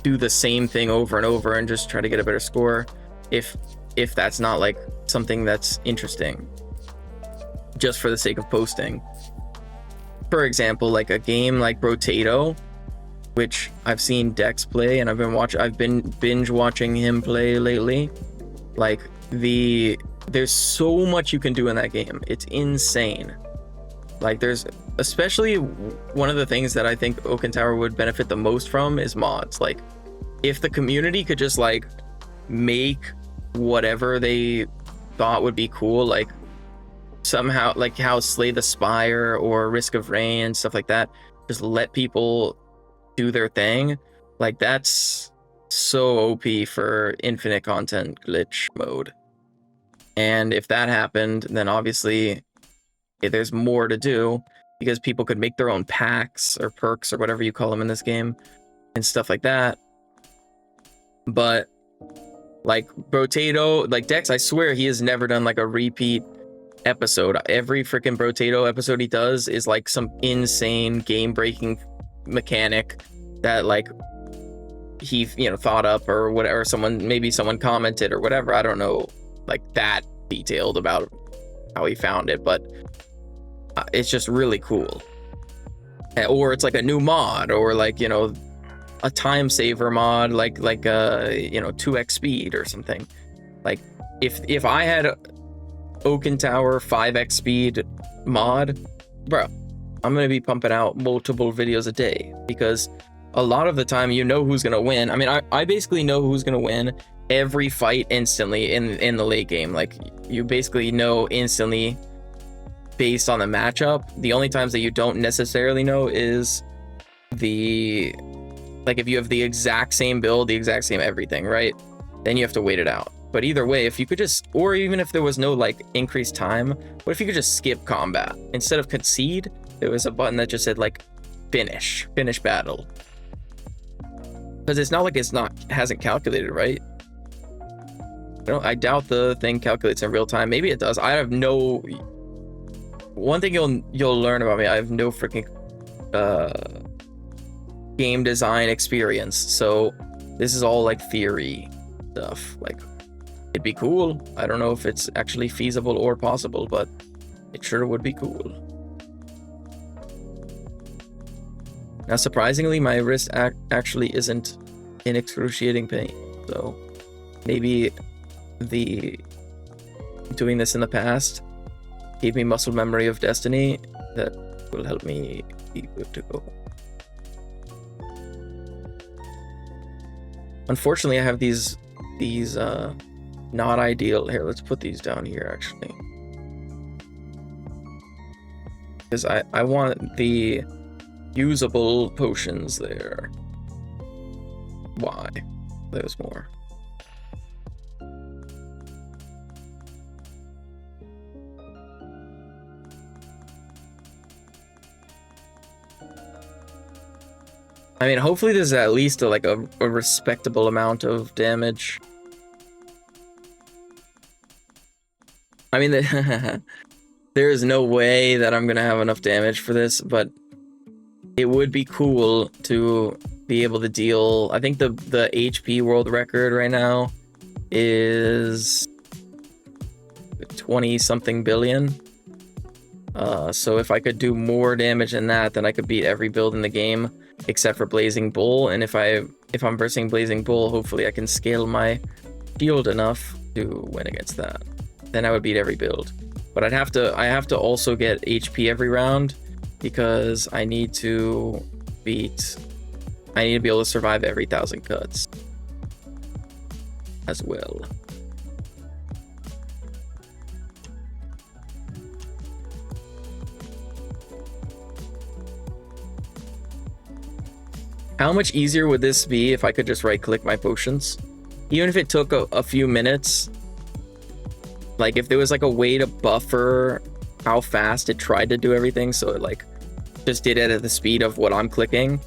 do the same thing over and over and just try to get a better score if that's not like something that's interesting just for the sake of posting. For example, like a game like Brotato, which I've seen Dex play, and I've been binge watching him play lately. Like, there's so much you can do in that game. It's insane. Like, there's, especially one of the things that I think Oaken Tower would benefit the most from is mods. Like, if the community could just like make whatever they thought would be cool, like somehow, like how Slay the Spire or Risk of Rain and stuff like that, just let people do their thing, like, that's so OP for infinite content glitch mode. And if that happened, then obviously there's more to do, because people could make their own packs or perks or whatever you call them in this game and stuff like that. But like Brotato, like Dex, I swear he has never done like a repeat episode. Every freaking Brotato episode he does is like some insane game breaking mechanic that like he, you know, thought up or whatever, maybe someone commented or whatever. I don't know like that detailed about how he found it, but it's just really cool. Or it's like a new mod, or like, you know, a time saver mod, like you know, 2x speed or something. Like if I had Oaken Tower 5x speed mod, bro, I'm gonna be pumping out multiple videos a day, because a lot of the time you know who's gonna win. I mean, I basically know who's gonna win every fight instantly in the late game. Like, you basically know instantly based on the matchup. The only times that you don't necessarily know is like if you have the exact same build, the exact same everything, right? Then you have to wait it out. But either way, if you could just, or even if there was no like increased time, what if you could just skip combat? Instead of concede, there was a button that just said like finish battle. Because it's not like hasn't calculated, right? I doubt the thing calculates in real time. Maybe it does. I have no... One thing you'll learn about me, I have no freaking game design experience. So this is all like theory stuff. Like, it'd be cool. I don't know if it's actually feasible or possible, but it sure would be cool. Now, surprisingly, my wrist actually isn't in excruciating pain. So maybe doing this in the past gave me muscle memory of destiny that will help me be good to go. Unfortunately, I have these not ideal. Here, let's put these down here actually, because I want the usable potions there. Why? There's more. I mean, hopefully there's at least a respectable amount of damage. I mean, there is no way that I'm gonna have enough damage for this, but it would be cool to be able to deal. I think the HP world record right now is 20-something billion. So if I could do more damage than that, then I could beat every build in the game except for Blazing Bull. And if I'm versing Blazing Bull, hopefully I can scale my shield enough to win against that. Then I would beat every build. But I have to also get HP every round, because I need to be able to survive every 1,000 cuts as well. How much easier would this be if I could just right-click my potions? Even if it took a few minutes, like if there was like a way to buffer how fast it tried to do everything, so it like just did it at the speed of what I'm clicking,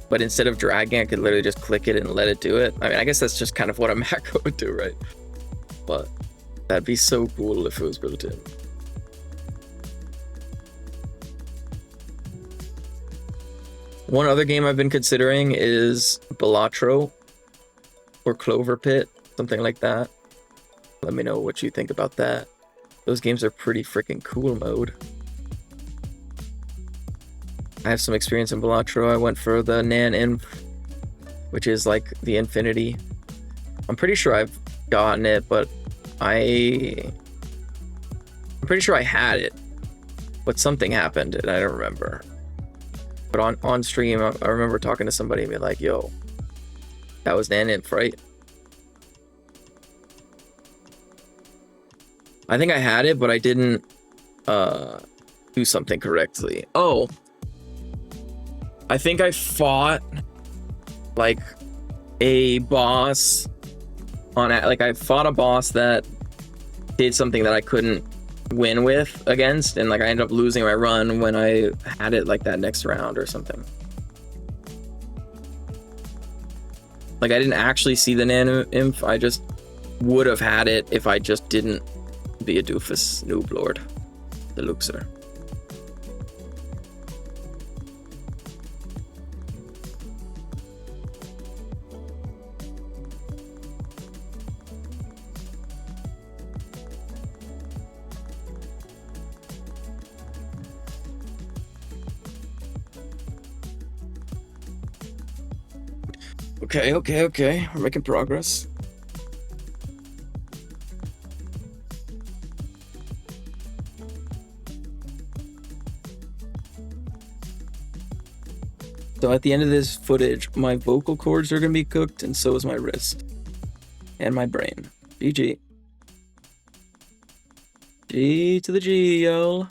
but instead of dragging, I could literally just click it and let it do it. I mean, I guess that's just kind of what a macro would do, right? But that'd be so cool if it was built in. One other game I've been considering is Balatro or Clover Pit, something like that. Let me know what you think about that. Those games are pretty freaking cool mode. I have some experience in Balatro. I went for the Nan Inf, which is like the Infinity. I'm pretty sure I've gotten it, but I'm pretty sure I had it, but something happened and I don't remember. But on stream, I remember talking to somebody and being like, yo, that was Nan Inf, right? I think I had it, but I didn't do something correctly. Oh, I think I fought like a boss I fought a boss that did something that I couldn't win with against, and like I ended up losing my run when I had it like that next round or something. Like I didn't actually see the Nano Imp, I just would have had it if I just didn't be a doofus noob lord, the Luxor. Okay. We're making progress. So at the end of this footage, my vocal cords are gonna be cooked, and so is my wrist. And my brain. GG. G to the G, yo.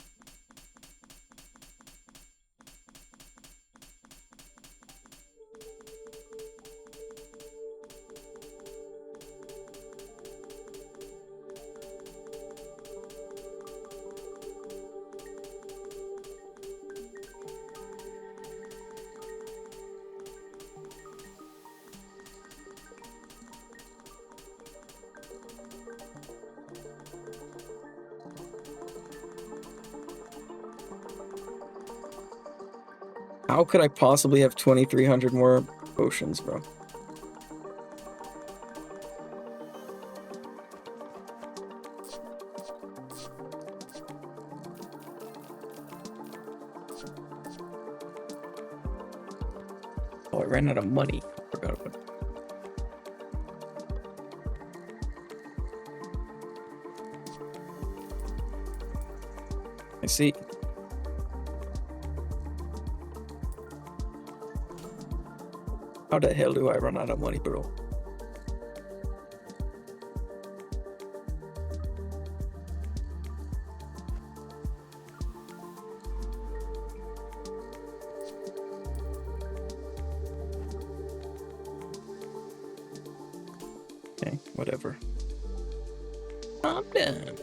How could I possibly have 2,300 more potions, bro? Oh, I ran out of money. Forgot about it. I see. How the hell do I run out of money, bro? Okay, whatever. I'm done.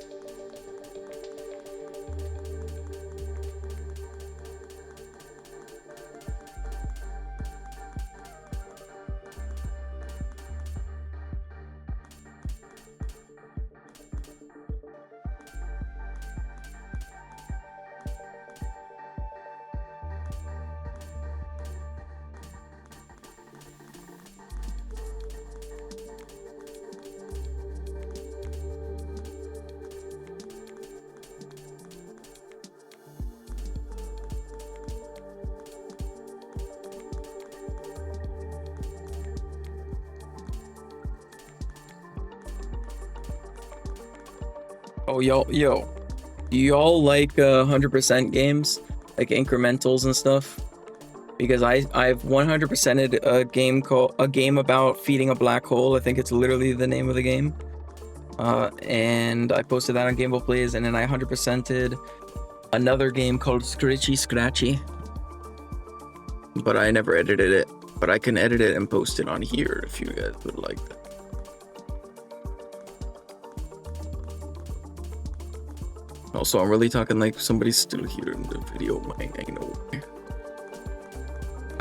Oh, yo, do y'all like 100% games, like incrementals and stuff? Because I've 100%ed a game about feeding a black hole. I think it's literally the name of the game. And I posted that on Gamble Plays, and then I 100%ed another game called Scritchy Scratchy. But I never edited it. But I can edit it and post it on here if you guys would like that. Also, I'm really talking like somebody's still here in the video. I know.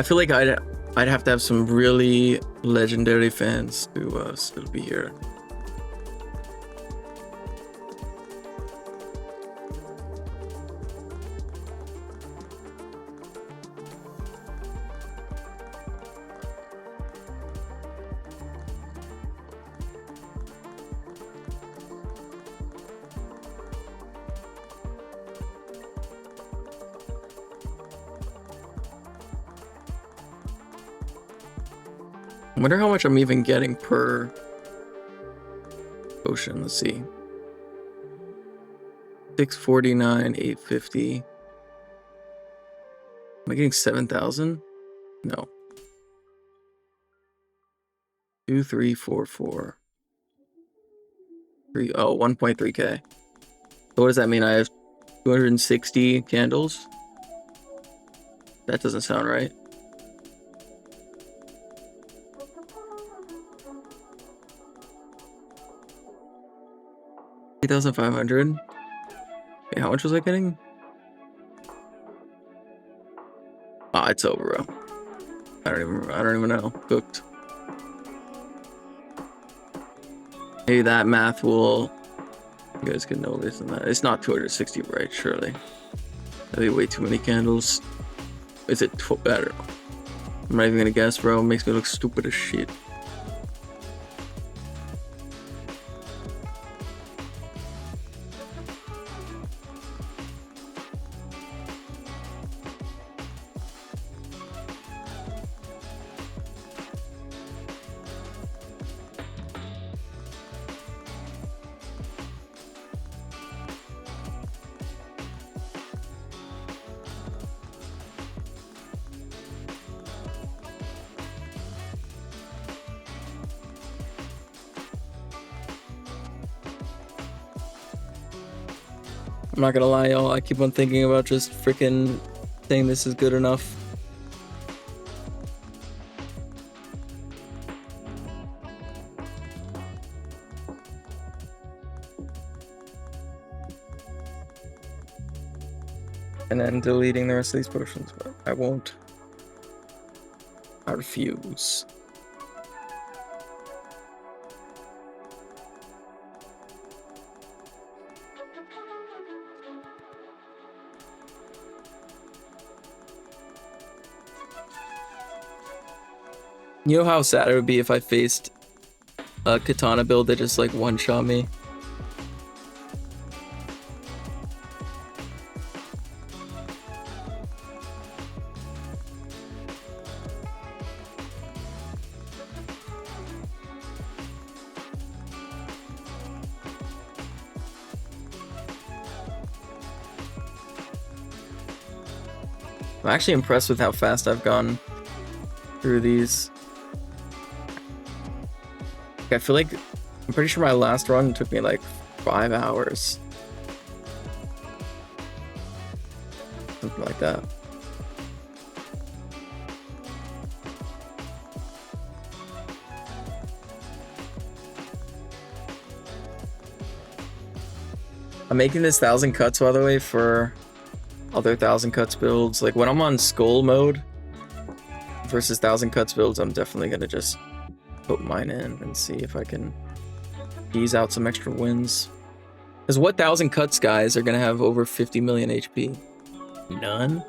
I feel like I'd have to have some really legendary fans to still be here. I wonder how much I'm even getting per potion. Let's see. 649, 850. Am I getting 7,000? No. 2, 3, 4, 4. 3, oh, 1.3k. So what does that mean? I have 260 candles? That doesn't sound right. 8,500. Wait, how much was I getting? Ah, it's over, bro. I don't even know. Cooked. Maybe that math will. You guys can know this and that. It's not 260, right? Surely. That'd be way too many candles. Is it better? I'm not even gonna guess, bro. It makes me look stupid as shit. I'm not gonna lie, y'all. I keep on thinking about just freaking saying this is good enough. And then deleting the rest of these potions, but I won't. I refuse. You know how sad it would be if I faced a katana build that just like one-shot me? I'm actually impressed with how fast I've gone through these. I feel like, I'm pretty sure my last run took me like 5 hours. Something like that. I'm making this 1,000 cuts, by the way, for other 1,000 cuts builds. Like when I'm on skull mode versus 1,000 cuts builds, I'm definitely gonna just put mine in and see if I can ease out some extra wins. Because what 1,000 cuts guys are gonna have over 50 million HP? None?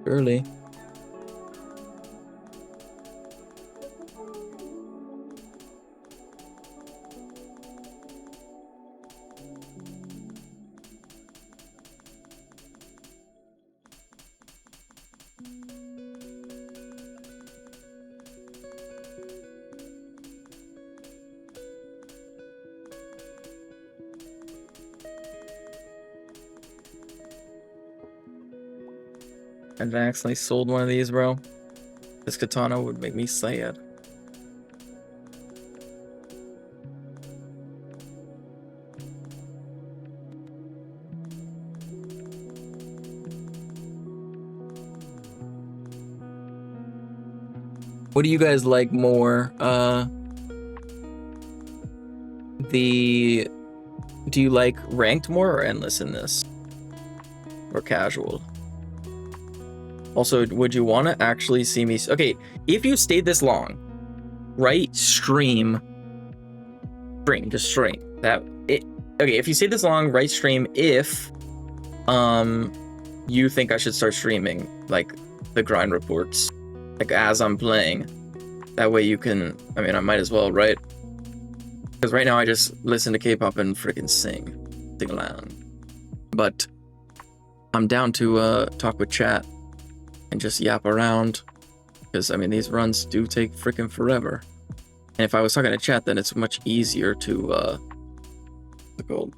Surely. And I accidentally sold one of these, bro. This katana would make me sad. What do you guys like more? Do you like ranked more or endless in this? Or casual? Also, would you want to actually see me? Okay, if you stayed this long, right? Stream. Just stream. Okay, if you stayed this long, right? Stream if you think I should start streaming like the grind reports, like as I'm playing. That way you can. I mean, I might as well, right? Because right now I just listen to K-pop and freaking sing along. But I'm down to talk with chat and just yap around, because I mean these runs do take freaking forever. And if I was talking to chat, then it's much easier to go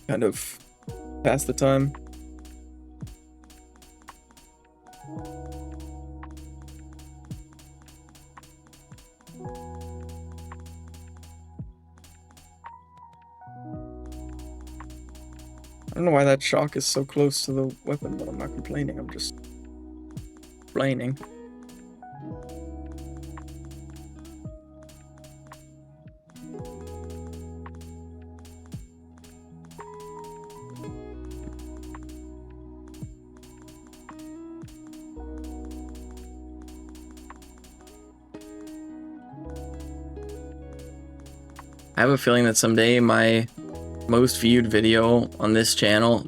kind of pass the time. I don't know why that shock is so close to the weapon, but I'm not complaining. I'm just complaining. I have a feeling that someday my most viewed video on this channel,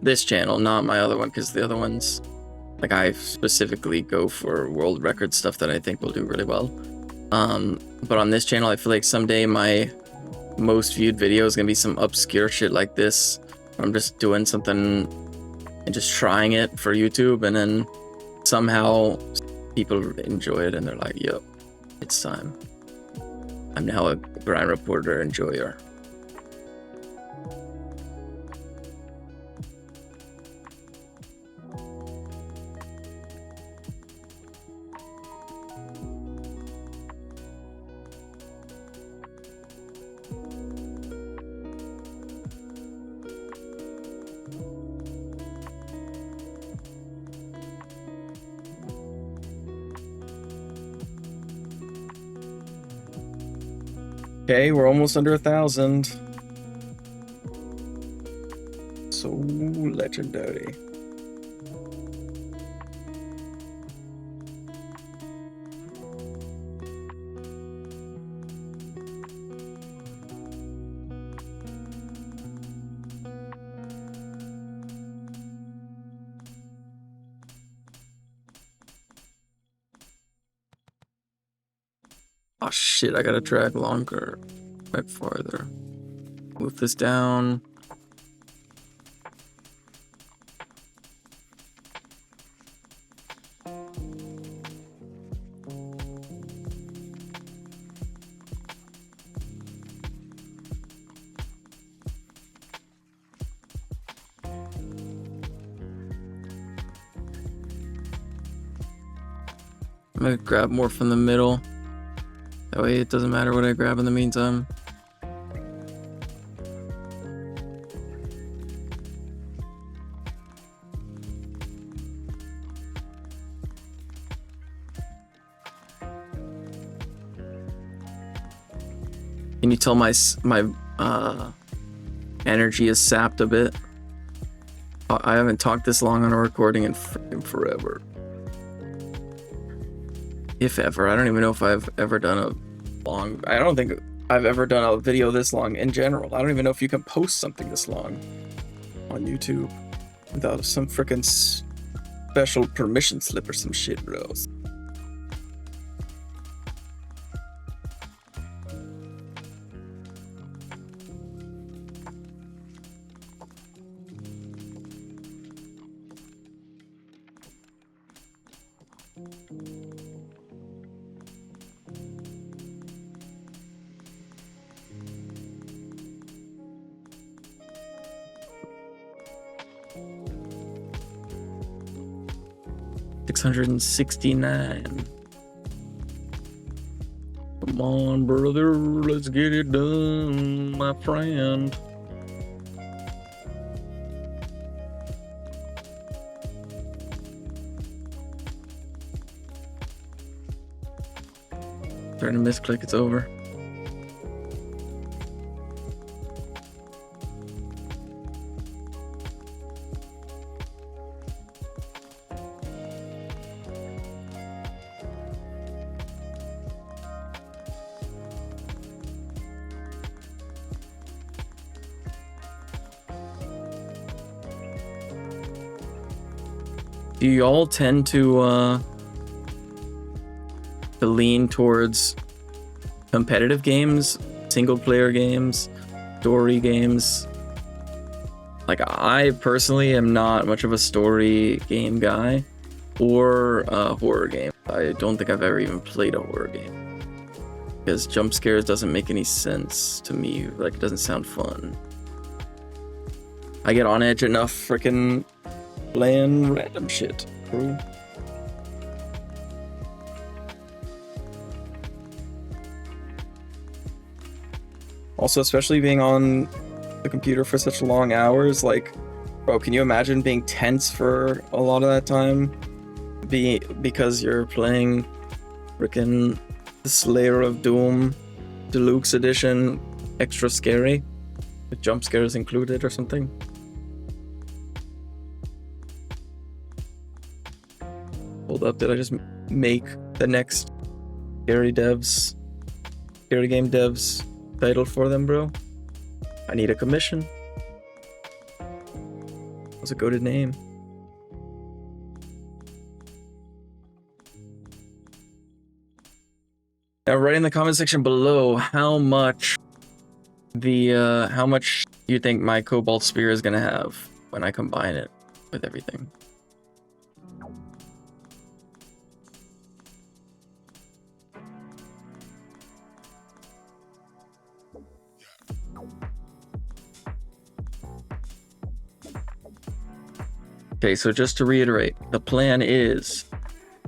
not my other one, because the other ones, like I specifically go for world record stuff that I think will do really well. But on this channel, I feel like someday my most viewed video is gonna be some obscure shit like this. I'm just doing something and just trying it for YouTube, and then somehow people enjoy it and they're like, yo, it's time. I'm now a grind reporter enjoyer. Okay, we're almost under 1,000. So legendary. Oh shit, I gotta drag longer. Right farther. Move this down. I'm gonna grab more from the middle. That way it doesn't matter what I grab in the meantime. Can you tell my energy is sapped a bit? I haven't talked this long on a recording in freaking forever. If ever. I don't even know if I've ever done a long... I don't think I've ever done a video this long in general. I don't even know if you can post something this long on YouTube without some freaking special permission slip or some shit, bros. $669. Come on, brother, let's get it done, my friend. Starting to misclick, it's over. Do y'all tend to lean towards competitive games, single player games, story games? Like, I personally am not much of a story game guy or a horror game. I don't think I've ever even played a horror game because jump scares doesn't make any sense to me. Like, it doesn't sound fun. I get on edge enough freaking playing random shit, bro. Also, especially being on the computer for such long hours, like, bro, can you imagine being tense for a lot of that time? Because you're playing frickin' the Slayer of Doom Deluxe Edition extra scary, with jump scares included or something. Hold up, did I just make the next scary game devs title for them, bro? I need a commission. What's a goated name? Now, write in the comment section below how much you think my Cobalt Spear is gonna have when I combine it with everything. Okay, so just to reiterate, the plan is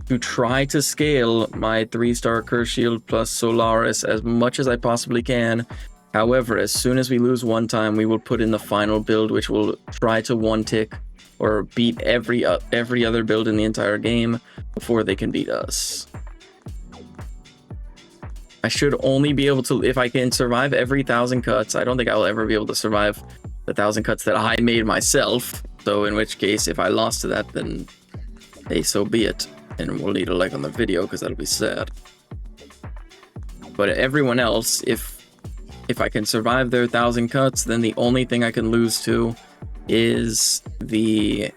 to try to scale my 3-star Curse Shield plus Solaris as much as I possibly can. However, as soon as we lose one time, we will put in the final build, which will try to one-tick or beat every other build in the entire game before they can beat us. I should only be able to, if I can survive every 1,000 cuts, I don't think I'll ever be able to survive the 1,000 cuts that I made myself. So in which case, if I lost to that, then hey, so be it. And we'll need a like on the video because that'll be sad. But everyone else, if I can survive their 1,000 cuts, then the only thing I can lose to is a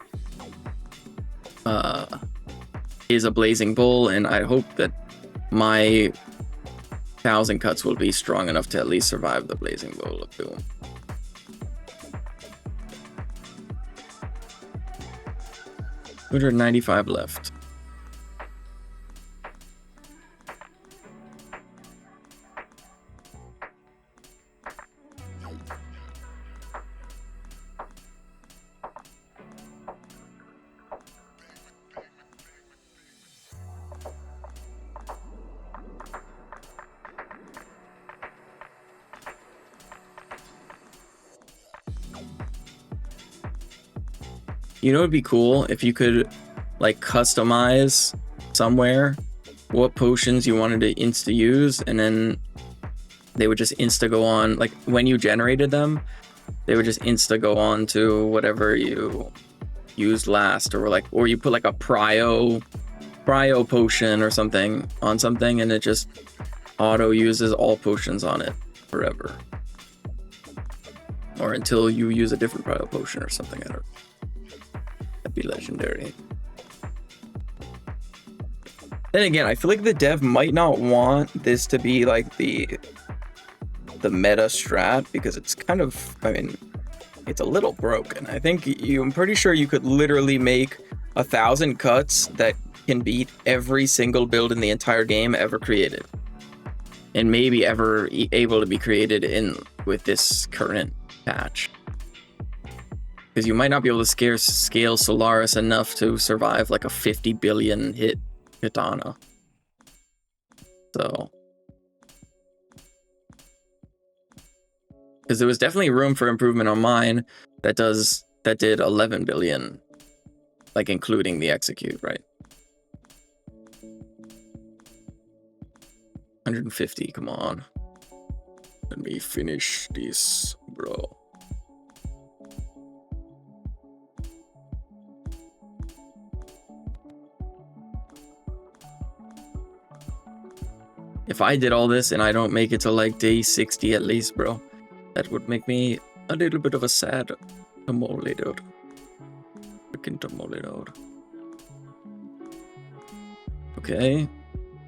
Blazing Bull, and I hope that my 1,000 cuts will be strong enough to at least survive the Blazing Bowl of Doom. $295 left. You know, it'd be cool if you could like customize somewhere what potions you wanted to insta use, and then they would just insta go on, like when you generated them, they would just insta go on to whatever you used last, or you put like a prio potion or something on something, and it just auto uses all potions on it forever, or until you use a different prio potion or something. I don't know. That'd be legendary. Then again, I feel like the dev might not want this to be like the meta strat, because it's kind of, I mean, it's a little broken. I think I'm pretty sure you could literally make 1,000 cuts that can beat every single build in the entire game ever created, and maybe ever able to be created with this current patch. Because you might not be able to scale Solaris enough to survive like a 50 billion hit katana. So, because there was definitely room for improvement on mine that did 11 billion, like including the execute, right? 150, come on. Let me finish this, bro. If I did all this and I don't make it to like day 60 at least, bro, that would make me a little bit of a sad tamale, dude. Freaking tamale, dude. Okay,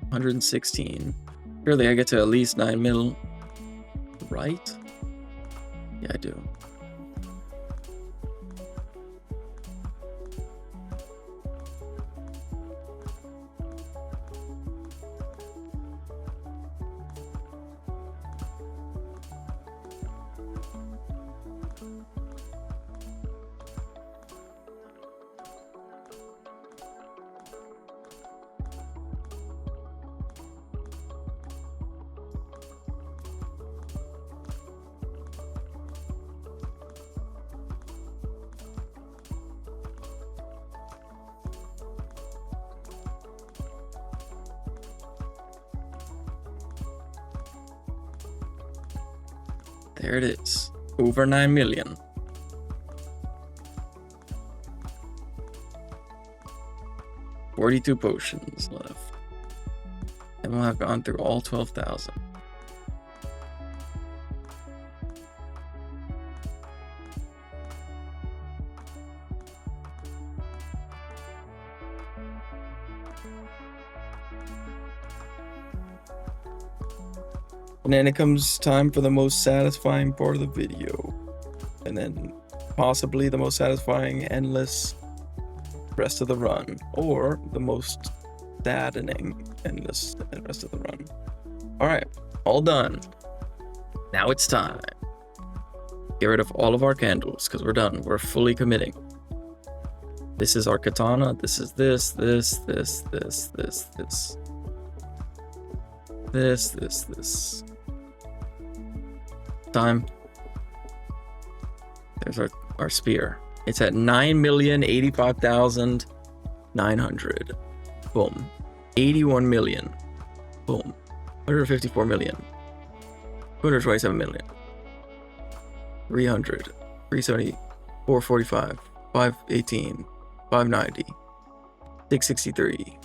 116. Surely I get to at least 9 mil, right? Yeah, I do. There it is. Over 9 million. $42 potions left. And we'll have gone through all 12,000. And then it comes time for the most satisfying part of the video. And then possibly the most satisfying endless rest of the run. Or the most saddening endless rest of the run. Alright, all done. Now it's time. Get rid of all of our candles, because we're done. We're fully committing. This is our katana. This is this. Time. There's our spear. It's at 9,085,900. Boom. 81 million. Boom. 154 million. 227 million. 300. 370. 445. 518. 590. 663.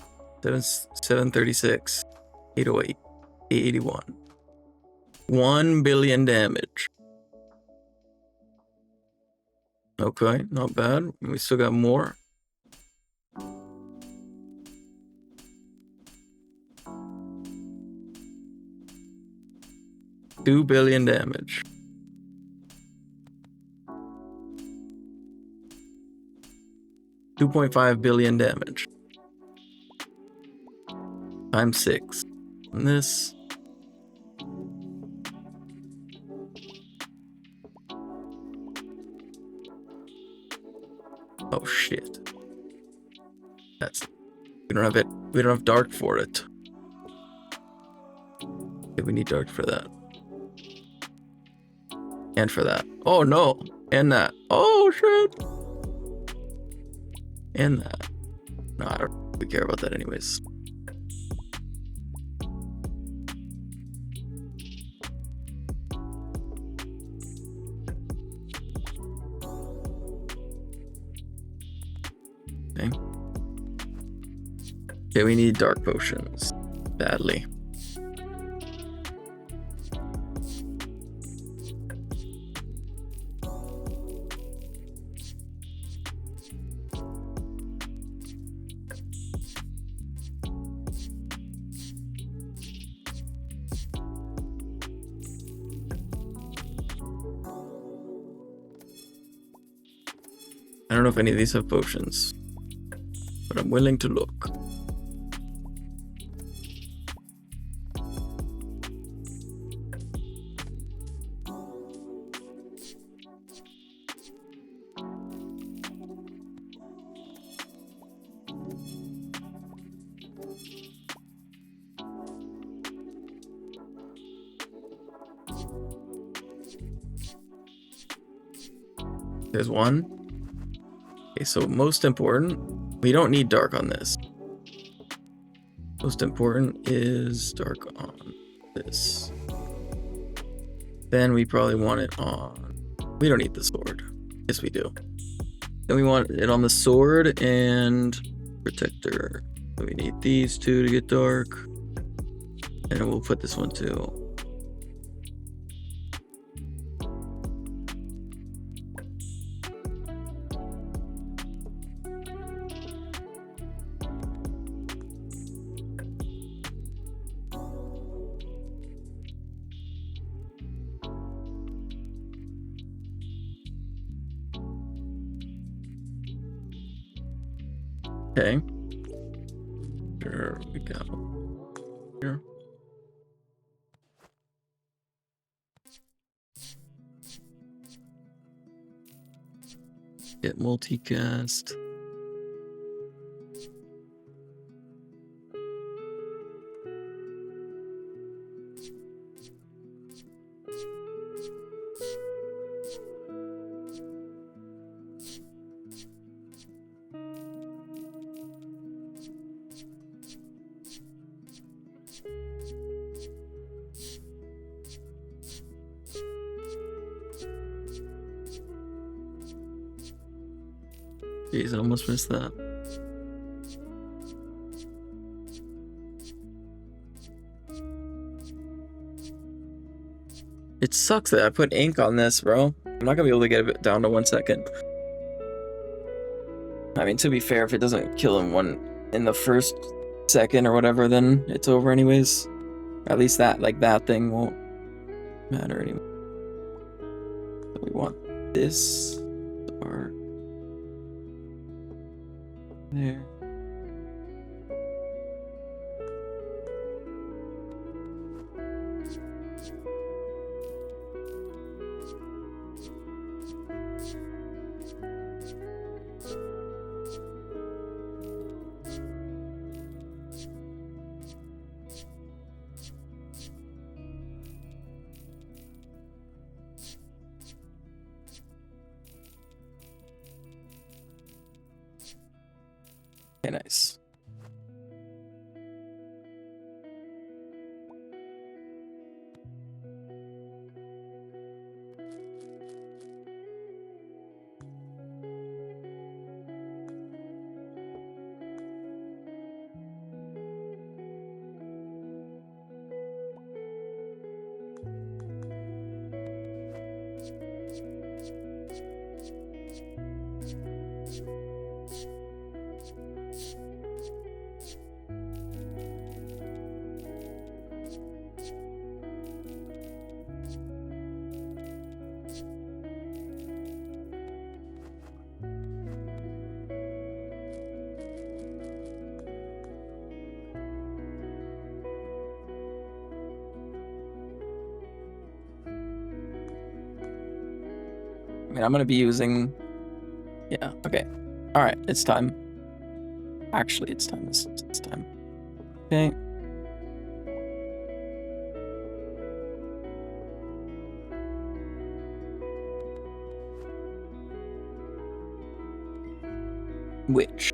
736. 808. 881. 1 billion damage. Okay, not bad. We still got more. 2 billion damage. $2.5 billion damage. Times 6. And this. Oh shit. That's. We don't have it. We don't have dark for it. Okay, we need dark for that. And for that. Oh no! And that. Oh shit! And that. No, I don't really care about that anyways. Okay. Okay, we need dark potions. Badly. I don't know if any of these have potions, but I'm willing to look. There's one. Okay, so most important, we don't need dark on this. Most important is dark on this. Then we probably want it on... We don't need the sword. Yes, we do. Then we want it on the sword and protector. So we need these two to get dark. And we'll put this one too. Okay. There we go. Here. Get multicast. Jeez, I almost missed that. It sucks that I put ink on this, bro. I'm not gonna be able to get it down to 1 second. I mean, to be fair, if it doesn't kill him in the first second or whatever, then it's over anyways. At least that, like, that thing won't matter anymore. So we want this dark there. Okay, nice. I mean, I'm gonna be using... Yeah, okay. Alright, it's time. Actually, it's time. It's time. Okay. Which?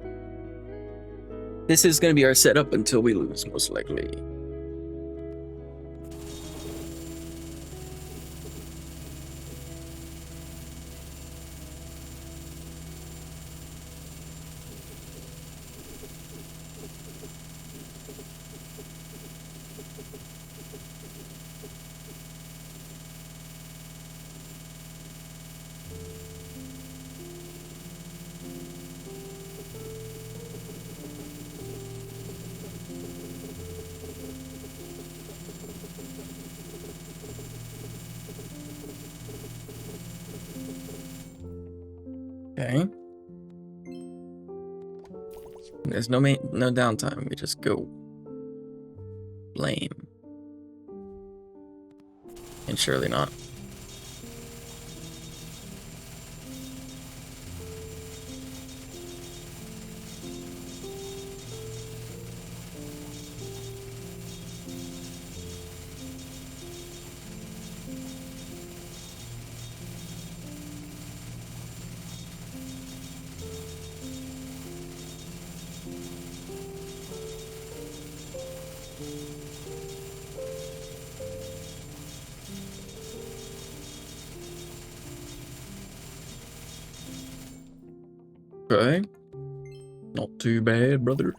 This is gonna be our setup until we lose, most likely. Okay. There's no downtime. We just go lame. And surely not. Okay. Not too bad, brother.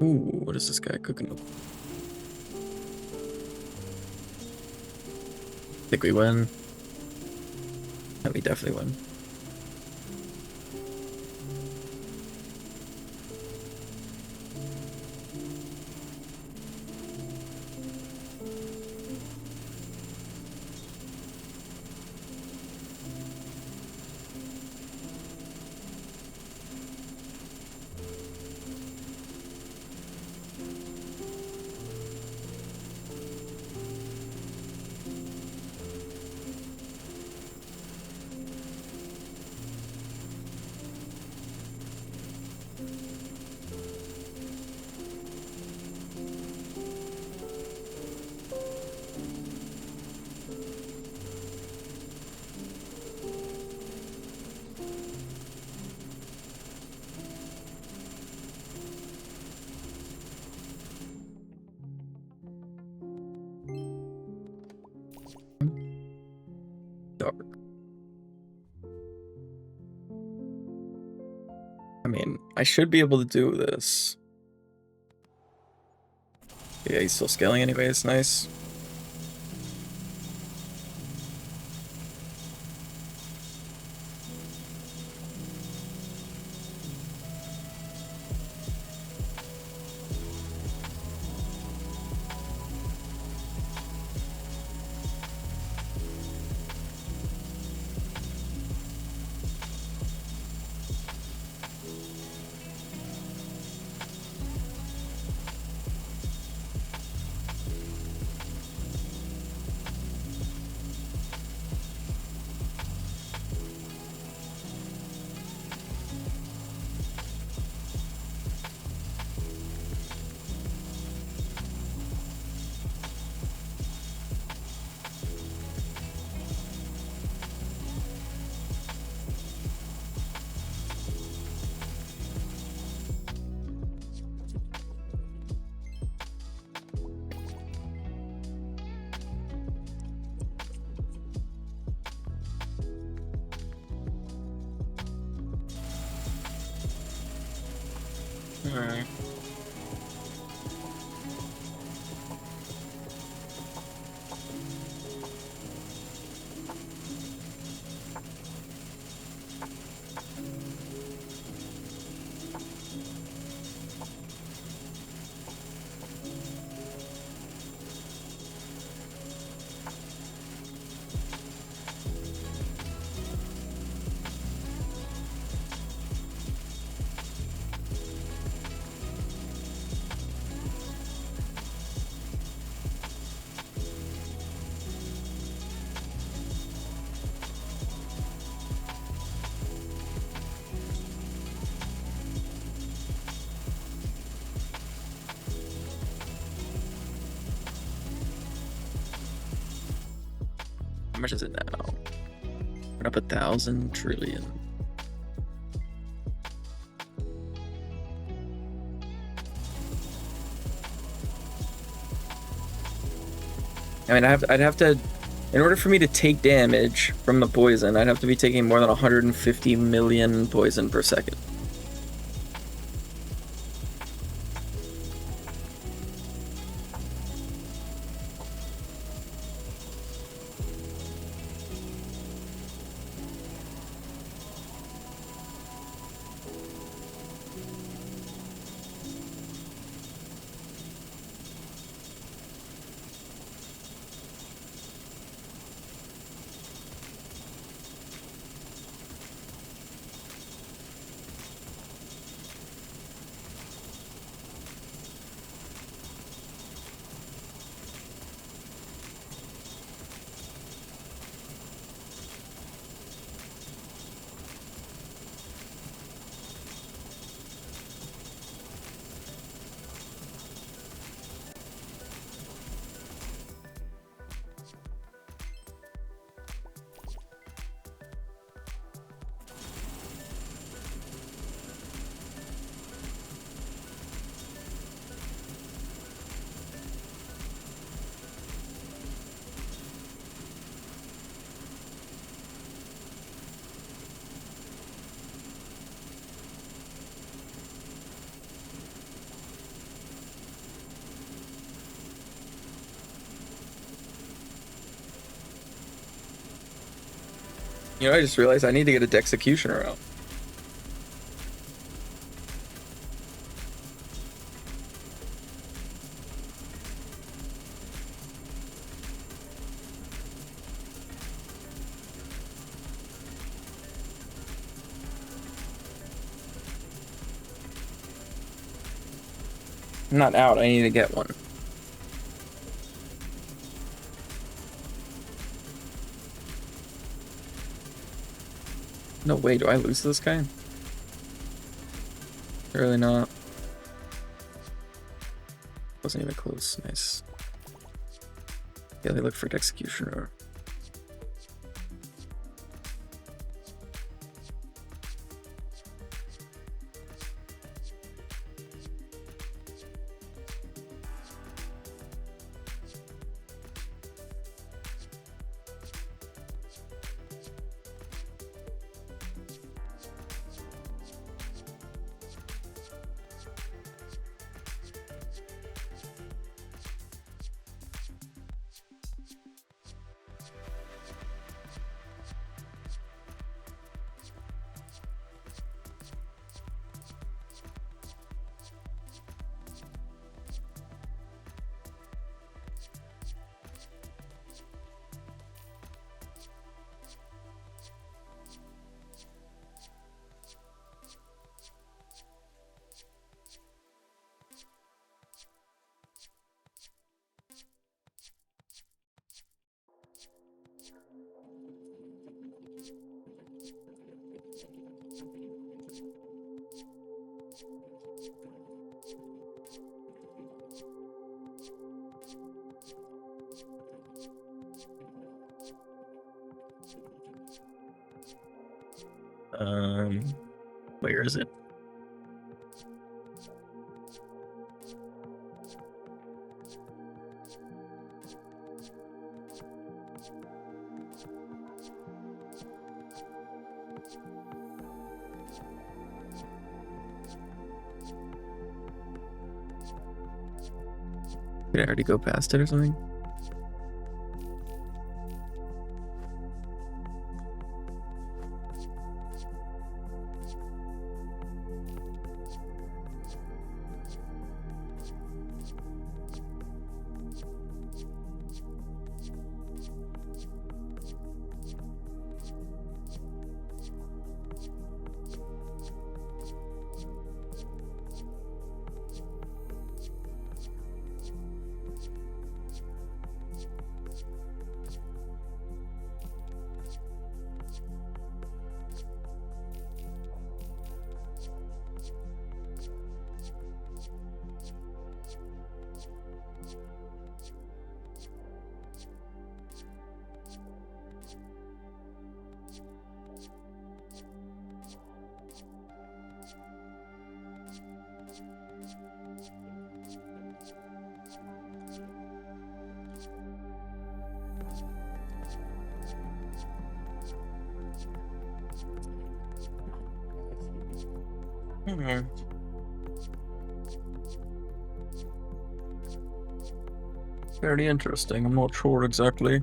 Ooh, what is this guy cooking up? Think we win. Yeah, we definitely win. Dark. I mean, I should be able to do this. Yeah, he's still scaling anyways, nice. Alright. much is it now? Went up 1,000 trillion. I mean, I'd have to, in order for me to take damage from the poison, I'd have to be taking more than 150 million poison per second. You know, I just realized I need to get a Dexecutioner out. I'm not out, I need to get one. No way, do I lose this guy? Really not. Wasn't even close, nice. Yeah, they look for Dexecutioner. Where is it? Did I already go past it or something? Hmm. Very interesting. I'm not sure exactly.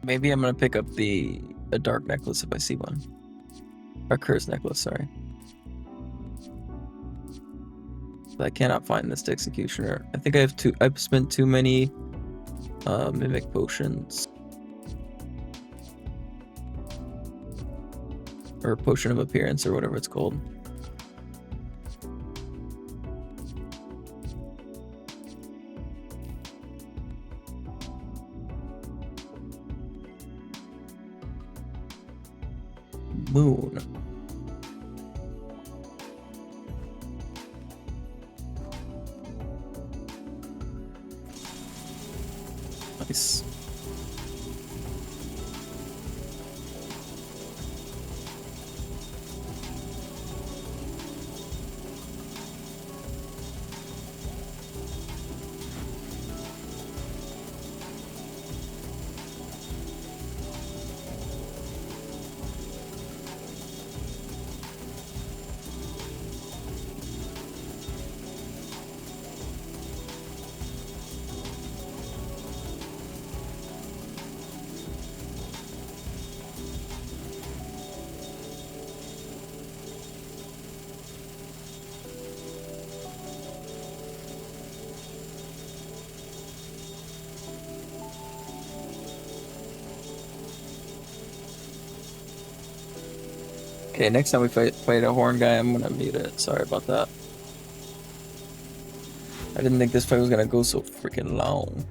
Maybe I'm gonna pick up a dark necklace if I see one. A curse necklace, sorry. But I cannot find this executioner. I think I have I've spent too many mimic potions. Or potion of appearance or whatever it's called. Moon. Nice. Okay, next time we fight a horn guy, I'm gonna mute it. Sorry about that. I didn't think this fight was gonna go so freaking long.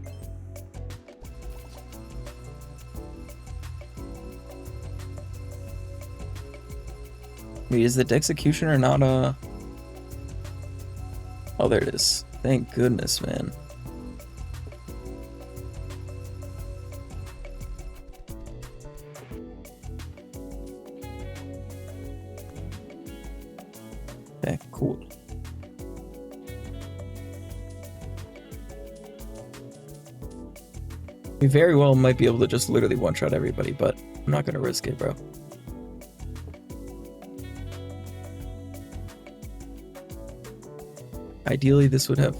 Wait, is the executioner not a... Oh, there it is. Thank goodness, man. Okay, cool. We very well might be able to just literally one-shot everybody, but I'm not gonna risk it, bro. Ideally, this would have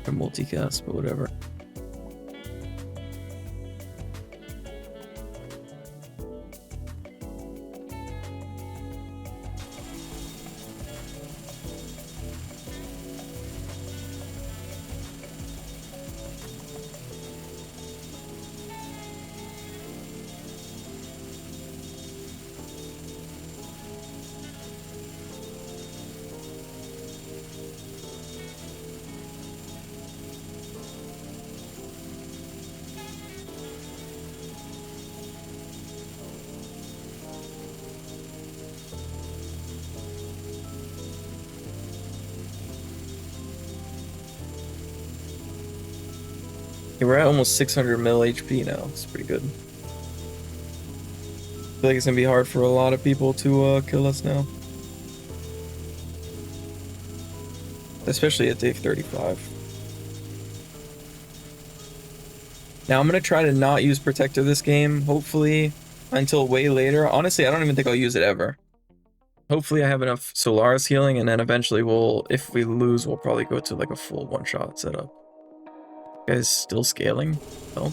a multicast, but whatever. Yeah, we're at almost 600 mil HP now. It's pretty good. I feel like it's gonna be hard for a lot of people to kill us now. Especially at day 35. Now I'm gonna try to not use Protector this game, hopefully, until way later. Honestly, I don't even think I'll use it ever. Hopefully I have enough Solaris healing, and then eventually we'll, if we lose, we'll probably go to like a full one-shot setup. Guys still scaling? Oh.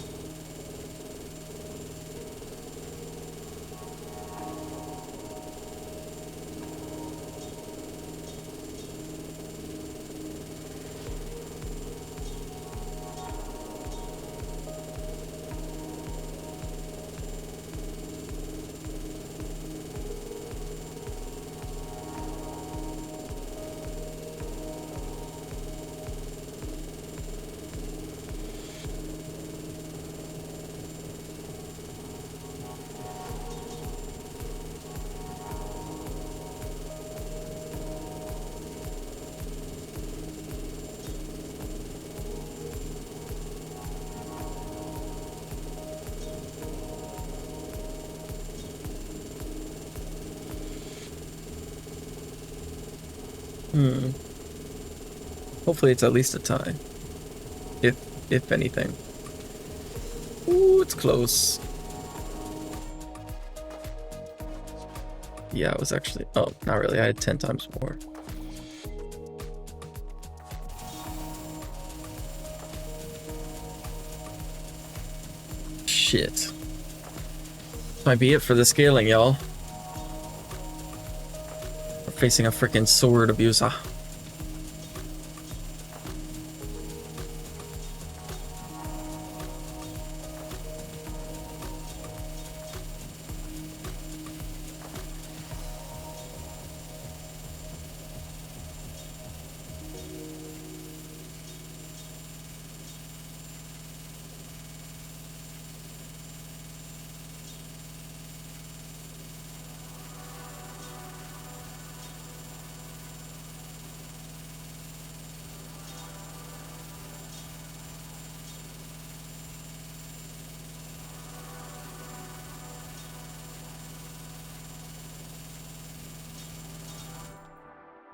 Hopefully it's at least a tie. If anything. Ooh, it's close. Yeah, it was actually... Oh, not really. I had 10 times more. Shit. Might be it for the scaling, y'all. We're facing a freaking sword abuser.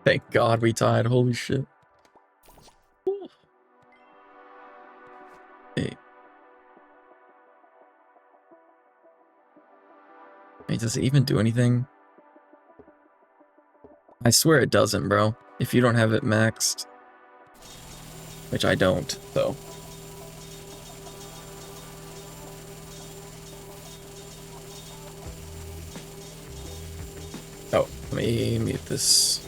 Thank God we tied. Holy shit. Hey. Hey, does it even do anything? I swear it doesn't, bro. If you don't have it maxed. Which I don't, so. Oh, let me mute this.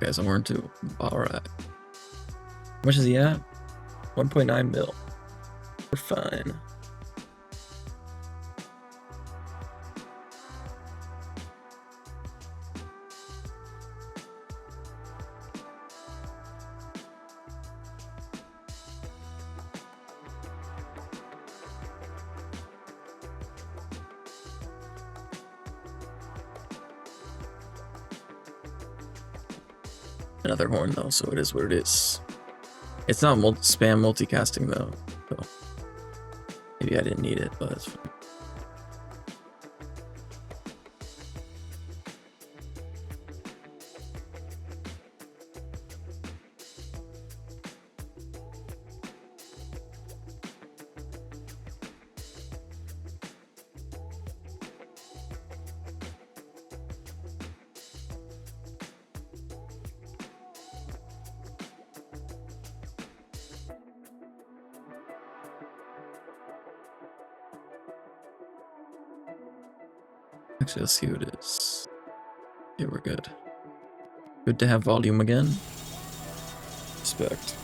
Guys, I'm wearing two. Alright. How much is he at? 1.9 mil. We're fine. Another horn though, so it is what it is. It's not spam multicasting though, so maybe I didn't need it, but it's fine. Actually, let's see who it is. Okay, we're good. Good to have volume again. Respect.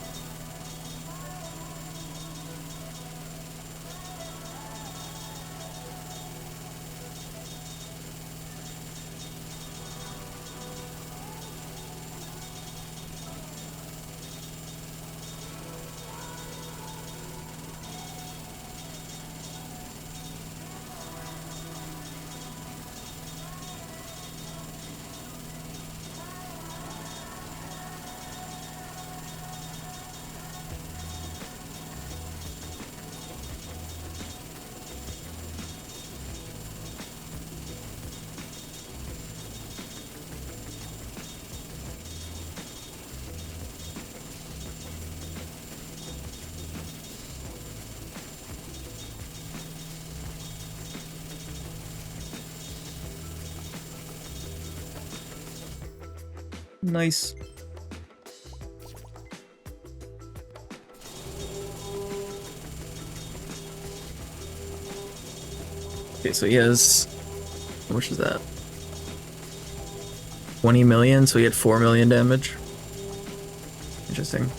Nice. Okay, so he has, how much is that? 20 million, so he had 4 million damage. Interesting.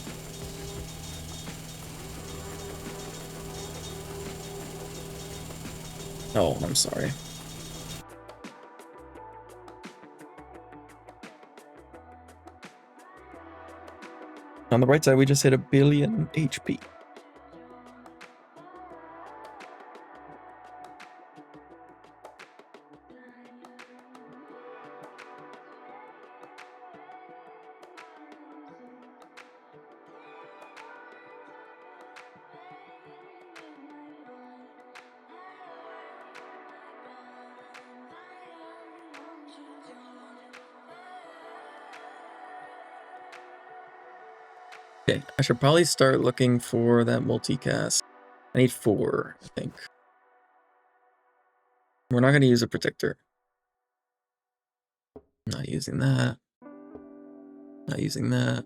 Oh, I'm sorry. On the right side, we just hit 1 billion HP. Okay, I should probably start looking for that multicast. I need 4, I think. We're not going to use a protector. Not using that. Not using that.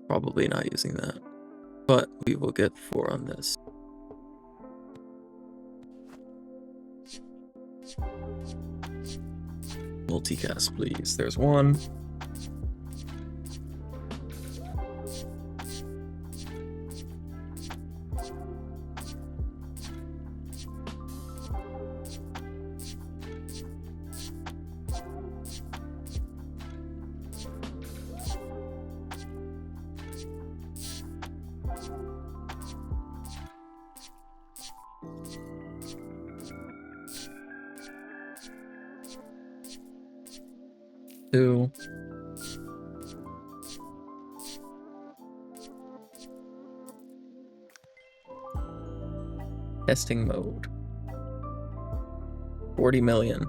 Probably not using that. But we will get 4 on this. Multicast, please. There's 1. Two. Testing mode. 40 million.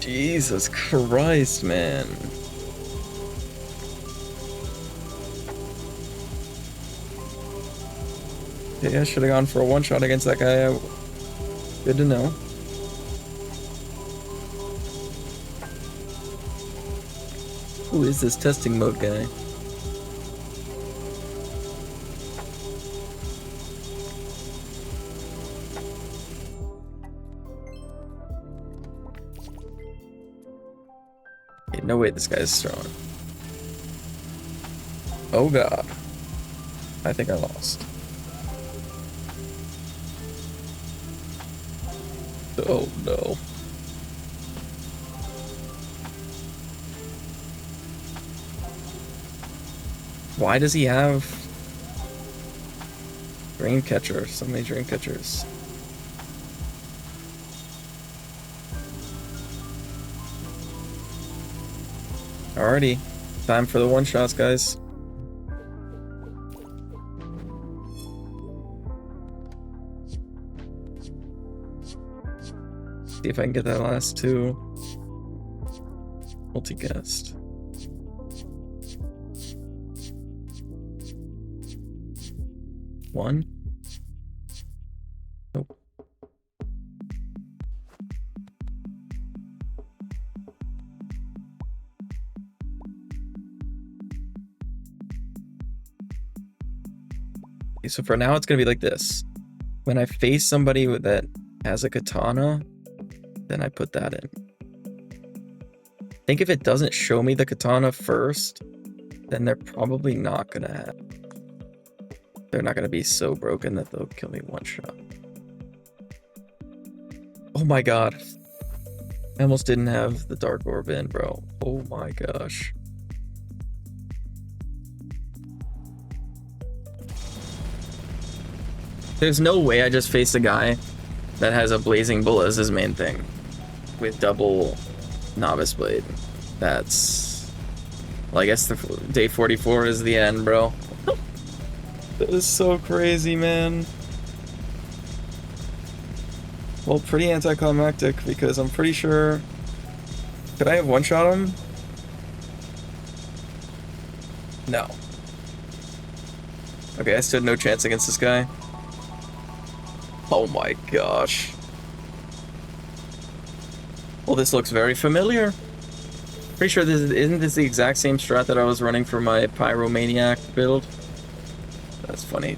Jesus Christ, man. Yeah, I should have gone for a one-shot against that guy. Good to know. Who is this testing mode guy? Okay, no way this guy's strong. Oh god. I think I lost. Oh no. Why does he have dream catcher? So many dream catchers. Alrighty, time for the one shots, guys. See if I can get that last 2. Multicast. One. Nope. Okay, so for now it's gonna be like this. When I face somebody that has a katana, then I put that in. I think if it doesn't show me the katana first, then they're probably not gonna have. They're not gonna be so broken that they'll kill me one shot. Oh my god. I almost didn't have the dark orb in, bro. Oh my gosh. There's no way I just faced a guy that has a blazing bull as his main thing with double novice blade. That's... Well, I guess the day 44 is the end, bro. That is so crazy, man. Well, pretty anticlimactic because I'm pretty sure... Could I have one-shot him? No. Okay, I stood no chance against this guy. Oh my gosh. Well, this looks very familiar. Pretty sure isn't this the exact same strat that I was running for my Pyromaniac build? That's funny.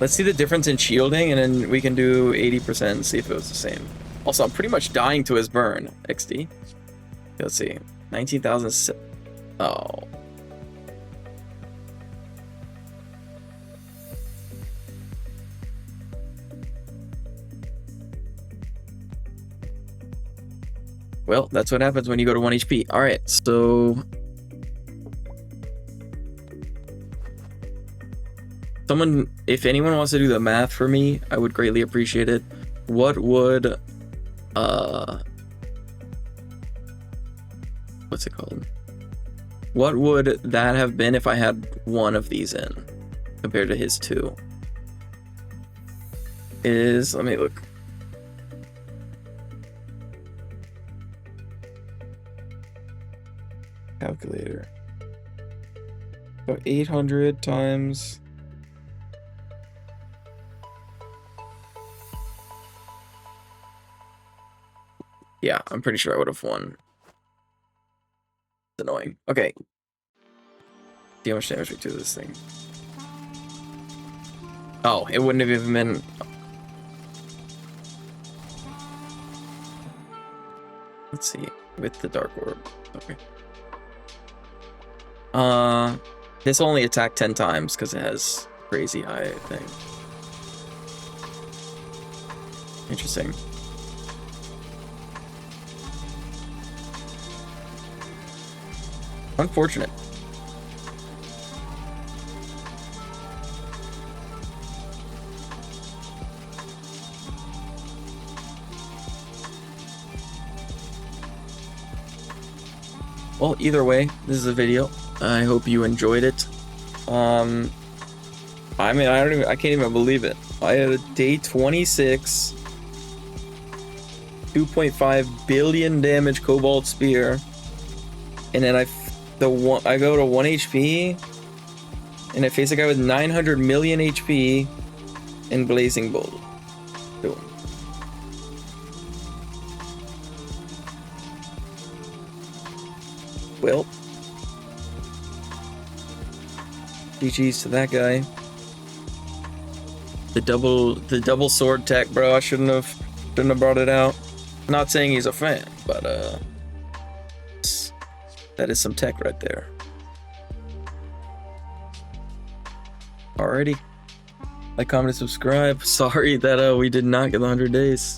Let's see the difference in shielding, and then we can do 80% and see if it was the same. Also, I'm pretty much dying to his burn. XD. Let's see. 19,000... Oh. Well, that's what happens when you go to 1 HP. Alright, so... Someone, if anyone wants to do the math for me, I would greatly appreciate it. What would... What's it called? What would that have been if I had one of these in, compared to his two? Let me look. Calculator. So 800 times... Yeah, I'm pretty sure I would have won. It's annoying. Okay. See how much damage we do to this thing. Oh, it wouldn't have even been... Let's see. With the Dark Orb. Okay. This only attacked 10 times because it has crazy high thing. Interesting. Unfortunate. Well, either way, this is a video. I hope you enjoyed it. I mean, I can't even believe it. I had a day 26, 2.5 billion damage Cobalt Spear, and then I go to 1 HP, and I face a guy with 900 million HP and Blazing Bolt. Boom. Well, GG's to that guy. The double sword tech, bro. I shouldn't have brought it out. Not saying he's a fan, but that is some tech right there. Alrighty. Like, comment, and subscribe. Sorry that we did not get the 100 days.